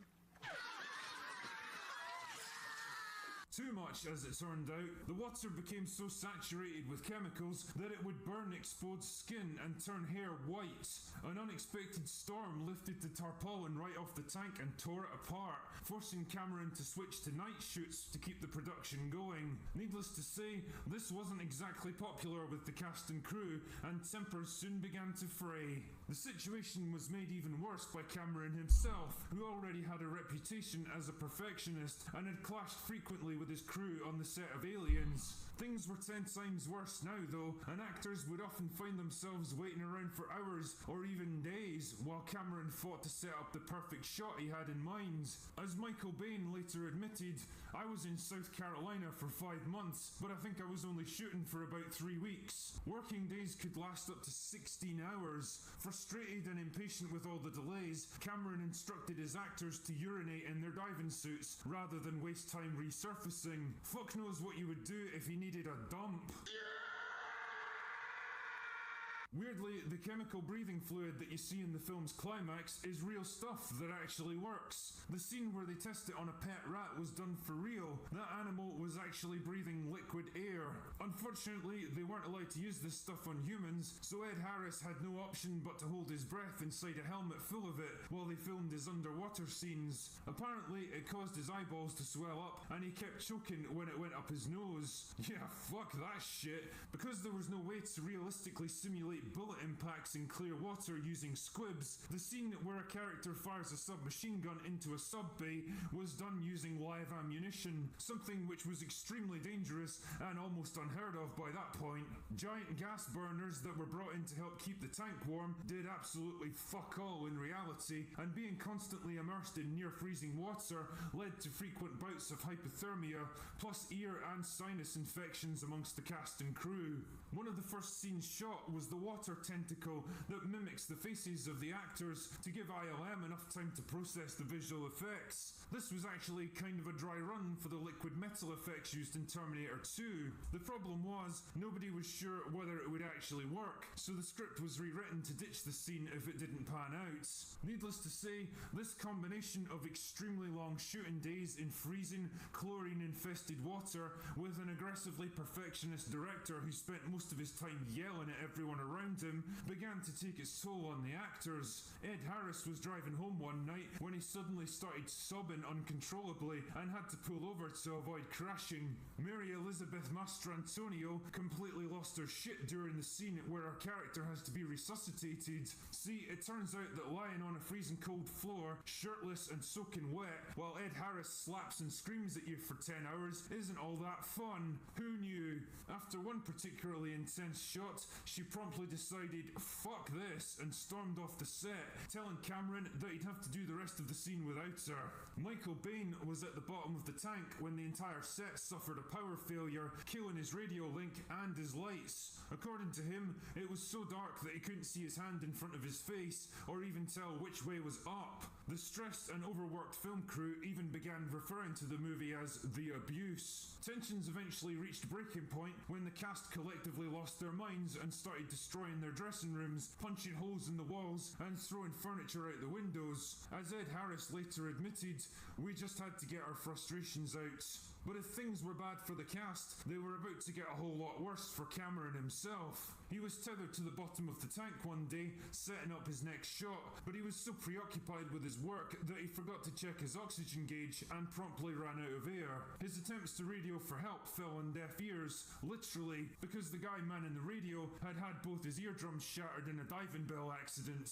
Too much, as it turned out. The water became so saturated with chemicals that it would burn exposed skin and turn hair white. An unexpected storm lifted the tarpaulin right off the tank and tore it apart, forcing Cameron to switch to night shoots to keep the production going. Needless to say, this wasn't exactly popular with the cast and crew, and tempers soon began to fray. The situation was made even worse by Cameron himself, who already had a reputation as a perfectionist and had clashed frequently with his crew on the set of Aliens. Things were 10 times worse now though, and actors would often find themselves waiting around for hours or even days while Cameron fought to set up the perfect shot he had in mind. As Michael Bain later admitted, I was in South Carolina for 5 months, but I think I was only shooting for about 3 weeks. Working days could last up to 16 hours. Frustrated and impatient with all the delays, Cameron instructed his actors to urinate in their diving suits rather than waste time resurfacing. Fuck knows what you would do if you needed a dump. Weirdly, the chemical breathing fluid that you see in the film's climax is real stuff that actually works. The scene where they test it on a pet rat was done for real. That animal was actually breathing liquid air. Unfortunately, they weren't allowed to use this stuff on humans, so Ed Harris had no option but to hold his breath inside a helmet full of it while they filmed his underwater scenes. Apparently, it caused his eyeballs to swell up, and he kept choking when it went up his nose. Yeah, fuck that shit. Because there was no way to realistically simulate bullet impacts in clear water using squibs, the scene where a character fires a submachine gun into a sub bay was done using live ammunition, something which was extremely dangerous and almost unheard of by that point. Giant gas burners that were brought in to help keep the tank warm did absolutely fuck all in reality, and being constantly immersed in near freezing water led to frequent bouts of hypothermia, plus ear and sinus infections amongst the cast and crew. One of the first scenes shot was the water tentacle that mimics the faces of the actors to give ILM enough time to process the visual effects. This was actually kind of a dry run for the liquid metal effects used in Terminator 2. The problem was, nobody was sure whether it would actually work, so the script was rewritten to ditch the scene if it didn't pan out. Needless to say, this combination of extremely long shooting days in freezing, chlorine-infested water with an aggressively perfectionist director who spent most of his time yelling at everyone around him began to take its toll on the actors. Ed Harris was driving home one night when he suddenly started sobbing uncontrollably and had to pull over to avoid crashing. Mary Elizabeth Mastrantonio completely lost her shit during the scene where her character has to be resuscitated. See, it turns out that lying on a freezing cold floor, shirtless and soaking wet, while Ed Harris slaps and screams at you for 10 hours isn't all that fun. Who knew? After one particularly intense shot, she promptly decided, fuck this, and stormed off the set, telling Cameron that he'd have to do the rest of the scene without her. Michael Bain was at the bottom of the tank when the entire set suffered a power failure, killing his radio link and his lights. According to him, it was so dark that he couldn't see his hand in front of his face, or even tell which way was up. The stressed and overworked film crew even began referring to the movie as The Abuse. Tensions eventually reached breaking point when the cast collectively lost their minds and started destroying their dressing rooms, punching holes in the walls and throwing furniture out the windows. As Ed Harris later admitted, we just had to get our frustrations out. But if things were bad for the cast, they were about to get a whole lot worse for Cameron himself. He was tethered to the bottom of the tank one day, setting up his next shot, but he was so preoccupied with his work that he forgot to check his oxygen gauge and promptly ran out of air. His attempts to radio for help fell on deaf ears, literally, because the guy manning the radio had had both his eardrums shattered in a diving bell accident.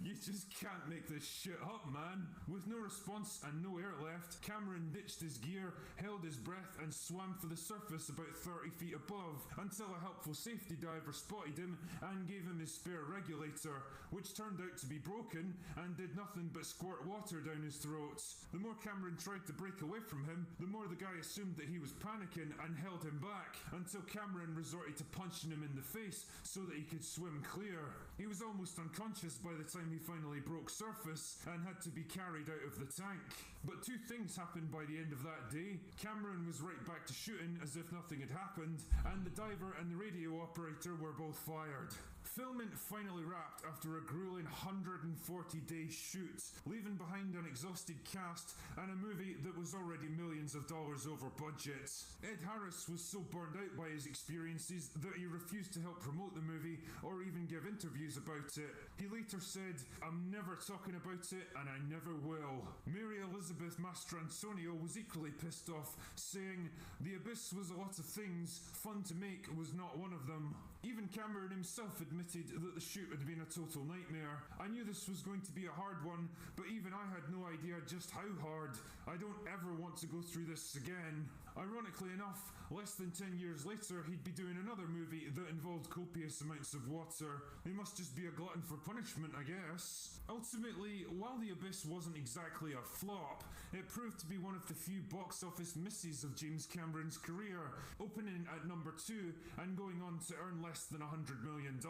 You just can't make this shit up, man. With no response and no air left, Cameron ditched his gear, held his breath and swam for the surface about 30 feet above until a helpful safety diver spotted him and gave him his spare regulator, which turned out to be broken and did nothing but squirt water down his throat. The more Cameron tried to break away from him, the more the guy assumed that he was panicking and held him back, until Cameron resorted to punching him in the face so that he could swim clear. He was almost unconscious by the time he finally broke surface and had to be carried out of the tank. But two things happened by the end of that day. Cameron was right back to shooting as if nothing had happened, and the diver and the radio operator were both fired. Filming finally wrapped after a grueling 140-day shoot, leaving behind an exhausted cast and a movie that was already millions of dollars over budget. Ed Harris was so burned out by his experiences that he refused to help promote the movie or even give interviews about it. He later said, "I'm never talking about it and I never will." Mary Elizabeth Mastrantonio was equally pissed off, saying, "The Abyss was a lot of things, fun to make was not one of them." Even Cameron himself admitted that the shoot had been a total nightmare. "I knew this was going to be a hard one, but even I had no idea just how hard. I don't ever want to go through this again." Ironically enough, less than 10 years later, he'd be doing another movie that involved copious amounts of water. He must just be a glutton for punishment, I guess. Ultimately, while The Abyss wasn't exactly a flop, it proved to be one of the few box office misses of James Cameron's career, opening at number 2 and going on to earn less than $100 million.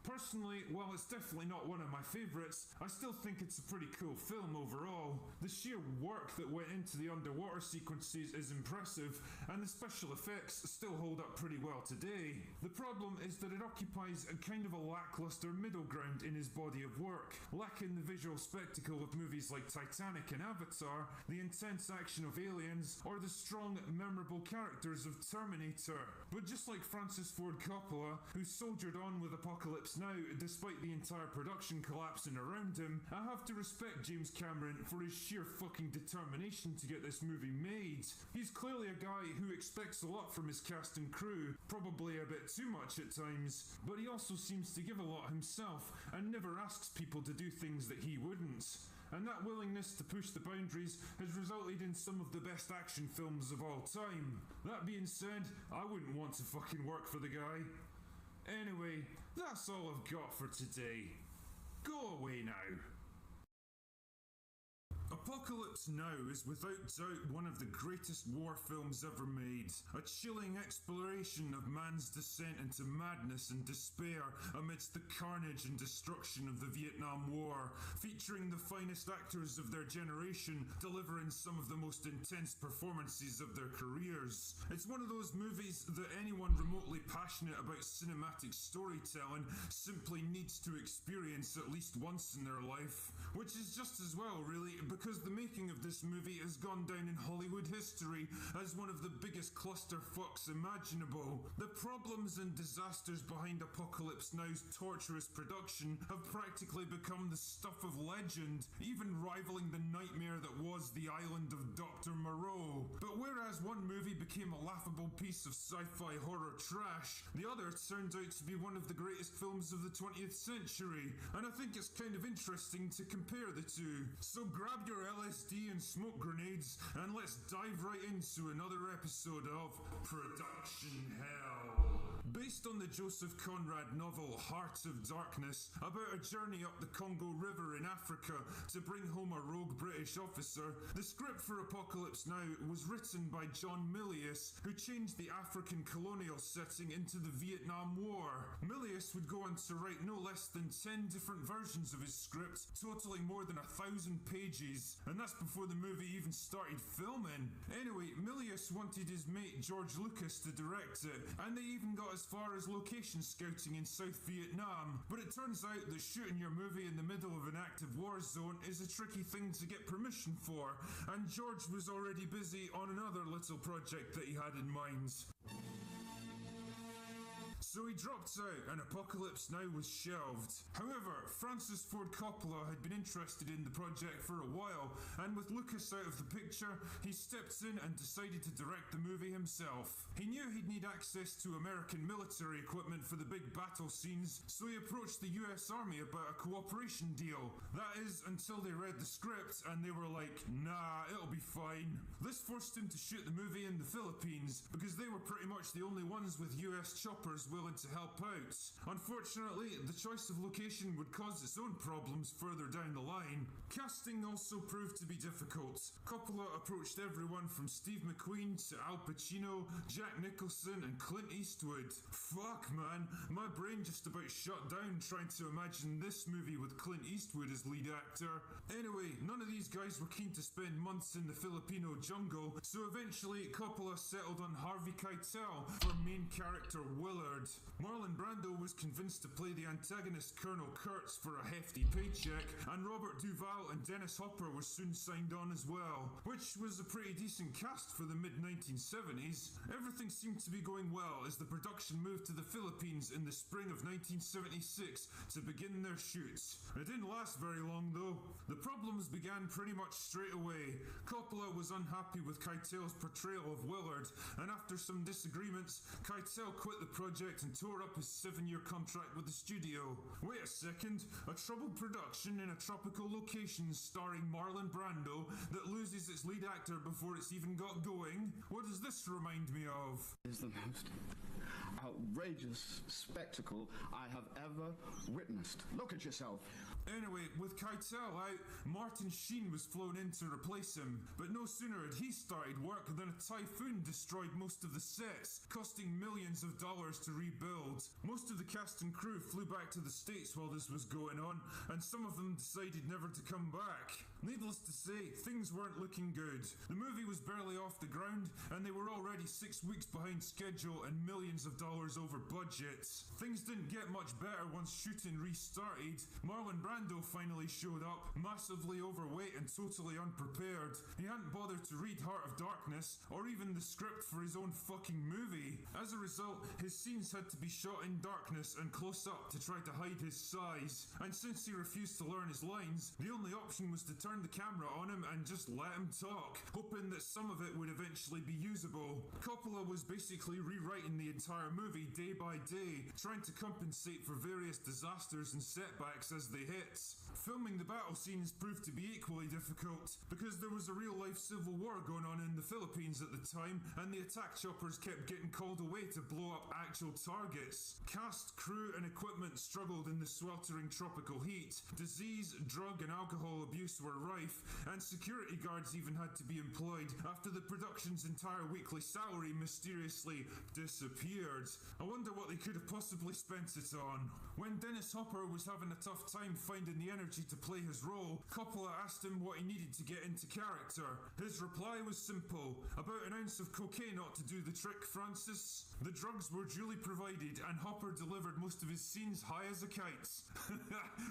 Personally, while it's definitely not one of my favourites, I still think it's a pretty cool film overall. The sheer work that went into the underwater sequences is impressive, and the special effects still hold up pretty well today. The problem is that it occupies a kind of a lackluster middle ground in his body of work, lacking the visual spectacle of movies like Titanic and Avatar, the intense action of Aliens, or the strong, memorable characters of Terminator. But just like Francis Ford Coppola, who soldiered on with Apocalypse Now despite the entire production collapsing around him, I have to respect James Cameron for his sheer fucking determination to get this movie made. He's clearly a guy who expects a lot from his cast and crew, probably a bit too much at times, but he also seems to give a lot himself and never asks people to do things that he wouldn't. And that willingness to push the boundaries has resulted in some of the best action films of all time. That being said, I wouldn't want to fucking work for the guy. Anyway, that's all I've got for today. Go away now. Apocalypse Now is without doubt one of the greatest war films ever made. A chilling exploration of man's descent into madness and despair amidst the carnage and destruction of the Vietnam War, featuring the finest actors of their generation delivering some of the most intense performances of their careers. It's one of those movies that anyone remotely passionate about cinematic storytelling simply needs to experience at least once in their life, which is just as well really, because the making of this movie has gone down in Hollywood history as one of the biggest clusterfucks imaginable. The problems and disasters behind Apocalypse Now's torturous production have practically become the stuff of legend, even rivaling the nightmare that was the island of Dr. Moreau. But whereas one movie became a laughable piece of sci-fi horror trash, the other turned out to be one of the greatest films of the 20th century, and I think it's kind of interesting to compare the two. So grab your LSD and smoke grenades, and let's dive right into another episode of Production Hell. Based on the Joseph Conrad novel Heart of Darkness, about a journey up the Congo River in Africa to bring home a rogue British officer, the script for Apocalypse Now was written by John Milius, who changed the African colonial setting into the Vietnam War. Milius would go on to write no less than 10 different versions of his script, totaling more than 1,000 pages, and that's before the movie even started filming. Anyway, Milius wanted his mate George Lucas to direct it, and they even got as far as location scouting in South Vietnam, but it turns out that shooting your movie in the middle of an active war zone is a tricky thing to get permission for, and George was already busy on another little project that he had in mind. So he dropped out and Apocalypse Now was shelved. However, Francis Ford Coppola had been interested in the project for a while, and with Lucas out of the picture, he stepped in and decided to direct the movie himself. He knew he'd need access to American military equipment for the big battle scenes, so he approached the US Army about a cooperation deal. That is, until they read the script and they were like, nah, it'll be fine. This forced him to shoot the movie in the Philippines, because they were pretty much the only ones with US choppers willing to help out. Unfortunately, the choice of location would cause its own problems further down the line. Casting also proved to be difficult. Coppola approached everyone from Steve McQueen to Al Pacino, Jack Nicholson and Clint Eastwood. Fuck man, my brain just about shut down trying to imagine this movie with Clint Eastwood as lead actor. Anyway, none of these guys were keen to spend months in the Filipino jungle, so eventually Coppola settled on Harvey Keitel for main character Willard. Marlon Brando was convinced to play the antagonist Colonel Kurtz for a hefty paycheck, and Robert Duvall and Dennis Hopper were soon signed on as well, which was a pretty decent cast for the mid-1970s. Everything seemed to be going well as the production moved to the Philippines in the spring of 1976 to begin their shoots. It didn't last very long though. The problems began pretty much straight away. Coppola was unhappy with Keitel's portrayal of Willard, and after some disagreements, Keitel quit the project and tore up his 7-year contract with the studio. Wait a second, a troubled production in a tropical location starring Marlon Brando that loses its lead actor before it's even got going? What does this remind me of? Is the most outrageous spectacle I have ever witnessed. Look at yourself. Anyway, with Keitel out, Martin Sheen was flown in to replace him, but no sooner had he started work than a typhoon destroyed most of the sets, costing millions of dollars to rebuild. Most of the cast and crew flew back to the States while this was going on, and some of them decided never to come back. Needless to say, things weren't looking good. The movie was barely off the ground, and they were already 6 weeks behind schedule and millions of dollars over budget. Things didn't get much better once shooting restarted. Marlon Brando finally showed up, massively overweight and totally unprepared. He hadn't bothered to read Heart of Darkness, or even the script for his own fucking movie. As a result, his scenes had to be shot in darkness and close up to try to hide his size. And since he refused to learn his lines, the only option was to turn the camera on him and just let him talk, hoping that some of it would eventually be usable. Coppola was basically rewriting the entire movie day by day, trying to compensate for various disasters and setbacks as they hit. Filming the battle scenes proved to be equally difficult, because there was a real-life civil war going on in the Philippines at the time, and the attack choppers kept getting called away to blow up actual targets. Cast, crew, and equipment struggled in the sweltering tropical heat. Disease, drug, and alcohol abuse were rife, and security guards even had to be employed after the production's entire weekly salary mysteriously disappeared. I wonder what they could have possibly spent it on. When Dennis Hopper was having a tough time finding the energy to play his role, Coppola asked him what he needed to get into character. His reply was simple: about an ounce of cocaine ought to do the trick, Francis. The drugs were duly provided, and Hopper delivered most of his scenes high as a kite.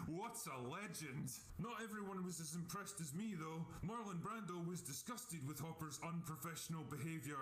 What a legend. Not everyone was as impressed as me, though. Marlon Brando was disgusted with Hopper's unprofessional behaviour.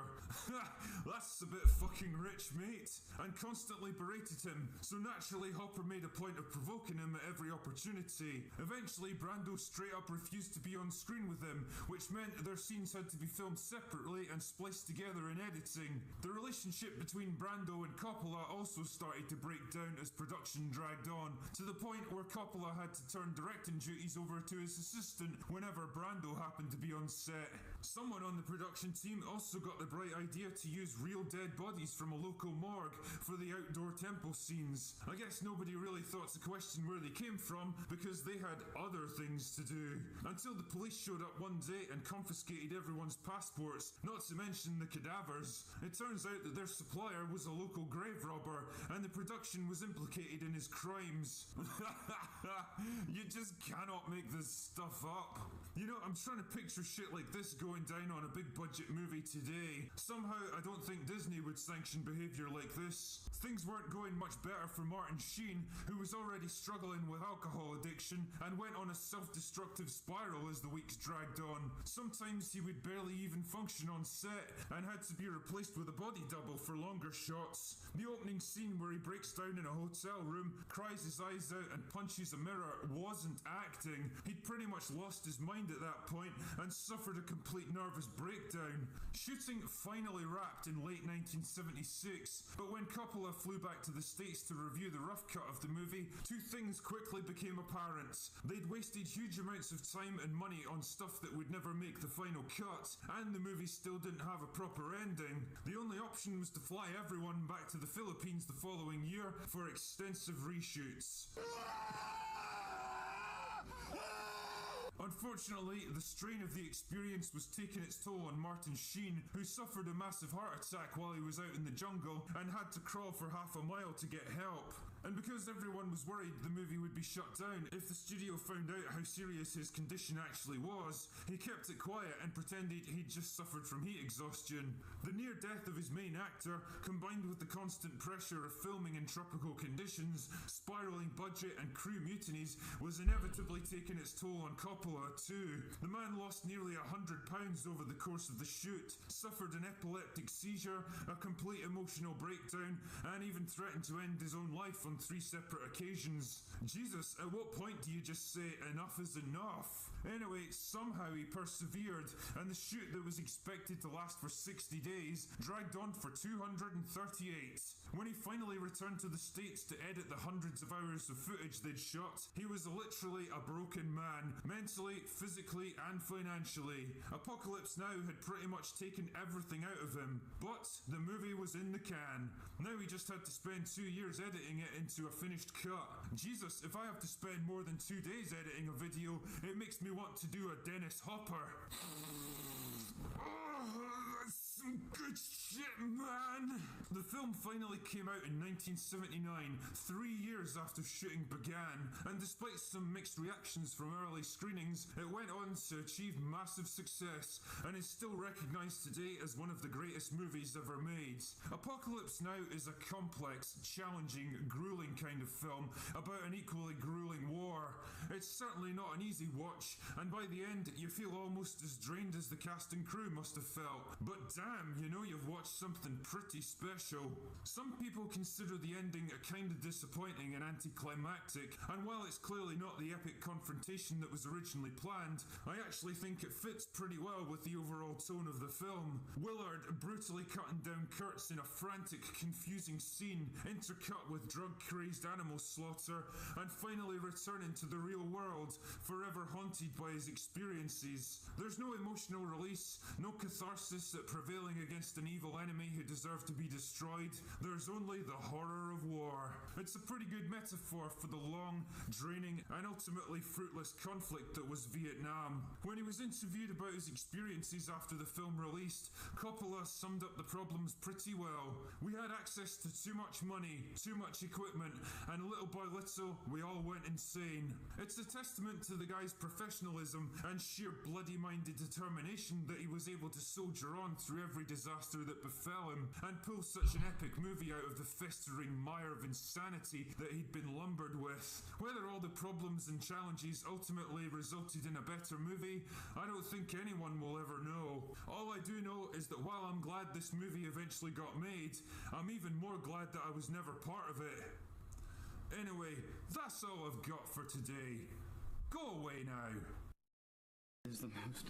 That's a bit fucking rich, mate, and constantly berated him, so naturally Hopper made a point of provoking him at every opportunity. Eventually, Brando straight up refused to be on screen with him, which meant their scenes had to be filmed separately and spliced together in editing. The relationship between Brando and Coppola also started to break down as production dragged on, to the point where Coppola had to turn directing duties over to his assistant whenever Brando happened to be on set. Someone on the production team also got the bright idea to use real dead bodies from a local morgue for the outdoor temple scenes. I guess nobody really thought to question where they came from, because they had other things to do. Until the police showed up one day and confiscated everyone's passports, not to mention the cadavers. It turns out that their supplier was a local grave robber, and the production was implicated in his crimes. You just cannot make this stuff up. You know, I'm trying to picture shit like this going down on a big budget movie today. Somehow, I don't think Disney would sanction behaviour like this. Things weren't going much better for Martin Sheen, who was already struggling with alcohol addiction and went on a self-destructive spiral as the weeks dragged on. Sometimes he would barely even function on set and had to be replaced with a body double for longer shots. The opening scene where he breaks down in a hotel room, cries his eyes out and punches a mirror wasn't acting. He'd pretty much lost his mind at that point and suffered a complete nervous breakdown. Shooting finally wrapped in late 1976, but when Coppola flew back to the States to review the rough cut of the movie, two things quickly became apparent. They'd wasted huge amounts of time and money on stuff that would never make the final cut, and the movie still didn't have a proper ending. The only option was to fly everyone back to the Philippines the following year for extensive reshoots. Unfortunately, the strain of the experience was taking its toll on Martin Sheen, who suffered a massive heart attack while he was out in the jungle and had to crawl for half a mile to get help. And because everyone was worried the movie would be shut down if the studio found out how serious his condition actually was, he kept it quiet and pretended he'd just suffered from heat exhaustion. The near death of his main actor, combined with the constant pressure of filming in tropical conditions, spiraling budget and crew mutinies, was inevitably taking its toll on Coppola too. The man lost nearly 100 pounds over the course of the shoot, suffered an epileptic seizure, a complete emotional breakdown, and even threatened to end his own life on 3 separate occasions. Jesus, at what point do you just say enough is enough? Anyway, somehow he persevered, and the shoot that was expected to last for 60 days dragged on for 238. When he finally returned to the States to edit the hundreds of hours of footage they'd shot, he was literally a broken man, mentally, physically, and financially. Apocalypse Now had pretty much taken everything out of him, but the movie was in the can. Now he just had to spend 2 years editing it into a finished cut. Jesus, if I have to spend more than 2 days editing a video, it makes me want to do a Dennis Hopper. Oh, that's some good shit, man. The film film finally came out in 1979, 3 years after shooting began, and despite some mixed reactions from early screenings, it went on to achieve massive success and is still recognized today as one of the greatest movies ever made. Apocalypse Now is a complex, challenging, grueling kind of film about an equally grueling war. It's certainly not an easy watch, and by the end you feel almost as drained as the cast and crew must have felt. But damn, you know you've watched something pretty special. Some people consider the ending a kind of disappointing and anticlimactic, and while it's clearly not the epic confrontation that was originally planned, I actually think it fits pretty well with the overall tone of the film. Willard brutally cutting down Kurtz in a frantic, confusing scene, intercut with drug-crazed animal slaughter, and finally returning to the real world, forever haunted by his experiences. There's no emotional release, no catharsis at prevailing against an evil enemy who deserved to be destroyed. There's only the horror of war. It's a pretty good metaphor for the long, draining, and ultimately fruitless conflict that was Vietnam. When he was interviewed about his experiences after the film released, Coppola summed up the problems pretty well. We had access to too much money, too much equipment, and little by little, we all went insane. It's a testament to the guy's professionalism and sheer bloody-minded determination that he was able to soldier on through every disaster that befell him and pull such an epic movie out of the festering mire of insanity that he'd been lumbered with. Whether all the problems and challenges ultimately resulted in a better movie, I don't think anyone will ever know. All I do know is that while I'm glad this movie eventually got made, I'm even more glad that I was never part of it. Anyway, that's all I've got for today. Go away now. Is the most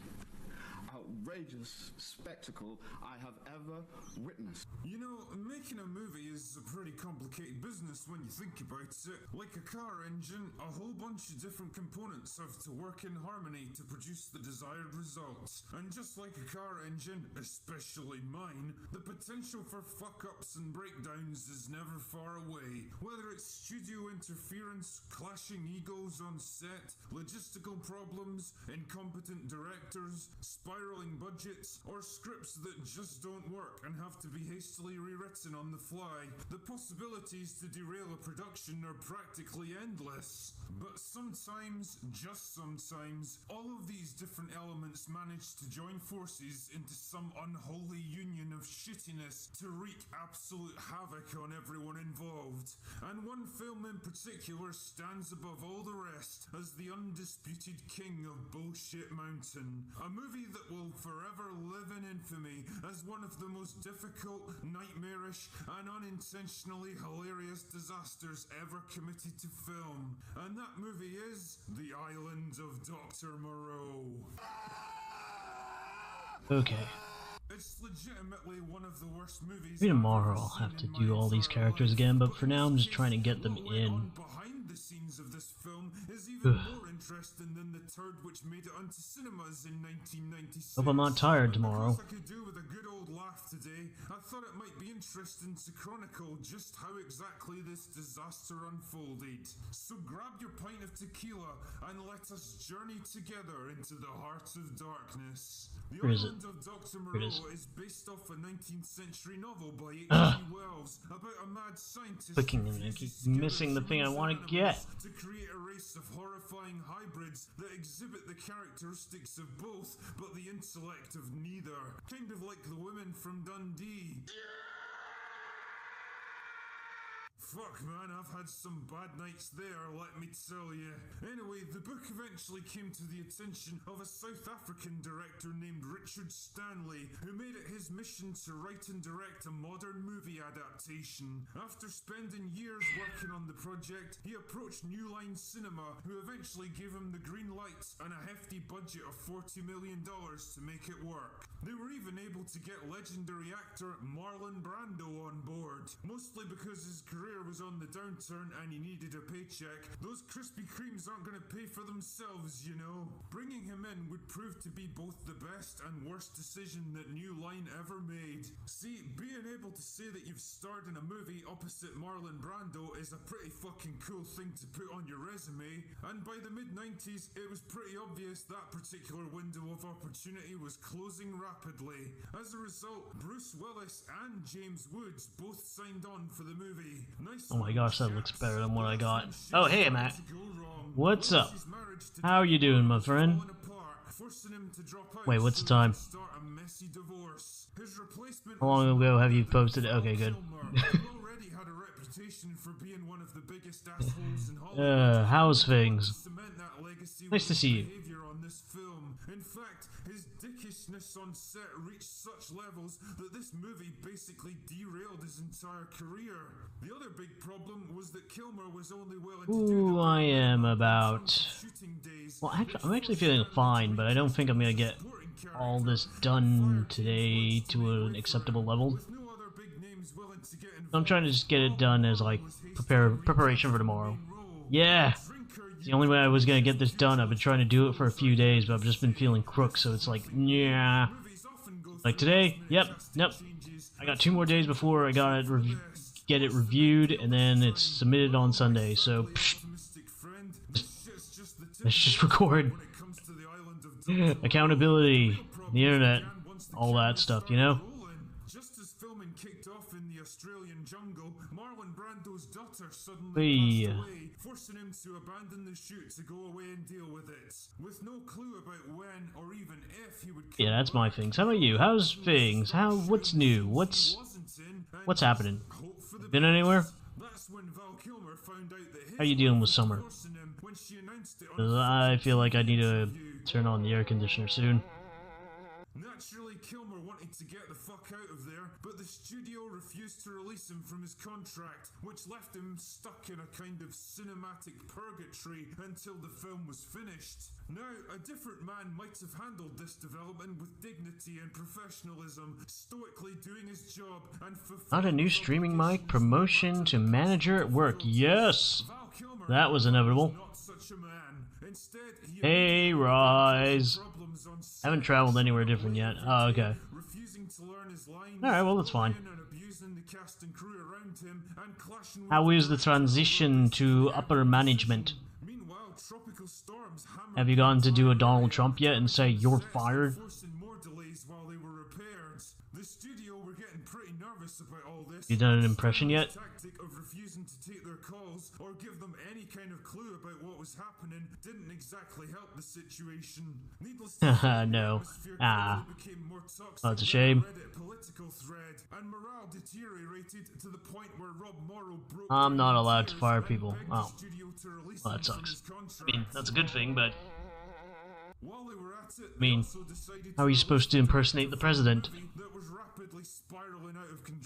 outrageous spectacle I have ever witnessed. You know, making a movie is a pretty complicated business when you think about it. Like a car engine, a whole bunch of different components have to work in harmony to produce the desired results. And just like a car engine, especially mine, the potential for fuck-ups and breakdowns is never far away. Whether it's studio interference, clashing egos on set, logistical problems, incompetent directors, spiraling budgets, or scripts that just don't work and have to be hastily rewritten on the fly. The possibilities to derail a production are practically endless. But sometimes, just sometimes, all of these different elements manage to join forces into some unholy union of shittiness to wreak absolute havoc on everyone involved. And one film in particular stands above all the rest as the undisputed king of Bullshit Mountain. A movie that will forever live in infamy as one of the most difficult, nightmarish, and unintentionally hilarious disasters ever committed to film. And that movie is The Island of Dr. Moreau. Okay. It's legitimately one of the worst movies. Maybe tomorrow I'll have to do all these characters again, but for now I'm just trying to get them in. Behind the scenes of this film is even more interesting than the turd which made it onto cinemas in 1996. Hope I'm not tired tomorrow. I could do with a good old laugh today. I thought it might be interesting to chronicle just how exactly this disaster unfolded. So grab your pint of tequila and let us journey together into the heart of darkness. The Island of Dr. Moreau is based off a 19th century novel by H.G. Wells about a mad scientist clicking and I keep missing the thing I want to get. To create a race of horrifying hybrids that exhibit the characteristics of both, but the intellect of neither. Kind of like the women from Dundee. Fuck man, I've had some bad nights there, let me tell you. Anyway, the book eventually came to the attention of a South African director named Richard Stanley, who made it his mission to write and direct a modern movie adaptation. After spending years working on the project, he approached New Line Cinema, who eventually gave him the green light and a hefty budget of $40 million to make it work. They were even able to get legendary actor Marlon Brando on board, mostly because his career career was on the downturn and he needed a paycheck, those Krispy Kremes aren't going to pay for themselves, you know. Bringing him in would prove to be both the best and worst decision that New Line ever made. See, being able to say that you've starred in a movie opposite Marlon Brando is a pretty fucking cool thing to put on your resume, and by the mid-90s it was pretty obvious that particular window of opportunity was closing rapidly. As a result, Bruce Willis and James Woods both signed on for the movie. Nice. Oh my gosh, that looks better than what I got. Oh, hey, Matt. What's up? How are you doing, my friend? Wait, what's the time? How long ago have you posted it? Okay, good. How's things? Nice to see you. In fact, his dickishness on set reached such levels that this movie basically derailed his entire career. The other big problem was that Kilmer was only willing to do Ooh, I am about... Well, I'm actually feeling fine, but I don't think I'm gonna get all this done today to an acceptable level. I'm trying to just get it done as like preparation for tomorrow. Yeah! It's the only way I was gonna get this done. I've been trying to do it for a few days, but I've just been feeling crook, so it's like, yeah. Like today, yep. I got 2 more days before I got it get it reviewed, and then it's submitted on Sunday, so let's just record. Accountability, the internet, all that stuff, you know? Just as filming kicked off in the Australian jungle, Marlon Brando's daughter suddenly passed away, forcing him to abandon the shoot to go away and deal with it. With no clue about when or even if he would come. Yeah, that's my things. How about you? How's things? What's new? What's happening? Been anywhere? How you dealing with summer? 'Cause I feel like I need to turn on the air conditioner soon. Naturally, Kilmer wanted to get the fuck out of there, but the studio refused to release him from his contract, which left him stuck in a kind of cinematic purgatory until the film was finished. Now, a different man might have handled this development with dignity and professionalism, stoically doing his job and Not a new streaming mic, promotion to manager at work. Yes! That was inevitable. Hey, Rise. Haven't traveled anywhere different yet. Oh, okay. Alright, well, that's fine. How is the transition to upper management? Have you gotten to do a Donald Trump yet and say you're fired? You done an impression yet? Or give them any kind of clue about what was happening didn't exactly help the situation. Needless to say, no. That's a shame. And morale deteriorated to the point where Rob Morrow broke. I'm not allowed to fire people. Oh. Well, that sucks. I mean, that's a good thing, but... I mean, how are you supposed to impersonate the president?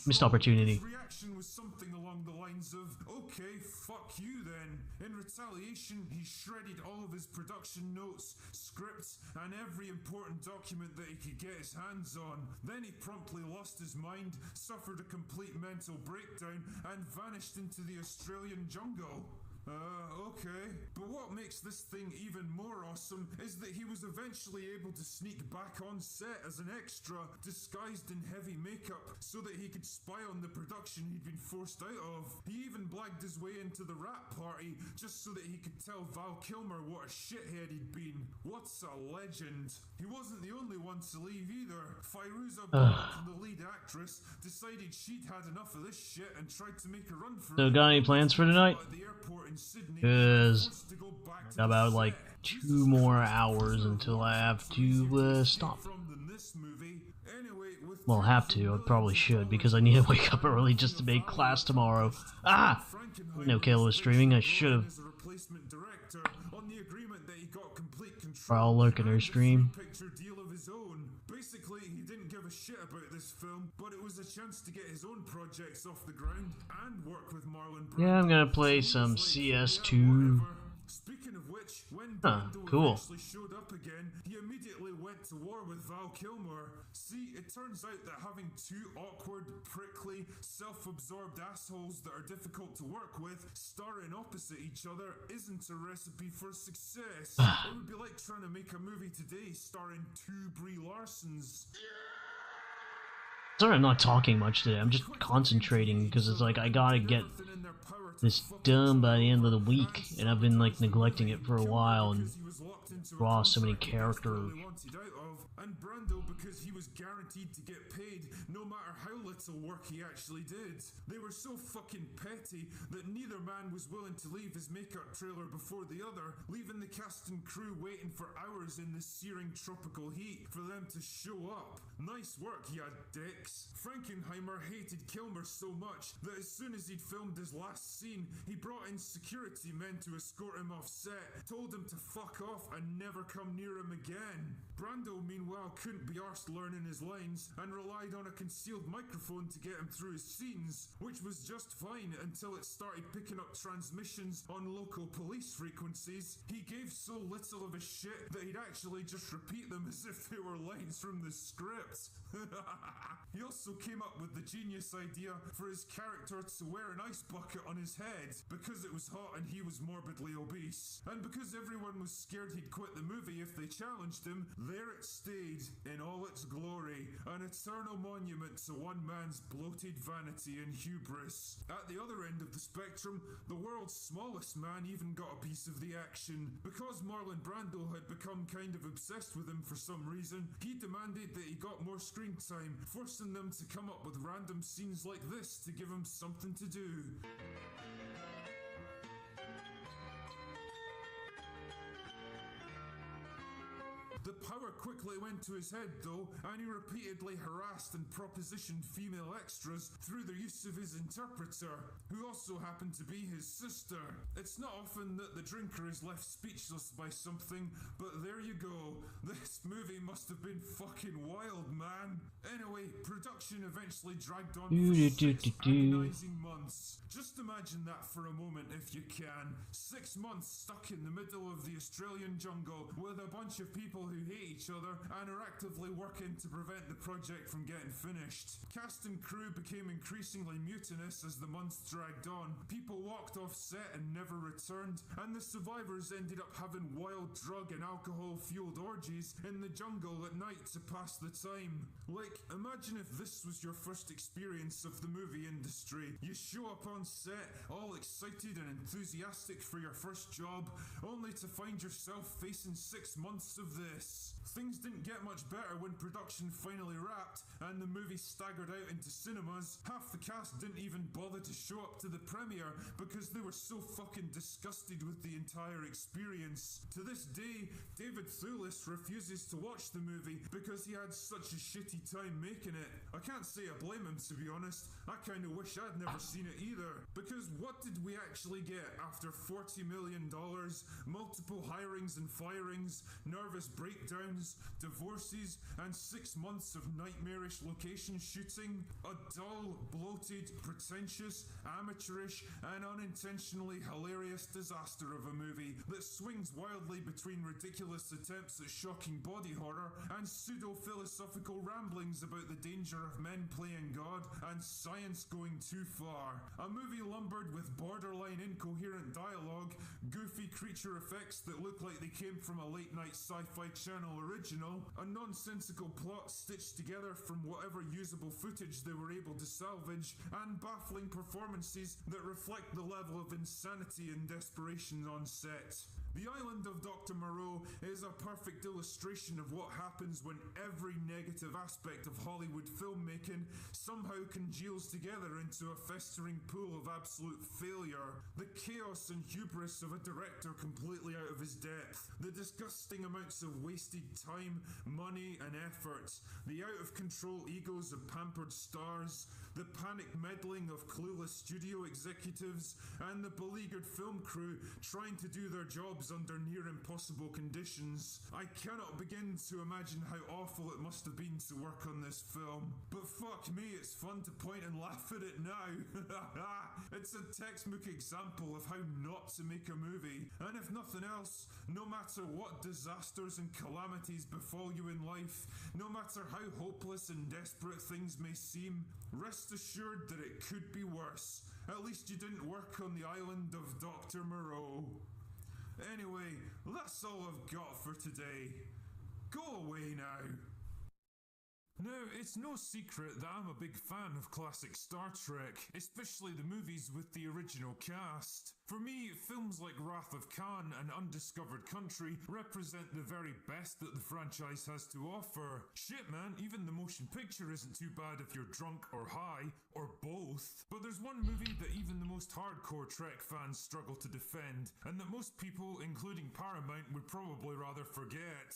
Missed opportunity. Reaction was something along the lines of, okay, fuck you then. In retaliation, he shredded all of his production notes, scripts, and every important document that he could get his hands on. Then he promptly lost his mind, suffered a complete mental breakdown, and vanished into the Australian jungle. Okay. But what makes this thing even more awesome is that he was eventually able to sneak back on set as an extra, disguised in heavy makeup, so that he could spy on the production he'd been forced out of. He even blagged his way into the rap party, just so that he could tell Val Kilmer what a shithead he'd been. What's a legend? He wasn't the only one to leave either. Fairuza Balk, the lead actress, decided she'd had enough of this shit and tried to make a run for it. So got any plans for tonight? Because about like 2 more hours until I have to stop. Well, have to. I probably should because I need to wake up early just to make class tomorrow. Ah! I know Kayla was streaming. I should have. Or I'll lurk in her stream. Basically, he didn't give a shit about this film, but it was a chance to get his own projects off the ground and work with Marlon Brando. Yeah, I'm gonna play some CS2 Speaking of which, when Huh, Brando cool. eventually showed up again, he immediately went to war with Val Kilmer. See, it turns out that having two awkward, prickly, self-absorbed assholes that are difficult to work with, starring opposite each other, isn't a recipe for success. It would be like trying to make a movie today starring two Brie Larsons. Sorry I'm not talking much today, I'm just concentrating because it's like I gotta get this done by the end of the week, and I've been like neglecting it for a while and draw so many characters. And Brando because he was guaranteed to get paid no matter how little work he actually did. They were so fucking petty that neither man was willing to leave his makeup trailer before the other, leaving the cast and crew waiting for hours in the searing tropical heat for them to show up. Nice work, you dicks. Frankenheimer hated Kilmer so much that as soon as he'd filmed his last scene, he brought in security men to escort him off set, told him to fuck off and never come near him again. Brando, meanwhile, couldn't be arsed learning his lines and relied on a concealed microphone to get him through his scenes, which was just fine until it started picking up transmissions on local police frequencies. He gave so little of a shit that he'd actually just repeat them as if they were lines from the script. He also came up with the genius idea for his character to wear an ice bucket on his head because it was hot and he was morbidly obese. And because everyone was scared he'd quit the movie if they challenged him, there it stayed in all its glory, an eternal monument to one man's bloated vanity and hubris. At the other end of the spectrum, the world's smallest man even got a piece of the action. Because Marlon Brando had become kind of obsessed with him for some reason, he demanded that he got more screen time, forcing them to come up with random scenes like this to give him something to do. The power quickly went to his head though, and he repeatedly harassed and propositioned female extras through the use of his interpreter, who also happened to be his sister. It's not often that the drinker is left speechless by something, but there you go. This movie must have been fucking wild, man. Anyway, production eventually dragged on for 6 agonizing months. Just imagine that for a moment if you can. 6 months stuck in the middle of the Australian jungle with a bunch of people who hate each other and are actively working to prevent the project from getting finished. Cast and crew became increasingly mutinous as the months dragged on. People walked off set and never returned, and the survivors ended up having wild drug and alcohol-fueled orgies in the jungle at night to pass the time. Like, imagine if this was your first experience of the movie industry. You show up on set, all excited and enthusiastic for your first job, only to find yourself facing 6 months of this. Things didn't get much better when production finally wrapped and the movie staggered out into cinemas. Half the cast didn't even bother to show up to the premiere because they were so fucking disgusted with the entire experience. To this day, David Thewlis refuses to watch the movie because he had such a shitty time making it. I can't say I blame him, to be honest. I kinda wish I'd never seen it either. Because what did we actually get after $40 million, multiple hirings and firings, nervous breakdowns, divorces, and 6 months of nightmarish location shooting? A dull, bloated, pretentious, amateurish, and unintentionally hilarious disaster of a movie that swings wildly between ridiculous attempts at shocking body horror and pseudo-philosophical ramblings about the danger of men playing God and science going too far. A movie lumbered with borderline incoherent dialogue, goofy creature effects that look like they came from a late-night sci-fi channel original, a nonsensical plot stitched together from whatever usable footage they were able to salvage, and baffling performances that reflect the level of insanity and desperation on set. The Island of Dr. Moreau is a perfect illustration of what happens when every negative aspect of Hollywood filmmaking somehow congeals together into a festering pool of absolute failure. The chaos and hubris of a director completely out of his depth, the disgusting amounts of wasted time, money and effort, the out-of-control egos of pampered stars, the panic meddling of clueless studio executives, and the beleaguered film crew trying to do their jobs jobs under near impossible conditions. I cannot begin to imagine how awful it must have been to work on this film. But fuck me, it's fun to point and laugh at it now. It's a textbook example of how not to make a movie. And if nothing else, no matter what disasters and calamities befall you in life, no matter how hopeless and desperate things may seem, rest assured that it could be worse. At least you didn't work on the island of Dr. Moreau. Anyway, that's all I've got for today. Go away now. Now, it's no secret that I'm a big fan of classic Star Trek, especially the movies with the original cast. For me, films like Wrath of Khan and Undiscovered Country represent the very best that the franchise has to offer. Shit man, even the motion picture isn't too bad if you're drunk or high, or both. But there's one movie that even the most hardcore Trek fans struggle to defend, and that most people, including Paramount, would probably rather forget.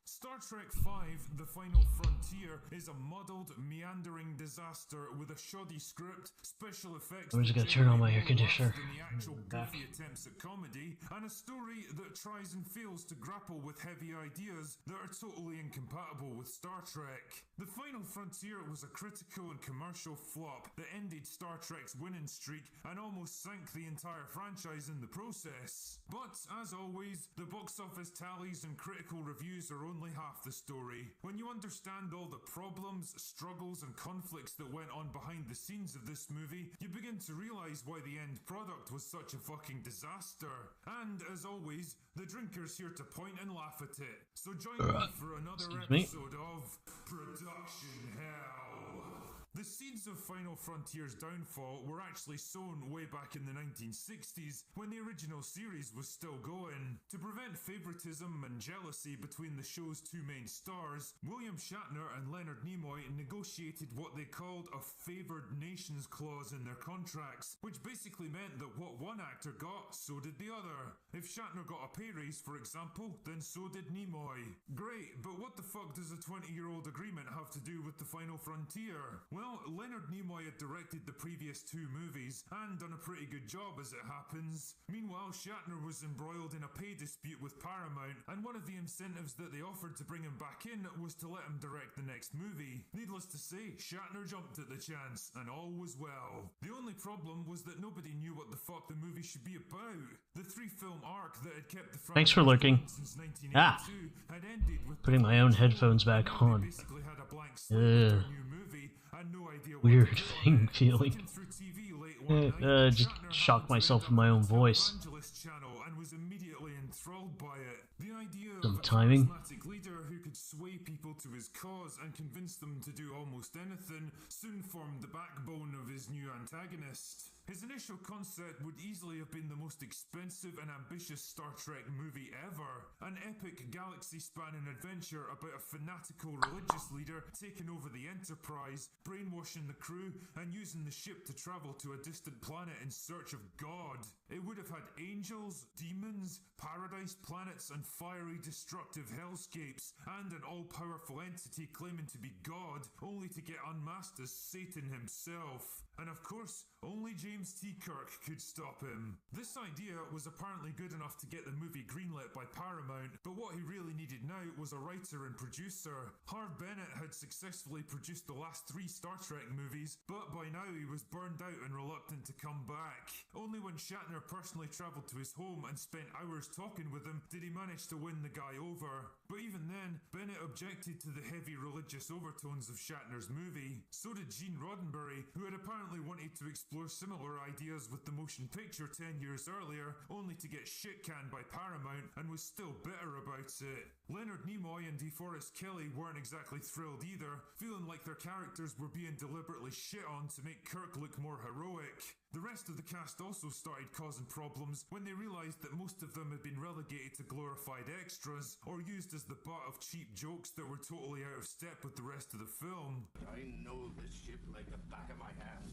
Star Trek V, The Final Frontier, is a muddled, meandering disaster with a shoddy script, special effects I'm just gonna turn on my air conditioner. than the actual goofy attempts at comedy, and a story that tries and fails to grapple with heavy ideas that are totally incompatible with Star Trek. The Final Frontier was a critical and commercial flop that ended Star Trek's winning streak and almost sank the entire franchise in the process. But, as always, the box office tallies and critical reviews are only half the story. When you understand all the problems, struggles and conflicts that went on behind the scenes of this movie, you begin to realise why the end product was such a fucking disaster. And, as always, the drinker's here to point and laugh at it. So join me for another episode of Production Hell. The seeds of Final Frontier's downfall were actually sown way back in the 1960s, when the original series was still going. To prevent favoritism and jealousy between the show's two main stars, William Shatner and Leonard Nimoy negotiated what they called a favoured nations clause in their contracts, which basically meant that what one actor got, so did the other. If Shatner got a pay raise, for example, then so did Nimoy. Great, but what the fuck does a 20-year-old agreement have to do with the Final Frontier? Well, Leonard Nimoy had directed the previous two movies, and done a pretty good job as it happens. Meanwhile, Shatner was embroiled in a pay dispute with Paramount, and one of the incentives that they offered to bring him back in was to let him direct the next movie. Needless to say, Shatner jumped at the chance, and all was well. The only problem was that nobody knew what the fuck the movie should be about. The three-film arc that had kept the franchise Thanks for lurking. since 1982 had ended with Putting my own headphones back on. basically had a blank slate with their new movie and no idea what Weird to do thing on it. feeling. Looking through TV late one night, Just Shatner shocked happened to myself bring in my up own the voice. Evangelist channel and was immediately enthralled by it. The idea Some of a timing. charismatic leader who could sway people to his cause and convince them to do almost anything soon formed the backbone of his new antagonist. His initial concept would easily have been the most expensive and ambitious Star Trek movie ever. An epic galaxy-spanning adventure about a fanatical religious leader taking over the Enterprise, brainwashing the crew, and using the ship to travel to a distant planet in search of God. It would have had angels, demons, paradise planets, and fiery destructive hellscapes, and an all-powerful entity claiming to be God, only to get unmasked as Satan himself. And of course, only James T. Kirk could stop him. This idea was apparently good enough to get the movie greenlit by Paramount, but what he really needed now was a writer and producer. Harve Bennett had successfully produced the last 3 Star Trek movies, but by now he was burned out and reluctant to come back. Only when Shatner personally travelled to his home and spent hours talking with him did he manage to win the guy over. But even then, Bennett objected to the heavy religious overtones of Shatner's movie. So did Gene Roddenberry, who had apparently wanted to explore similar ideas with the motion picture 10 years earlier, only to get shit-canned by Paramount and was still bitter about it. Leonard Nimoy and DeForest Kelley weren't exactly thrilled either, feeling like their characters were being deliberately shit on to make Kirk look more heroic. The rest of the cast also started causing problems when they realised that most of them had been relegated to glorified extras or used as the butt of cheap jokes that were totally out of step with the rest of the film. I know this ship like the back of my hand.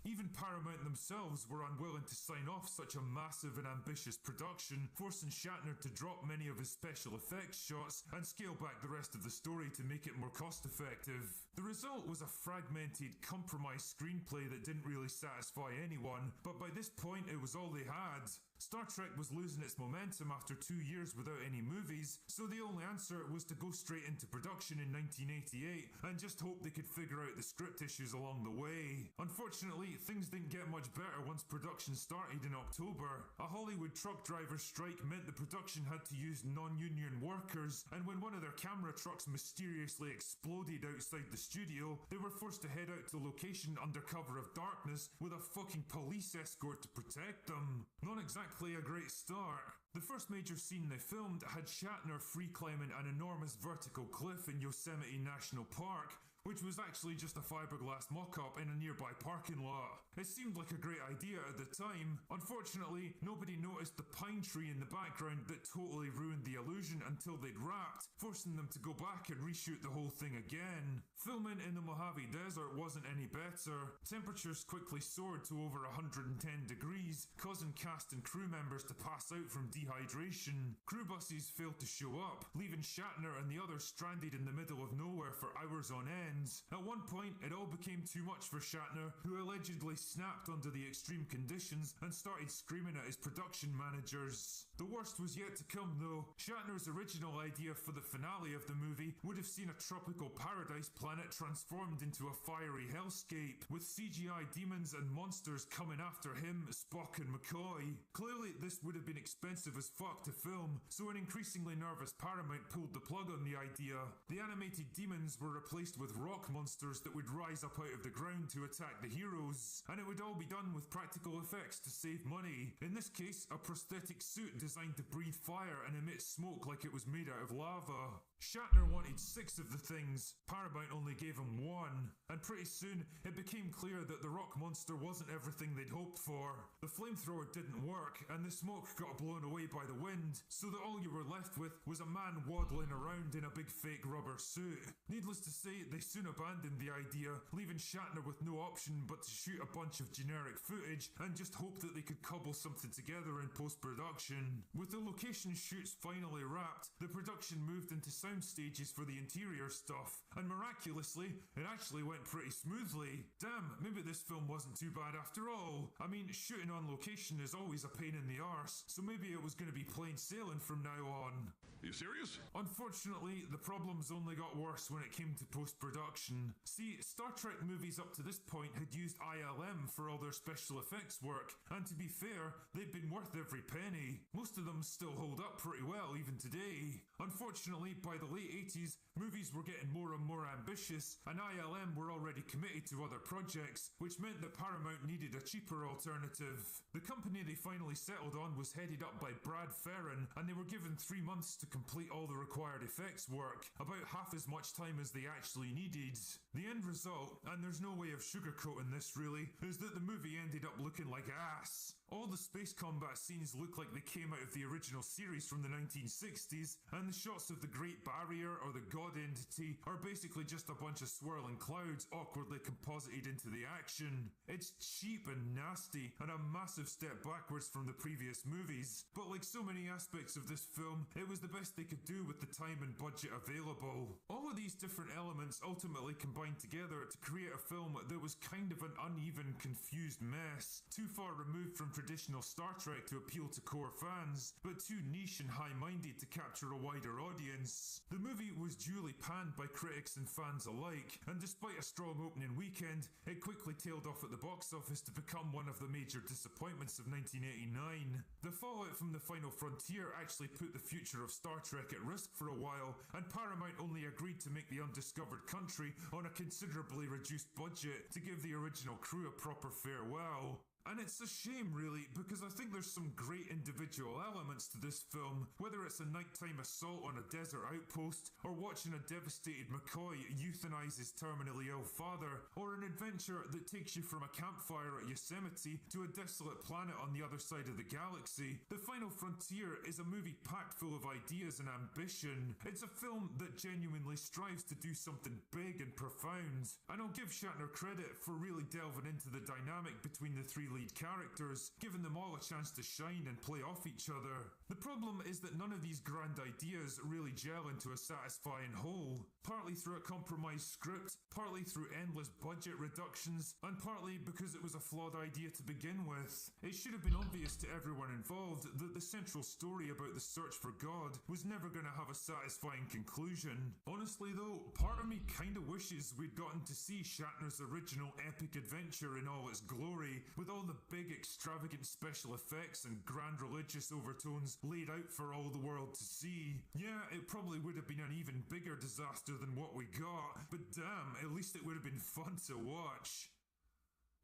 Even Paramount themselves were unwilling to sign off such a massive and ambitious production, forcing Shatner to drop many of his special effects shots and scale back the rest of the story to make it more cost effective. The result was a fragmented, compromised screenplay that didn't really satisfy anyone, but by this point it was all they had. Star Trek was losing its momentum after 2 years without any movies, so the only answer was to go straight into production in 1988 and just hope they could figure out the script issues along the way. Unfortunately, things didn't get much better once production started in October. A Hollywood truck driver strike meant the production had to use non-union workers, and when one of their camera trucks mysteriously exploded outside the studio, they were forced to head out to location under cover of darkness with a fucking police escort to protect them. Not exactly a great start. The first major scene they filmed had Shatner free climbing an enormous vertical cliff in Yosemite National Park, which was actually just a fiberglass mock-up in a nearby parking lot. It seemed like a great idea at the time. Unfortunately, nobody noticed the pine tree in the background that totally ruined the illusion until they'd wrapped, forcing them to go back and reshoot the whole thing again. Filming in the Mojave Desert wasn't any better. Temperatures quickly soared to over 110 degrees, causing cast and crew members to pass out from dehydration. Crew buses failed to show up, leaving Shatner and the others stranded in the middle of nowhere for hours on end. At one point, it all became too much for Shatner, who allegedly snapped under the extreme conditions and started screaming at his production managers. The worst was yet to come though. Shatner's original idea for the finale of the movie would have seen a tropical paradise planet transformed into a fiery hellscape, with CGI demons and monsters coming after him, Spock and McCoy. Clearly, this would have been expensive as fuck to film, so an increasingly nervous Paramount pulled the plug on the idea. The animated demons were replaced with rock monsters that would rise up out of the ground to attack the heroes, and it would all be done with practical effects to save money. In this case, a prosthetic suit designed to breathe fire and emit smoke like it was made out of lava. Shatner wanted 6 of the things, Paramount only gave him 1, and pretty soon it became clear that the rock monster wasn't everything they'd hoped for. The flamethrower didn't work, and the smoke got blown away by the wind, so that all you were left with was a man waddling around in a big fake rubber suit. Needless to say, they soon abandoned the idea, leaving Shatner with no option but to shoot a bunch of generic footage and just hope that they could cobble something together in post-production. With the location shoots finally wrapped, the production moved into sound stages for the interior stuff, and miraculously, it actually went pretty smoothly. Damn, maybe this film wasn't too bad after all. I mean, shooting on location is always a pain in the arse, so maybe it was going to be plain sailing from now on. Are you serious? Unfortunately, the problems only got worse when it came to post-production. See, Star Trek movies up to this point had used ILM for all their special effects work, and to be fair, they'd been worth every penny. Most of them still hold up pretty well even today. Unfortunately, by the late 80s, movies were getting more and more ambitious, and ILM were already committed to other projects, which meant that Paramount needed a cheaper alternative. The company they finally settled on was headed up by Brad Ferrin, and they were given 3 months to complete all the required effects work, about half as much time as they actually needed. The end result, and there's no way of sugarcoating this really, is that the movie ended up looking like ass. All the space combat scenes look like they came out of the original series from the 1960s, and the shots of the Great Barrier or the God Entity are basically just a bunch of swirling clouds awkwardly composited into the action. It's cheap and nasty, and a massive step backwards from the previous movies, but like so many aspects of this film, it was the best they could do with the time and budget available. All of these different elements ultimately combined together to create a film that was kind of an uneven, confused mess, too far removed from traditional Star Trek to appeal to core fans, but too niche and high-minded to capture a wider audience. The movie was duly panned by critics and fans alike, and despite a strong opening weekend, it quickly tailed off at the box office to become one of the major disappointments of 1989. The fallout from The Final Frontier actually put the future of Star Trek at risk for a while, and Paramount only agreed to make The Undiscovered Country on a considerably reduced budget to give the original crew a proper farewell. And it's a shame, really, because I think there's some great individual elements to this film, whether it's a nighttime assault on a desert outpost, or watching a devastated McCoy euthanize his terminally ill father, or an adventure that takes you from a campfire at Yosemite to a desolate planet on the other side of the galaxy. The Final Frontier is a movie packed full of ideas and ambition. It's a film that genuinely strives to do something big and profound, and I'll give Shatner credit for really delving into the dynamic between the three lead characters, giving them all a chance to shine and play off each other. The problem is that none of these grand ideas really gel into a satisfying whole, partly through a compromised script, partly through endless budget reductions, and partly because it was a flawed idea to begin with. It should have been obvious to everyone involved that the central story about the search for God was never going to have a satisfying conclusion. Honestly though, part of me kinda wishes we'd gotten to see Shatner's original epic adventure in all its glory, with all the big extravagant special effects and grand religious overtones laid out for all the world to see. Yeah, it probably would have been an even bigger disaster than what we got, but damn, at least it would have been fun to watch.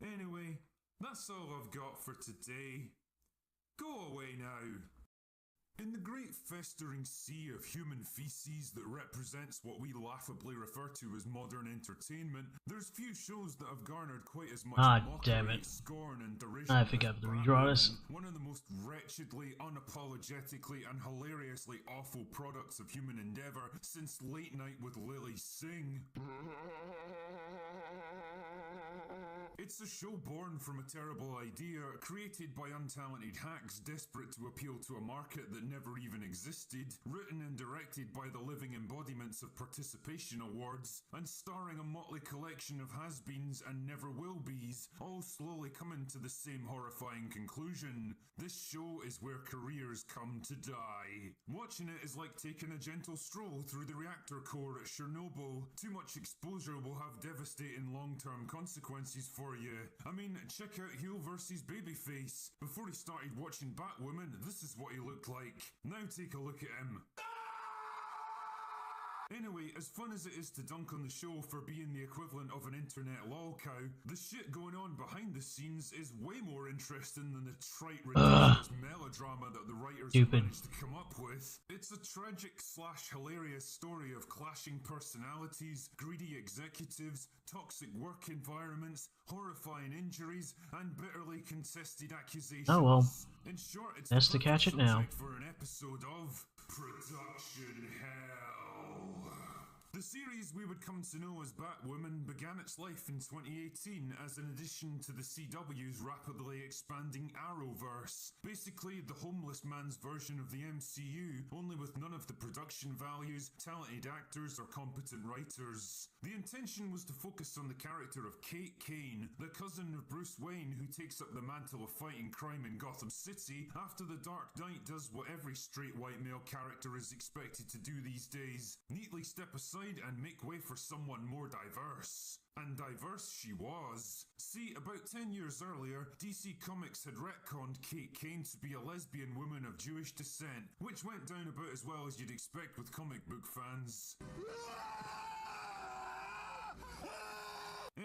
Anyway, that's all I've got for today. Go away now. In the great festering sea of human feces that represents what we laughably refer to as modern entertainment, there's few shows that have garnered quite as much mockery, scorn and derision. I think I have to redraw this. One of the most wretchedly, unapologetically and hilariously awful products of human endeavour since Late Night with Lily Singh. It's a show born from a terrible idea, created by untalented hacks desperate to appeal to a market that never even existed, written and directed by the living embodiments of participation awards, and starring a motley collection of has-beens and never-will-bees, all slowly coming to the same horrifying conclusion. This show is where careers come to die. Watching it is like taking a gentle stroll through the reactor core at Chernobyl. Too much exposure will have devastating long-term consequences for you. I mean, check out Heel vs. Babyface. Before he started watching Batwoman, this is what he looked like. Now take a look at him. Anyway, as fun as it is to dunk on the show for being the equivalent of an internet lol cow, the shit going on behind the scenes is way more interesting than the trite, ridiculous melodrama that the writers managed to come up with. It's a tragic / hilarious story of clashing personalities, greedy executives, toxic work environments, horrifying injuries, and bitterly contested accusations. Oh well. In short, it's best to catch it now. For an episode of Production Hell. The series we would come to know as Batwoman began its life in 2018 as an addition to the CW's rapidly expanding Arrowverse. Basically, the homeless man's version of the MCU, only with none of the production values, talented actors, or competent writers. The intention was to focus on the character of Kate Kane, the cousin of Bruce Wayne who takes up the mantle of fighting crime in Gotham City after the Dark Knight does what every straight white male character is expected to do these days: neatly step aside and make way for someone more diverse. And diverse she was. See, about 10 years earlier, DC Comics had retconned Kate Kane to be a lesbian woman of Jewish descent, which went down about as well as you'd expect with comic book fans.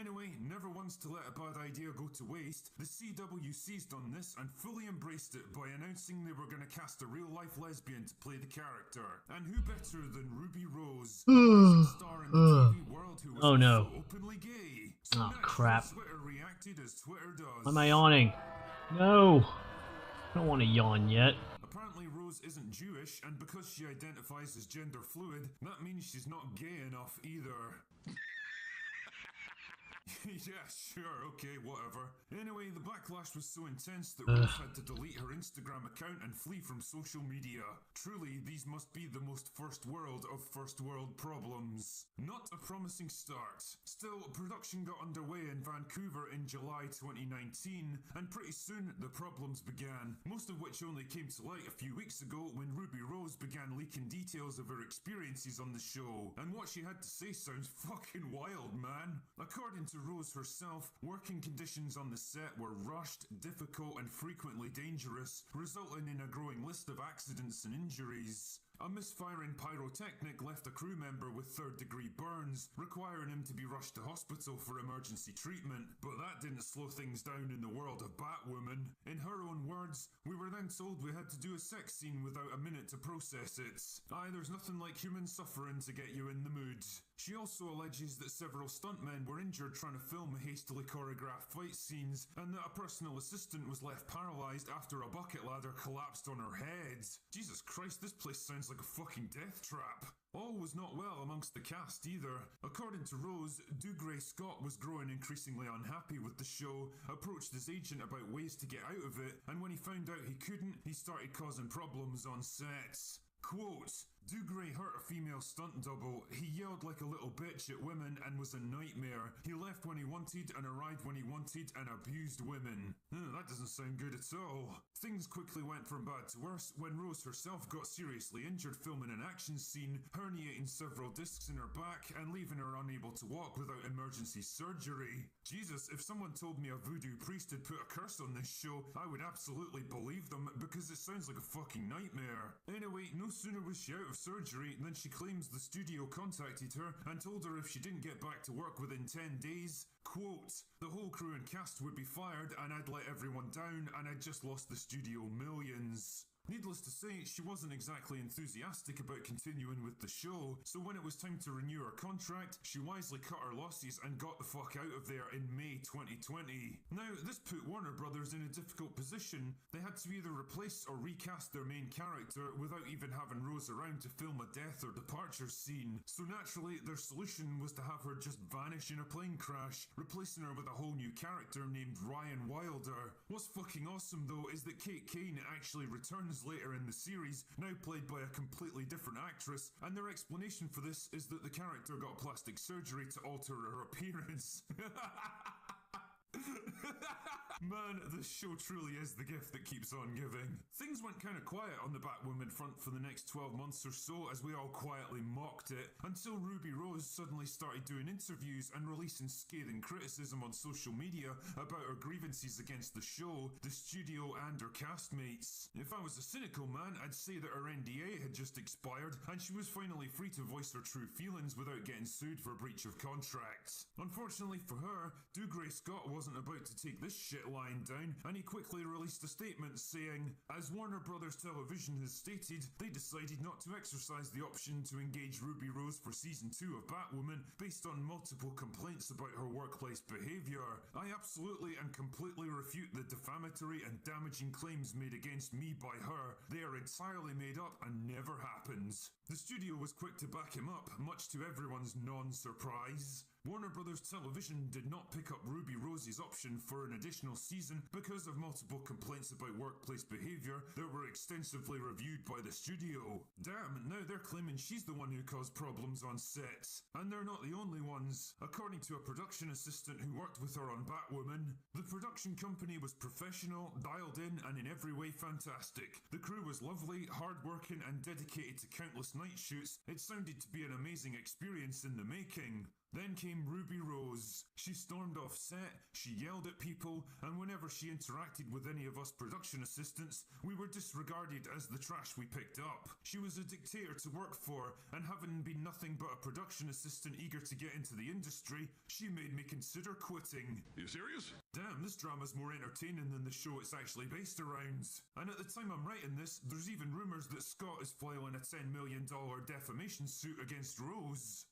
Anyway, never once to let a bad idea go to waste, the CW seized on this and fully embraced it by announcing they were going to cast a real-life lesbian to play the character. And who better than Ruby Rose, a rising star in the TV world who was also openly gay. So oh crap. Twitter reacted as Twitter does. Why am I yawning? No! I don't want to yawn yet. Apparently Rose isn't Jewish, and because she identifies as gender fluid, that means she's not gay enough either. Yeah, sure, okay, whatever. Anyway, the backlash was so intense that Rose had to delete her Instagram account and flee from social media. Truly, these must be the most first world of first world problems. Not a promising start. Still, production got underway in Vancouver in July 2019, and pretty soon the problems began, most of which only came to light a few weeks ago when Ruby Rose began leaking details of her experiences on the show. And what she had to say sounds fucking wild, man. According to Rose herself, working conditions on the set were rushed, difficult, and frequently dangerous, resulting in a growing list of accidents and injuries. A misfiring pyrotechnic left a crew member with third-degree burns, requiring him to be rushed to hospital for emergency treatment, but that didn't slow things down in the world of Batwoman. In her own words, we were then told we had to do a sex scene without a minute to process it. Aye, there's nothing like human suffering to get you in the mood. She also alleges that several stuntmen were injured trying to film hastily choreographed fight scenes, and that a personal assistant was left paralysed after a bucket ladder collapsed on her head. Jesus Christ, this place sounds like a fucking death trap. All was not well amongst the cast either. According to Rose, Dougray Scott was growing increasingly unhappy with the show, approached his agent about ways to get out of it, and when he found out he couldn't, he started causing problems on sets. Quote, Dougray hurt a female stunt double. He yelled like a little bitch at women and was a nightmare. He left when he wanted and arrived when he wanted and abused women. That doesn't sound good at all. Things quickly went from bad to worse when Rose herself got seriously injured filming an action scene, herniating several discs in her back and leaving her unable to walk without emergency surgery. Jesus, if someone told me a voodoo priest had put a curse on this show, I would absolutely believe them because it sounds like a fucking nightmare. Anyway, no sooner was she out of surgery than she claims the studio contacted her and told her if she didn't get back to work within 10 days, quote, the whole crew and cast would be fired and I'd let everyone down and I'd just lost the studio millions. Needless to say, she wasn't exactly enthusiastic about continuing with the show, so when it was time to renew her contract, she wisely cut her losses and got the fuck out of there in May 2020. Now, this put Warner Brothers in a difficult position. They had to either replace or recast their main character without even having Rose around to film a death or departure scene, so naturally their solution was to have her just vanish in a plane crash, replacing her with a whole new character named Ryan Wilder. What's fucking awesome though is that Kate Kane actually returns later in the series, now played by a completely different actress, and their explanation for this is that the character got plastic surgery to alter her appearance. Man, this show truly is the gift that keeps on giving. Things went kind of quiet on the Batwoman front for the next 12 months or so as we all quietly mocked it, until Ruby Rose suddenly started doing interviews and releasing scathing criticism on social media about her grievances against the show, the studio and her castmates. If I was a cynical man, I'd say that her NDA had just expired and she was finally free to voice her true feelings without getting sued for breach of contract. Unfortunately for her, Dougray Scott wasn't about to take this shit lying down, and he quickly released a statement saying, as Warner Brothers Television has stated, they decided not to exercise the option to engage Ruby Rose for season 2 of Batwoman based on multiple complaints about her workplace behaviour. I absolutely and completely refute the defamatory and damaging claims made against me by her. They are entirely made up and never happened. The studio was quick to back him up, much to everyone's non-surprise. Warner Brothers Television did not pick up Ruby Rose's option for an additional season because of multiple complaints about workplace behaviour that were extensively reviewed by the studio. Damn, now they're claiming she's the one who caused problems on set. And they're not the only ones. According to a production assistant who worked with her on Batwoman, the production company was professional, dialed in, and in every way fantastic. The crew was lovely, hardworking, and dedicated to countless night shoots. It sounded to be an amazing experience in the making. Then came Ruby Rose. She stormed off set, she yelled at people, and whenever she interacted with any of us production assistants, we were disregarded as the trash we picked up. She was a dictator to work for, and having been nothing but a production assistant eager to get into the industry, she made me consider quitting. You serious? Damn, this drama's more entertaining than the show it's actually based around. And at the time I'm writing this, there's even rumours that Scott is filing a $10 million defamation suit against Rose.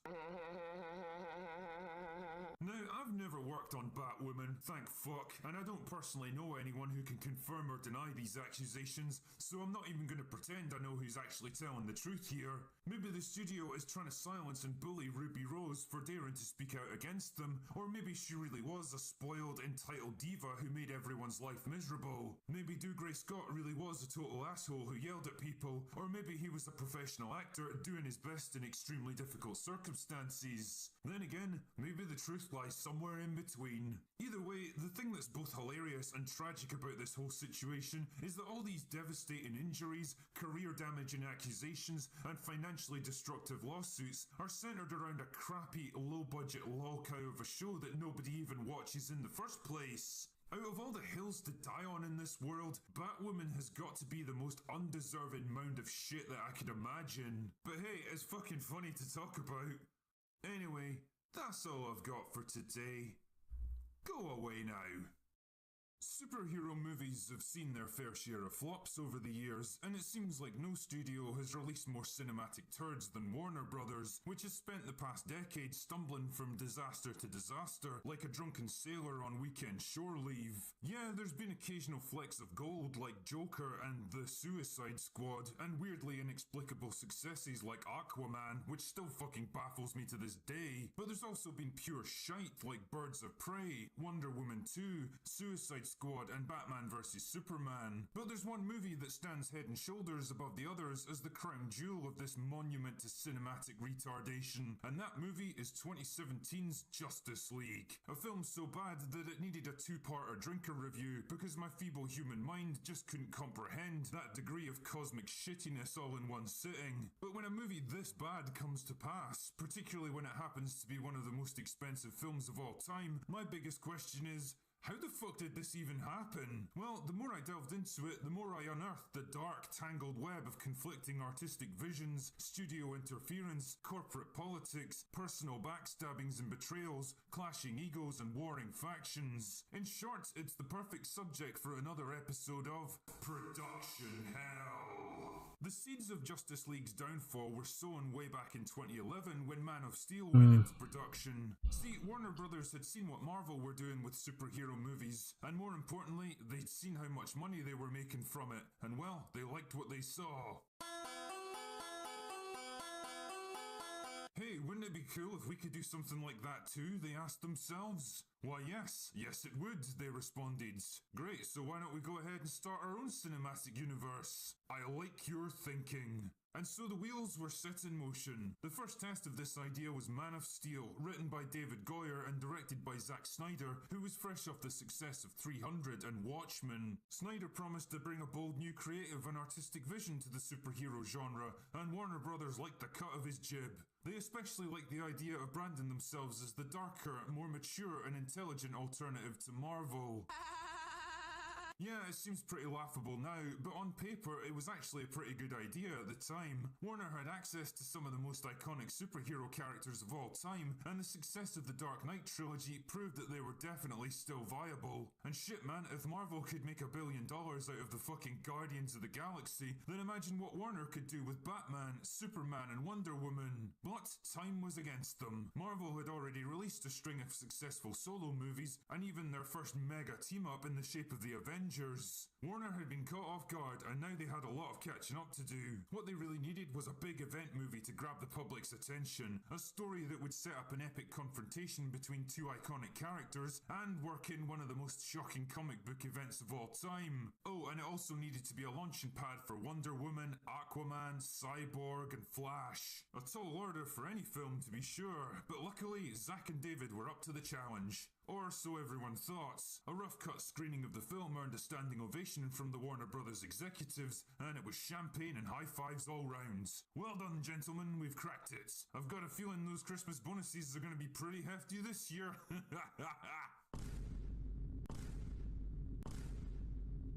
Now, I've never worked on Batwoman, thank fuck, and I don't personally know anyone who can confirm or deny these accusations, so I'm not even going to pretend I know who's actually telling the truth here. Maybe the studio is trying to silence and bully Ruby Rose for daring to speak out against them, or maybe she really was a spoiled, entitled diva who made everyone's life miserable. Maybe Dougray Scott really was a total asshole who yelled at people, or maybe he was a professional actor doing his best in extremely difficult circumstances. Then again, maybe the truth lies somewhere in between. Either way, the thing that's both hilarious and tragic about this whole situation is that all these devastating injuries, career-damaging accusations, and financially destructive lawsuits are centred around a crappy, low-budget lol cow of a show that nobody even watches in the first place. Out of all the hills to die on in this world, Batwoman has got to be the most undeserving mound of shit that I could imagine. But hey, it's fucking funny to talk about. Anyway, that's all I've got for today. Go away now. Superhero movies have seen their fair share of flops over the years, and it seems like no studio has released more cinematic turds than Warner Brothers, which has spent the past decade stumbling from disaster to disaster, like a drunken sailor on weekend shore leave. Yeah, there's been occasional flecks of gold like Joker and The Suicide Squad, and weirdly inexplicable successes like Aquaman, which still fucking baffles me to this day, but there's also been pure shite like Birds of Prey, Wonder Woman 2, Suicide Squad and Batman vs Superman. But there's one movie that stands head and shoulders above the others as the crown jewel of this monument to cinematic retardation, and that movie is 2017's Justice League. A film so bad that it needed a two-parter drinker review because my feeble human mind just couldn't comprehend that degree of cosmic shittiness all in one sitting. But when a movie this bad comes to pass, particularly when it happens to be one of the most expensive films of all time, my biggest question is, how the fuck did this even happen? Well, the more I delved into it, the more I unearthed the dark, tangled web of conflicting artistic visions, studio interference, corporate politics, personal backstabbings and betrayals, clashing egos and warring factions. In short, it's the perfect subject for another episode of Production Hell. The seeds of Justice League's downfall were sown way back in 2011 when Man of Steel went into production. See, Warner Brothers had seen what Marvel were doing with superhero movies, and more importantly, they'd seen how much money they were making from it, and well, they liked what they saw. Hey, wouldn't it be cool if we could do something like that too, they asked themselves. Why yes it would, they responded. Great, so why don't we go ahead and start our own cinematic universe? I like your thinking. And so the wheels were set in motion. The first test of this idea was Man of Steel, written by David Goyer and directed by Zack Snyder, who was fresh off the success of 300 and Watchmen. Snyder promised to bring a bold new creative and artistic vision to the superhero genre, and Warner Brothers liked the cut of his jib. They especially liked the idea of branding themselves as the darker, more mature and intelligent alternative to Marvel. Yeah, it seems pretty laughable now, but on paper it was actually a pretty good idea at the time. Warner had access to some of the most iconic superhero characters of all time, and the success of the Dark Knight trilogy proved that they were definitely still viable. And shit man, if Marvel could make $1 billion out of the fucking Guardians of the Galaxy, then imagine what Warner could do with Batman, Superman and Wonder Woman. But time was against them. Marvel had already released a string of successful solo movies, and even their first mega team-up in the shape of the Avengers. Warner had been caught off guard and now they had a lot of catching up to do. What they really needed was a big event movie to grab the public's attention, a story that would set up an epic confrontation between two iconic characters and work in one of the most shocking comic book events of all time. Oh, and it also needed to be a launching pad for Wonder Woman, Aquaman, Cyborg and Flash. A tall order for any film to be sure, but luckily Zack and David were up to the challenge. Or so everyone thought. A rough cut screening of the film earned a standing ovation from the Warner Brothers executives, and it was champagne and high fives all round. Well done, gentlemen, we've cracked it. I've got a feeling those Christmas bonuses are going to be pretty hefty this year.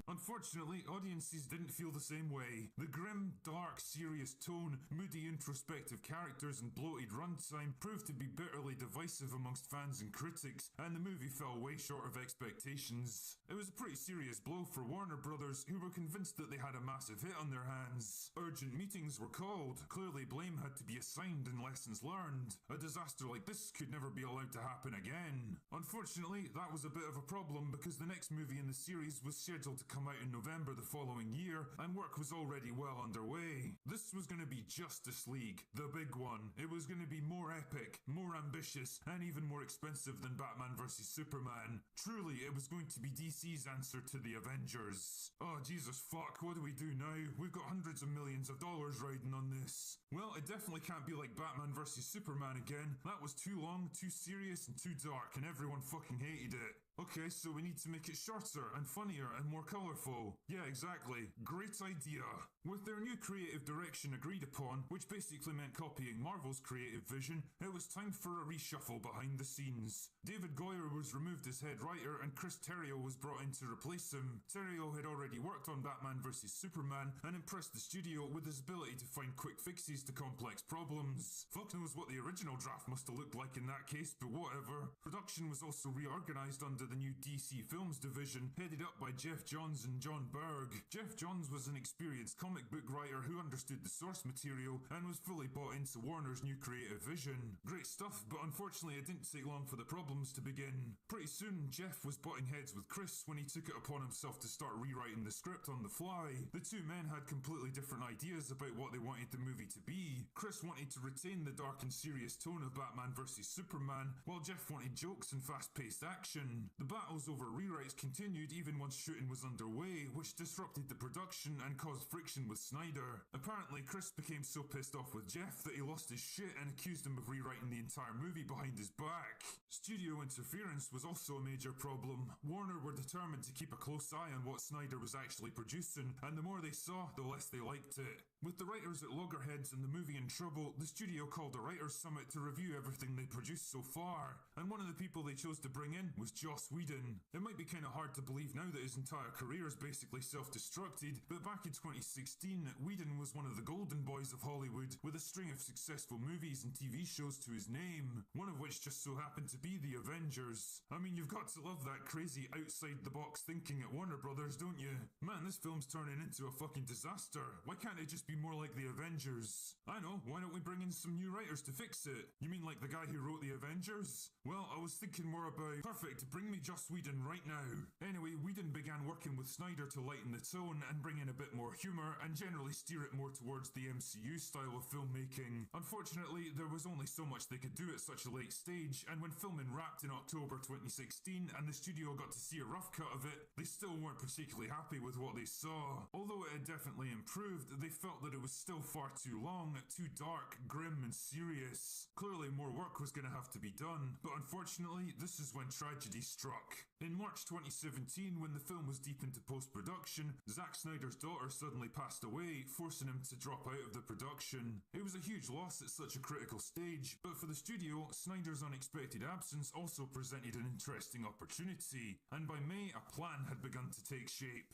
Unfortunately, audiences didn't feel the same way. The grim, dark, serious tone, moody, introspective characters and bloated runtime proved to be bitterly divisive amongst fans and critics, and the movie fell way short of expectations. It was a pretty serious blow for Warner Brothers, who were convinced that they had a massive hit on their hands. Urgent meetings were called. Clearly blame had to be assigned and lessons learned. A disaster like this could never be allowed to happen again. Unfortunately, that was a bit of a problem because the next movie in the series was scheduled to come out in November the following year, and work was already well underway. This was going to be Justice League, the big one. It was going to be more epic, more ambitious, and even more expensive than Batman vs Superman. Truly, it was going to be DC's answer to the Avengers. Oh, Jesus fuck, what do we do now? We've got hundreds of millions of dollars riding on this. Well, it definitely can't be like Batman vs Superman again. That was too long, too serious, and too dark, and everyone fucking hated it. Okay, so we need to make it shorter and funnier and more colourful. Yeah, exactly. Great idea. With their new creative direction agreed upon, which basically meant copying Marvel's creative vision, it was time for a reshuffle behind the scenes. David Goyer was removed as head writer and Chris Terrio was brought in to replace him. Terrio had already worked on Batman vs Superman and impressed the studio with his ability to find quick fixes to complex problems. Fuck knows what the original draft must have looked like in that case, but whatever. Production was also reorganized under the new DC Films division, headed up by Jeff Johns and John Berg. Jeff Johns was an experienced comic book writer who understood the source material and was fully bought into Warner's new creative vision. Great stuff, but unfortunately it didn't take long for the problems to begin. Pretty soon, Jeff was butting heads with Chris when he took it upon himself to start rewriting the script on the fly. The two men had completely different ideas about what they wanted the movie to be. Chris wanted to retain the dark and serious tone of Batman vs Superman, while Jeff wanted jokes and fast-paced action. The battles over rewrites continued even once shooting was underway, which disrupted the production and caused friction with Snyder. Apparently, Chris became so pissed off with Jeff that he lost his shit and accused him of rewriting the entire movie behind his back. Studio interference was also a major problem. Warner were determined to keep a close eye on what Snyder was actually producing, and the more they saw, the less they liked it. With the writers at loggerheads and the movie in trouble, the studio called a writers' summit to review everything they produced so far, and one of the people they chose to bring in was Joss Whedon. It might be kinda hard to believe now that his entire career is basically self-destructed, but back in 2016, Whedon was one of the golden boys of Hollywood, with a string of successful movies and TV shows to his name, one of which just so happened to be The Avengers. I mean, you've got to love that crazy outside-the-box thinking at Warner Brothers, don't you? Man, this film's turning into a fucking disaster. Why can't it just be more like The Avengers? I know, why don't we bring in some new writers to fix it? You mean like the guy who wrote The Avengers? Well, I was thinking more about, perfect, bring me Joss Whedon right now. Anyway, Whedon began working with Snyder to lighten the tone and bring in a bit more humour and generally steer it more towards the MCU style of filmmaking. Unfortunately, there was only so much they could do at such a late stage, and when filming wrapped in October 2016 and the studio got to see a rough cut of it, they still weren't particularly happy with what they saw. Although it had definitely improved, they felt that it was still far too long, too dark, grim and serious. Clearly more work was going to have to be done, but unfortunately this is when tragedy struck. In March 2017, when the film was deep into post-production, Zack Snyder's daughter suddenly passed away, forcing him to drop out of the production. It was a huge loss at such a critical stage, but for the studio, Snyder's unexpected absence also presented an interesting opportunity, and by May a plan had begun to take shape.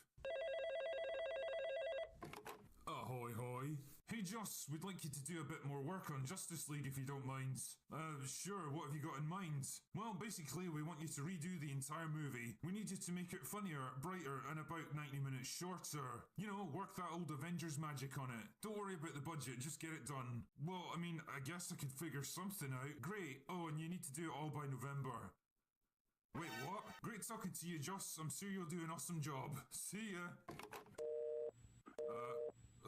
Ahoy hoy. Hey Joss, we'd like you to do a bit more work on Justice League if you don't mind. Sure, what have you got in mind? Well, basically we want you to redo the entire movie. We need you to make it funnier, brighter, and about 90 minutes shorter. You know, work that old Avengers magic on it. Don't worry about the budget, just get it done. Well, I mean, I guess I could figure something out. Great. Oh, and you need to do it all by November. Wait, what? Great talking to you, Joss. I'm sure you'll do an awesome job. See ya.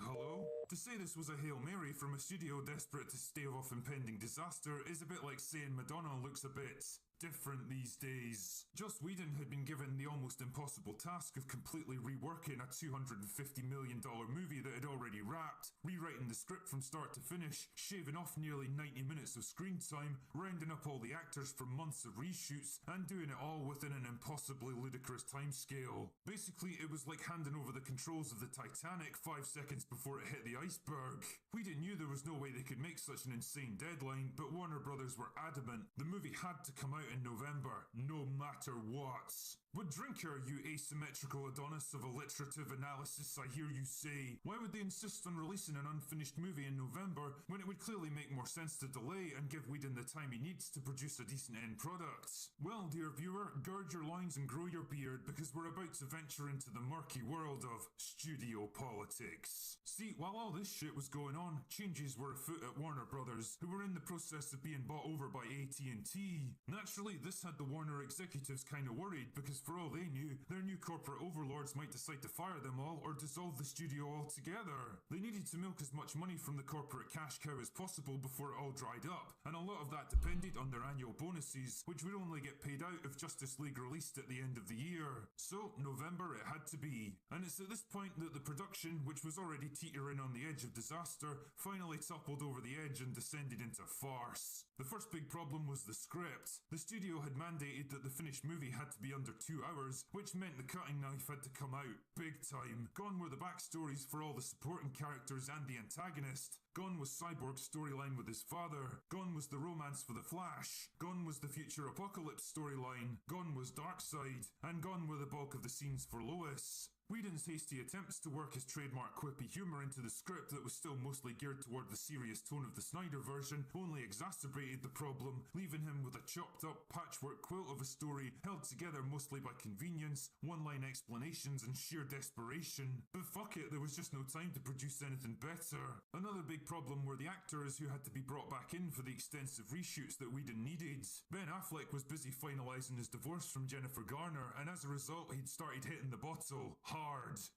Hello? To say this was a Hail Mary from a studio desperate to stave off impending disaster is a bit like saying Madonna looks a bit different these days. Joss Whedon had been given the almost impossible task of completely reworking a $250 million movie that had already wrapped, rewriting the script from start to finish, shaving off nearly 90 minutes of screen time, rounding up all the actors from months of reshoots, and doing it all within an impossibly ludicrous timescale. Basically, it was like handing over the controls of the Titanic 5 seconds before it hit the iceberg. Whedon knew there was no way they could make such an insane deadline, but Warner Brothers were adamant. The movie had to come out in November, no matter what. But drinker, you asymmetrical Adonis of alliterative analysis, I hear you say. Why would they insist on releasing an unfinished movie in November when it would clearly make more sense to delay and give Whedon the time he needs to produce a decent end product? Well, dear viewer, gird your loins and grow your beard because we're about to venture into the murky world of studio politics. See, while all this shit was going on, changes were afoot at Warner Brothers, who were in the process of being bought over by AT&T. Naturally, this had the Warner executives kinda worried because for all they knew, their new corporate overlords might decide to fire them all or dissolve the studio altogether. They needed to milk as much money from the corporate cash cow as possible before it all dried up, and a lot of that depended on their annual bonuses, which would only get paid out if Justice League released at the end of the year. So, November it had to be. And it's at this point that the production, which was already teetering on the edge of disaster, finally toppled over the edge and descended into farce. The first big problem was the script. The studio had mandated that the finished movie had to be under 2 hours, which meant the cutting knife had to come out big time. Gone were the backstories for all the supporting characters and the antagonist. Gone was Cyborg's storyline with his father. Gone was the romance for the Flash. Gone was the future apocalypse storyline. Gone was Darkseid. And gone were the bulk of the scenes for Lois. Whedon's hasty attempts to work his trademark quippy humour into the script that was still mostly geared toward the serious tone of the Snyder version only exacerbated the problem, leaving him with a chopped up patchwork quilt of a story held together mostly by convenience, one-line explanations and sheer desperation. But fuck it, there was just no time to produce anything better. Another big problem were the actors who had to be brought back in for the extensive reshoots that Whedon needed. Ben Affleck was busy finalising his divorce from Jennifer Garner, and as a result he'd started hitting the bottle hard.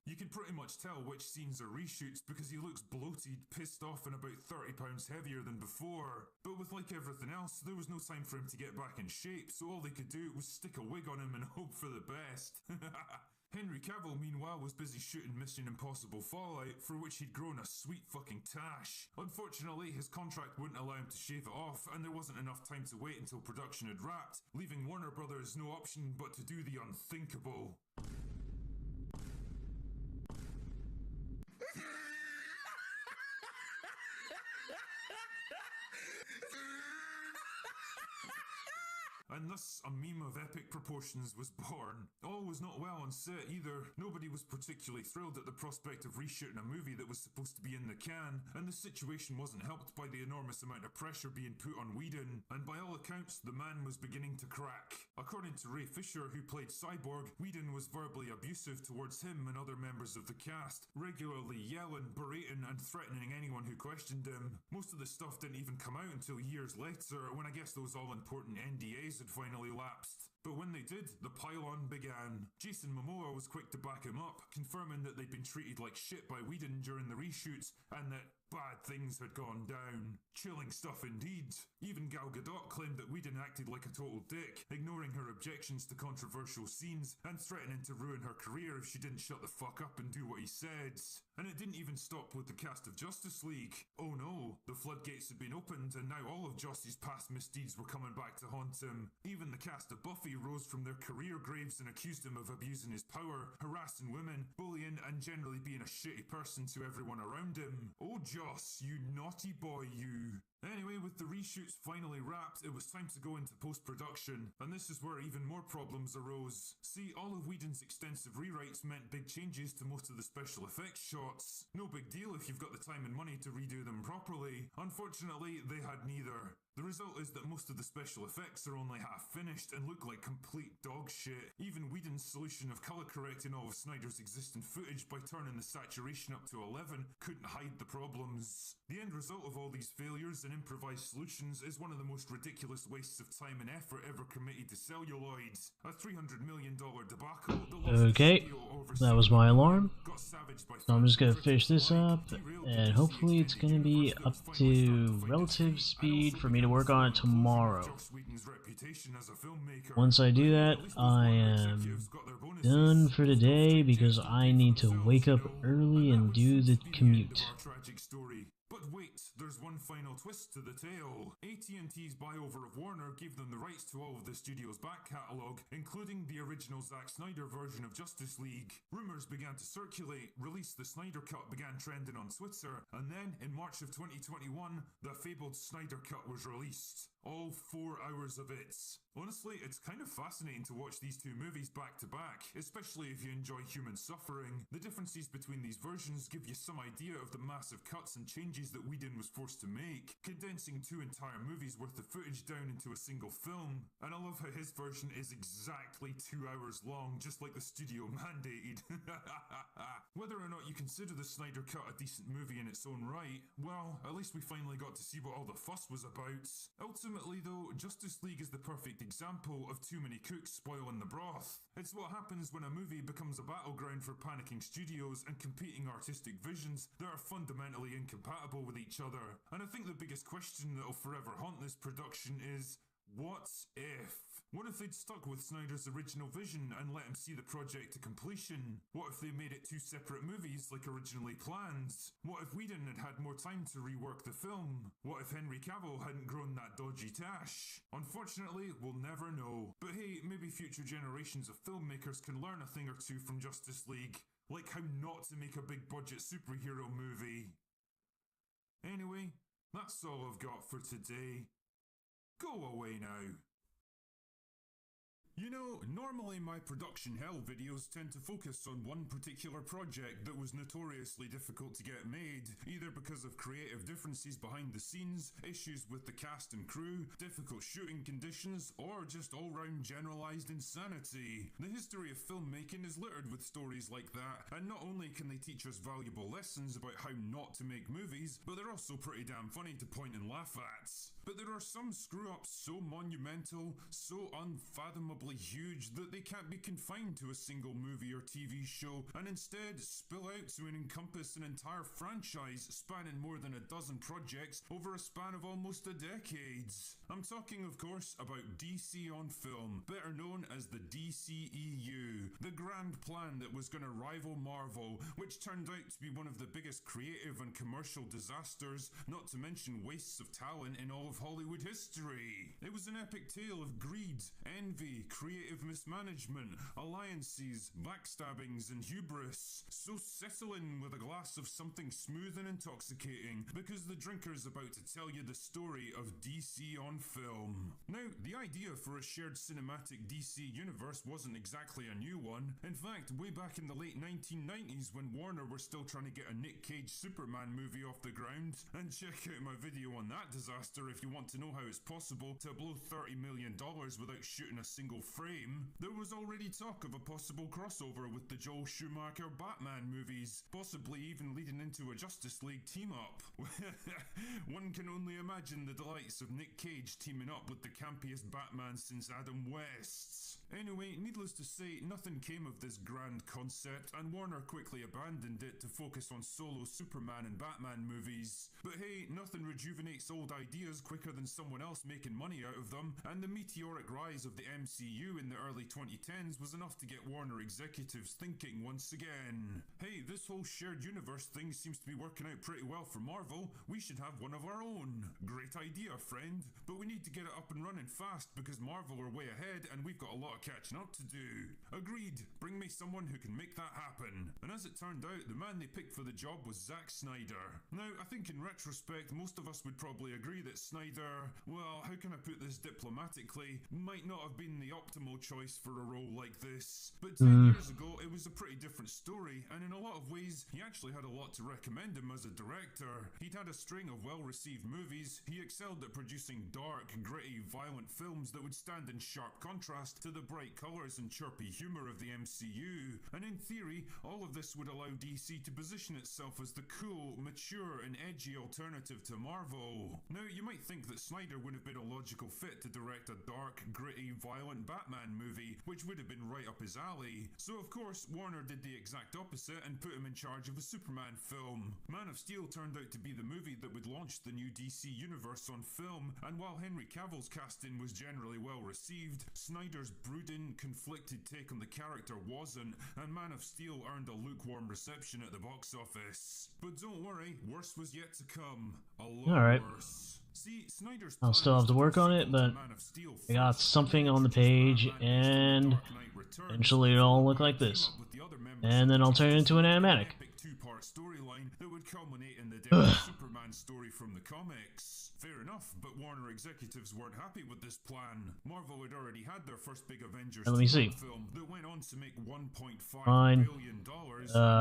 You can pretty much tell which scenes are reshoots because he looks bloated, pissed off and about 30 pounds heavier than before. But with like everything else, there was no time for him to get back in shape, so all they could do was stick a wig on him and hope for the best. Henry Cavill, meanwhile, was busy shooting Mission Impossible Fallout, for which he'd grown a sweet fucking tash. Unfortunately, his contract wouldn't allow him to shave it off, and there wasn't enough time to wait until production had wrapped, leaving Warner Brothers no option but to do the unthinkable. And thus, a meme of epic proportions was born. All was not well on set either. Nobody was particularly thrilled at the prospect of reshooting a movie that was supposed to be in the can, and the situation wasn't helped by the enormous amount of pressure being put on Whedon, and by all accounts, the man was beginning to crack. According to Ray Fisher, who played Cyborg, Whedon was verbally abusive towards him and other members of the cast, regularly yelling, berating, and threatening anyone who questioned him. Most of the stuff didn't even come out until years later, when I guess those all-important NDAs had finally lapsed. But when they did, the pile-on began. Jason Momoa was quick to back him up, confirming that they'd been treated like shit by Whedon during the reshoots, and that bad things had gone down. Chilling stuff indeed. Even Gal Gadot claimed that Whedon acted like a total dick, ignoring her objections to controversial scenes and threatening to ruin her career if she didn't shut the fuck up and do what he said. And it didn't even stop with the cast of Justice League. Oh no, the floodgates had been opened and now all of Joss's past misdeeds were coming back to haunt him. Even the cast of Buffy rose from their career graves and accused him of abusing his power, harassing women, bullying, and generally being a shitty person to everyone around him. Oh Joss, you naughty boy, you. Anyway, with the reshoots finally wrapped, it was time to go into post-production, and this is where even more problems arose. See, all of Whedon's extensive rewrites meant big changes to most of the special effects shots. No big deal if you've got the time and money to redo them properly. Unfortunately, they had neither. The result is that most of the special effects are only half finished and look like complete dog shit. Even Whedon's solution of colour correcting all of Snyder's existing footage by turning the saturation up to 11 couldn't hide the problems. The end result of all these failures and improvised solutions is one of the most ridiculous wastes of time and effort ever committed to celluloid. A $300 million debacle that okay, that was my alarm. So I'm just gonna finish this up, and hopefully it's gonna be up to relative speed for me to work on it tomorrow. Once I do that, I am done for today because I need to wake up early and do the commute. But wait, there's one final twist to the tale. AT&T's buyover of Warner gave them the rights to all of the studio's back catalogue, including the original Zack Snyder version of Justice League. Rumours began to circulate, Release the Snyder Cut began trending on Twitter, and then, in March of 2021, the fabled Snyder Cut was released. All 4 hours of it. Honestly, it's kind of fascinating to watch these two movies back to back, especially if you enjoy human suffering. The differences between these versions give you some idea of the massive cuts and changes that Whedon was forced to make, condensing 2 entire movies worth of footage down into a single film. And I love how his version is exactly 2 hours long, just like the studio mandated. Whether or not you consider the Snyder Cut a decent movie in its own right, well, at least we finally got to see what all the fuss was about. Ultimately though, Justice League is the perfect example of too many cooks spoiling the broth. It's what happens when a movie becomes a battleground for panicking studios and competing artistic visions that are fundamentally incompatible with each other. And I think the biggest question that'll forever haunt this production is, What if? What if they'd stuck with Snyder's original vision and let him see the project to completion? What if they made it two separate movies like originally planned? What if Whedon had had more time to rework the film? What if Henry Cavill hadn't grown that dodgy tash? Unfortunately, we'll never know. But hey, maybe future generations of filmmakers can learn a thing or two from Justice League. Like how not to make a big budget superhero movie. Anyway, that's all I've got for today. Go away now. You know, normally my production hell videos tend to focus on one particular project that was notoriously difficult to get made, either because of creative differences behind the scenes, issues with the cast and crew, difficult shooting conditions, or just all-round generalized insanity. The history of filmmaking is littered with stories like that, and not only can they teach us valuable lessons about how not to make movies, but they're also pretty damn funny to point and laugh at. But there are some screw-ups so monumental, so unfathomably huge that they can't be confined to a single movie or TV show, and instead spill out to encompass an entire franchise spanning more than a dozen projects over a span of almost a decade. I'm talking, of course, about DC on Film, better known as the DCEU, the grand plan that was going to rival Marvel, which turned out to be one of the biggest creative and commercial disasters, not to mention wastes of talent in all of Hollywood history. It was an epic tale of greed, envy, creative mismanagement, alliances, backstabbings, and hubris. So settle in with a glass of something smooth and intoxicating, because the drinker's about to tell you the story of DC on Film. Now, the idea for a shared cinematic DC universe wasn't exactly a new one. In fact, way back in the late 1990s when Warner were still trying to get a Nick Cage Superman movie off the ground, and check out my video on that disaster if you want to know how it's possible to blow $30 million without shooting a single frame. There was already talk of a possible crossover with the Joel Schumacher Batman movies, possibly even leading into a Justice League team-up. One can only imagine the delights of Nick Cage teaming up with the campiest Batman since Adam West. Anyway, needless to say, nothing came of this grand concept, and Warner quickly abandoned it to focus on solo Superman and Batman movies. But hey, nothing rejuvenates old ideas quicker than someone else making money out of them, and the meteoric rise of the MCU in the early 2010s was enough to get Warner executives thinking once again. Hey, this whole shared universe thing seems to be working out pretty well for Marvel. We should have one of our own. Great idea, friend. But we need to get it up and running fast because Marvel are way ahead and we've got a lot of catching up to do. Agreed. Bring me someone who can make that happen. And as it turned out, the man they picked for the job was Zack Snyder. Now, I think in retrospect, most of us would probably agree that Snyder, well, how can I put this diplomatically, might not have been the optimal choice for a role like this. But 10 years ago, it was a pretty different story, and in a lot of ways, he actually had a lot to recommend him as a director. He'd had a string of well-received movies, he excelled at producing dark, gritty, violent films that would stand in sharp contrast to the bright colours and chirpy humour of the MCU, and in theory, all of this would allow DC to position itself as the cool, mature, and edgy alternative to Marvel. Now, you might think that Snyder would have been a logical fit to direct a dark, gritty, violent Batman movie, which would have been right up his alley. So of course, Warner did the exact opposite and put him in charge of a Superman film. Man of Steel turned out to be the movie that would launch the new DC universe on film, and while Henry Cavill's casting was generally well received, Snyder's brooding, conflicted take on the character wasn't, and Man of Steel earned a lukewarm reception at the box office. But don't worry, worse was yet to come. A lot worse. See, Snyder's I'll still have to work on it, but I got something on the page, and eventually it'll look like this. And then I'll turn it into an animatic. Two-part storyline that would culminate in the death of Superman story from the comics. Fair enough, but Warner executives weren't happy with this plan. Marvel had already had their first big Avengers film that went on to make $1.5 billion.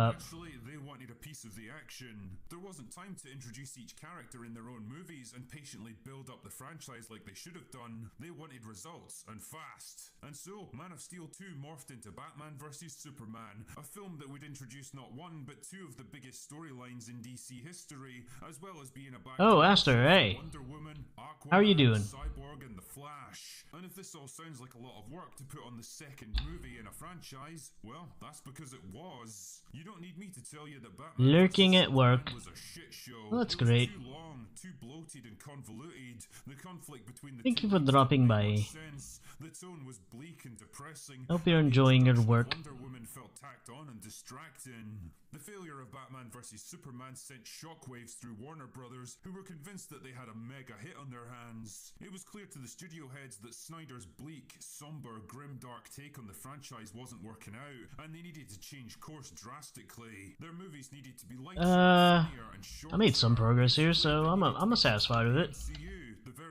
Actually, they wanted a piece of the action. There wasn't time to introduce each character in their own movies and patiently build up the franchise like they should have done. They wanted results, and fast. And so, Man of Steel 2 morphed into Batman vs Superman, a film that would introduce not one, but two of the biggest storylines in DC history, as well as being a back Aster, hey. Wonder Woman, Aquaman, how are you doing? Cyborg, and the Flash. And if this all sounds like a lot of work to put on the second movie in a franchise, well, that's because it was. You don't need me to tell you that Batman Lurking at work. was a shit show. Well, that's It was great. Too long, too bloated and convoluted. The conflict between the Thank two you for leads dropping didn't by. make much sense. The tone was bleak and depressing. Hope you're enjoying your work. Wonder Woman felt tacked on and distracting. The failure of Batman vs Superman sent shockwaves through Warner Brothers, who were convinced that they had a mega hit on their hands. It was clear to the studio heads that Snyder's bleak, somber, grim, dark take on the franchise wasn't working out, and they needed to change course drastically. Their movies needed to be lighter, funnier, and shorter. I made some progress here, so I'm satisfied with it.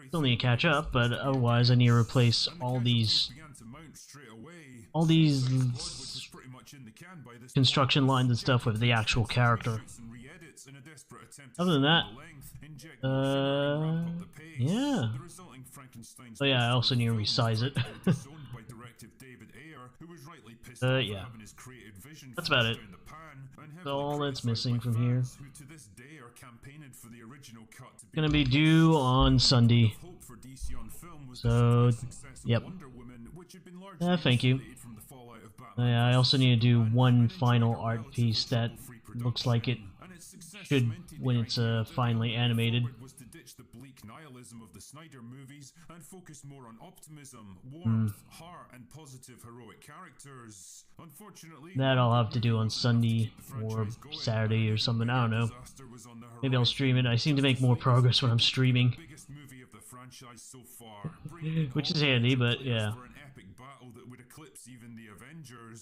Still need to catch up, but otherwise I need to replace all these construction lines and stuff with the actual character. Other than that, yeah. Oh yeah, I also need to resize it. Yeah. That's about it. That's all that's missing from here. Gonna be due on Sunday. So, yep. Thank you. Yeah, I also need to do one final art piece that looks like it should when it's finally animated. Nihilism of the Snyder movies and focus more on optimism, warmth, heart, and positive heroic characters. Unfortunately, that I'll have to do on Sunday or Saturday or something. I don't know. Maybe I'll stream it. I seem to make more progress when I'm streaming, which is handy. But yeah.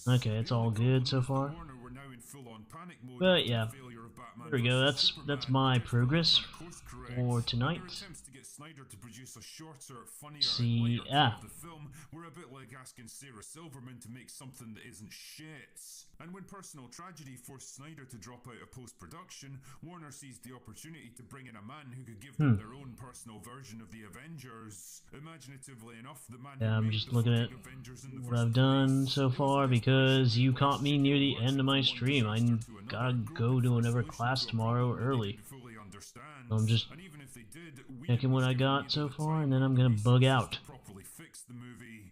Okay, it's all good so far. But yeah, there we go. That's my progress for tonight. See, we're a bit like asking Sarah Silverman to make something that isn't shit. And when personal tragedy forced Snyder to drop out of post-production, Warner seized the opportunity to bring in a man who could give them their own personal version of the Avengers. Imaginatively enough, the man yeah, I'm just looking at what I've done so far because you caught me near the end of my stream. I gotta go to another class tomorrow early. So I'm just checking what I got so far, and then I'm gonna bug out.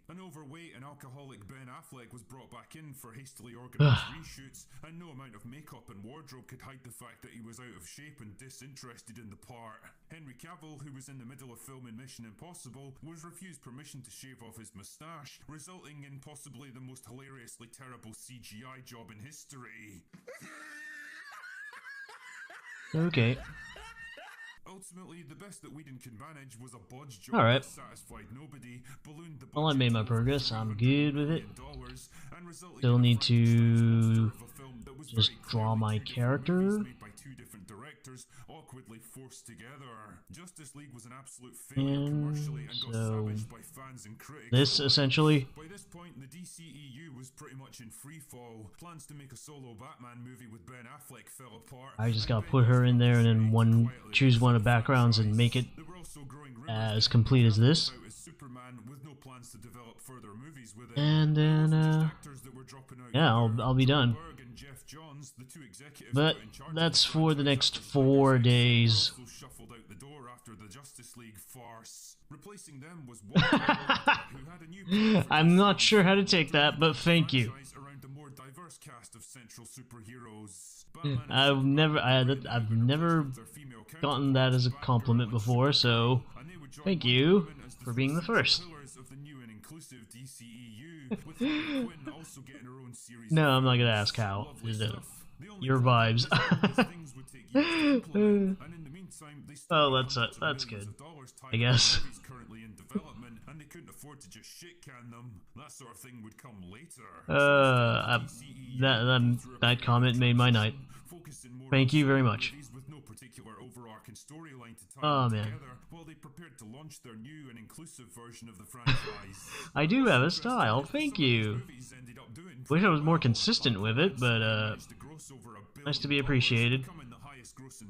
An overweight and alcoholic Ben Affleck was brought back in for hastily organized reshoots, and no amount of makeup and wardrobe could hide the fact that he was out of shape and disinterested in the part. Henry Cavill, who was in the middle of filming Mission Impossible, was refused permission to shave off his moustache, resulting in possibly the most hilariously terrible CGI job in history. Okay. Ultimately, the best that Whedon could manage was a bodge job that satisfied nobody, ballooned the well, I made my progress. I'm good with it. Still need to just draw my character. Awkwardly forced together. Justice League was an absolute failure commercially and got savaged by fans and critics. This essentially. By this point, the DCEU was pretty much in free fall. Plans to make a solo Batman movie with Ben Affleck fell apart. I just gotta put her in there and then choose one of the backgrounds and make it as complete as this. And then, yeah, I'll be done. But that's for the next 4 days. I'm not sure how to take that, but thank you. I've never gotten that as a compliment before, so thank you for being the first. No, I'm not gonna ask how. Your vibes. Oh, that's good, I guess. That comment made my night. Thank you very much. Oh man. I do have a style, thank you. Wish I was more consistent with it, but nice to be appreciated.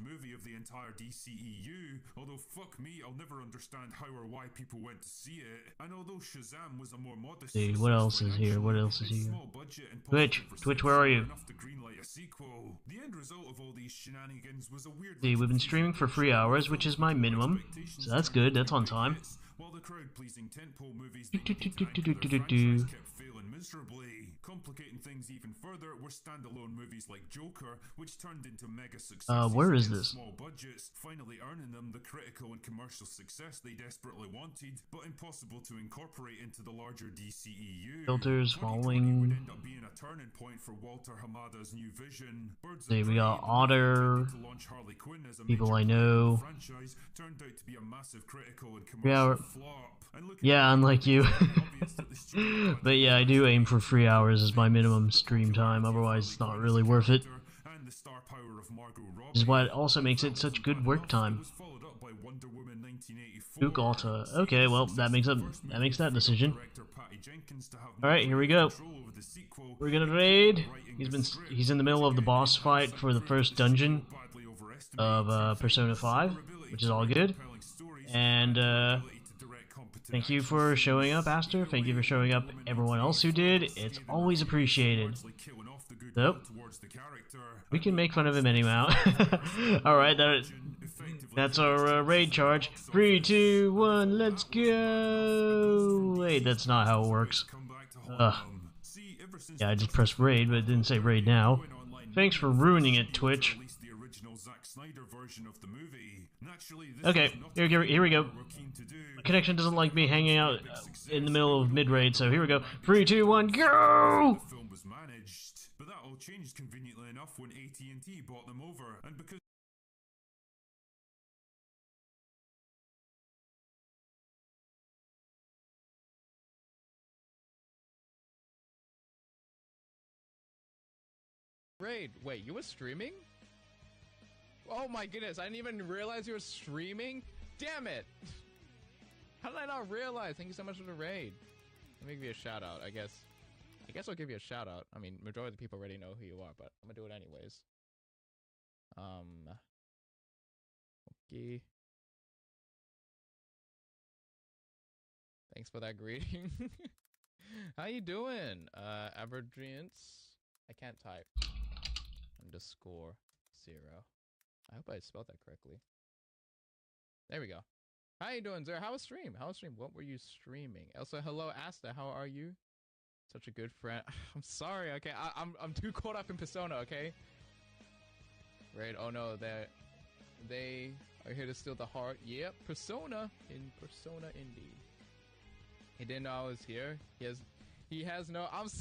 Movie of the entire DCEU, although fuck me, I'll never understand how or why people went to see it. And although Shazam was a more modest, dude, what else is here? What else is here? Twitch, where are you? The end result of all these shenanigans was a weird. See, we've been streaming for 3 hours, which is my minimum, so that's good. That's on time. While the crowd-pleasing tentpole movies that needed to anchor their franchise kept failing miserably. Complicating things even further were standalone movies like Joker, which turned into mega successes where is against this? small budgets, finally earning them the critical and commercial success they desperately wanted, but impossible to incorporate into the larger DCEU. Filters 2020 following. would end up being a turning point for Walter Hamada's new vision. Birds See, of we Prey, got the movie Otter, intended to launch Harley Quinn as a people major I player in the know. franchise, turned out to be a massive critical and Yeah, commercial flop. And looking yeah, unlike you. obvious that the studio But yeah, I do aim for 3 hours as my minimum stream time, otherwise it's not really worth it. and the star power of Margot Robbie. Which is why it also makes it such good work time. was followed up by Wonder Woman 1984. Duke Alta. Okay, well that makes that decision. Director Patty Jenkins to have Alright, here we go. control over the sequel. We're gonna raid. He's in the middle of the boss fight for the first dungeon of Persona 5, which is all good. And thank you for showing up, Aster. Thank you for showing up, everyone else who did. It's always appreciated. So, we can make fun of him anyhow. Alright, that's our raid charge. 3, 2, 1, let's go! Wait, that's not how it works. Yeah, I just pressed raid, but it didn't say raid now. Thanks for ruining it, Twitch. Okay, here we go. My connection doesn't like me hanging out in the middle of mid-raid, so here we go. 3, 2, 1, go! Film was managed, but that all changed conveniently enough when AT&T bought them over, and because Raid, wait, you were streaming? Oh my goodness, I didn't even realize you were streaming? Damn it! How did I not realize? Thank you so much for the raid. Let me give you a shout out, I guess. I'll give you a shout out. I mean, majority of the people already know who you are, but I'm gonna do it anyways. Okay. Thanks for that greeting. How you doing? Averdriance? I can't type. _0. I hope I spelled that correctly. There we go. How you doing, Zer? How was stream? What were you streaming? Also, hello, Asta. How are you? Such a good friend. I'm sorry. Okay, I'm too caught up in Persona. Okay. Right. Oh no, they are here to steal the heart. Yep, Persona indeed. He didn't know I was here. He has no. I'm sorry.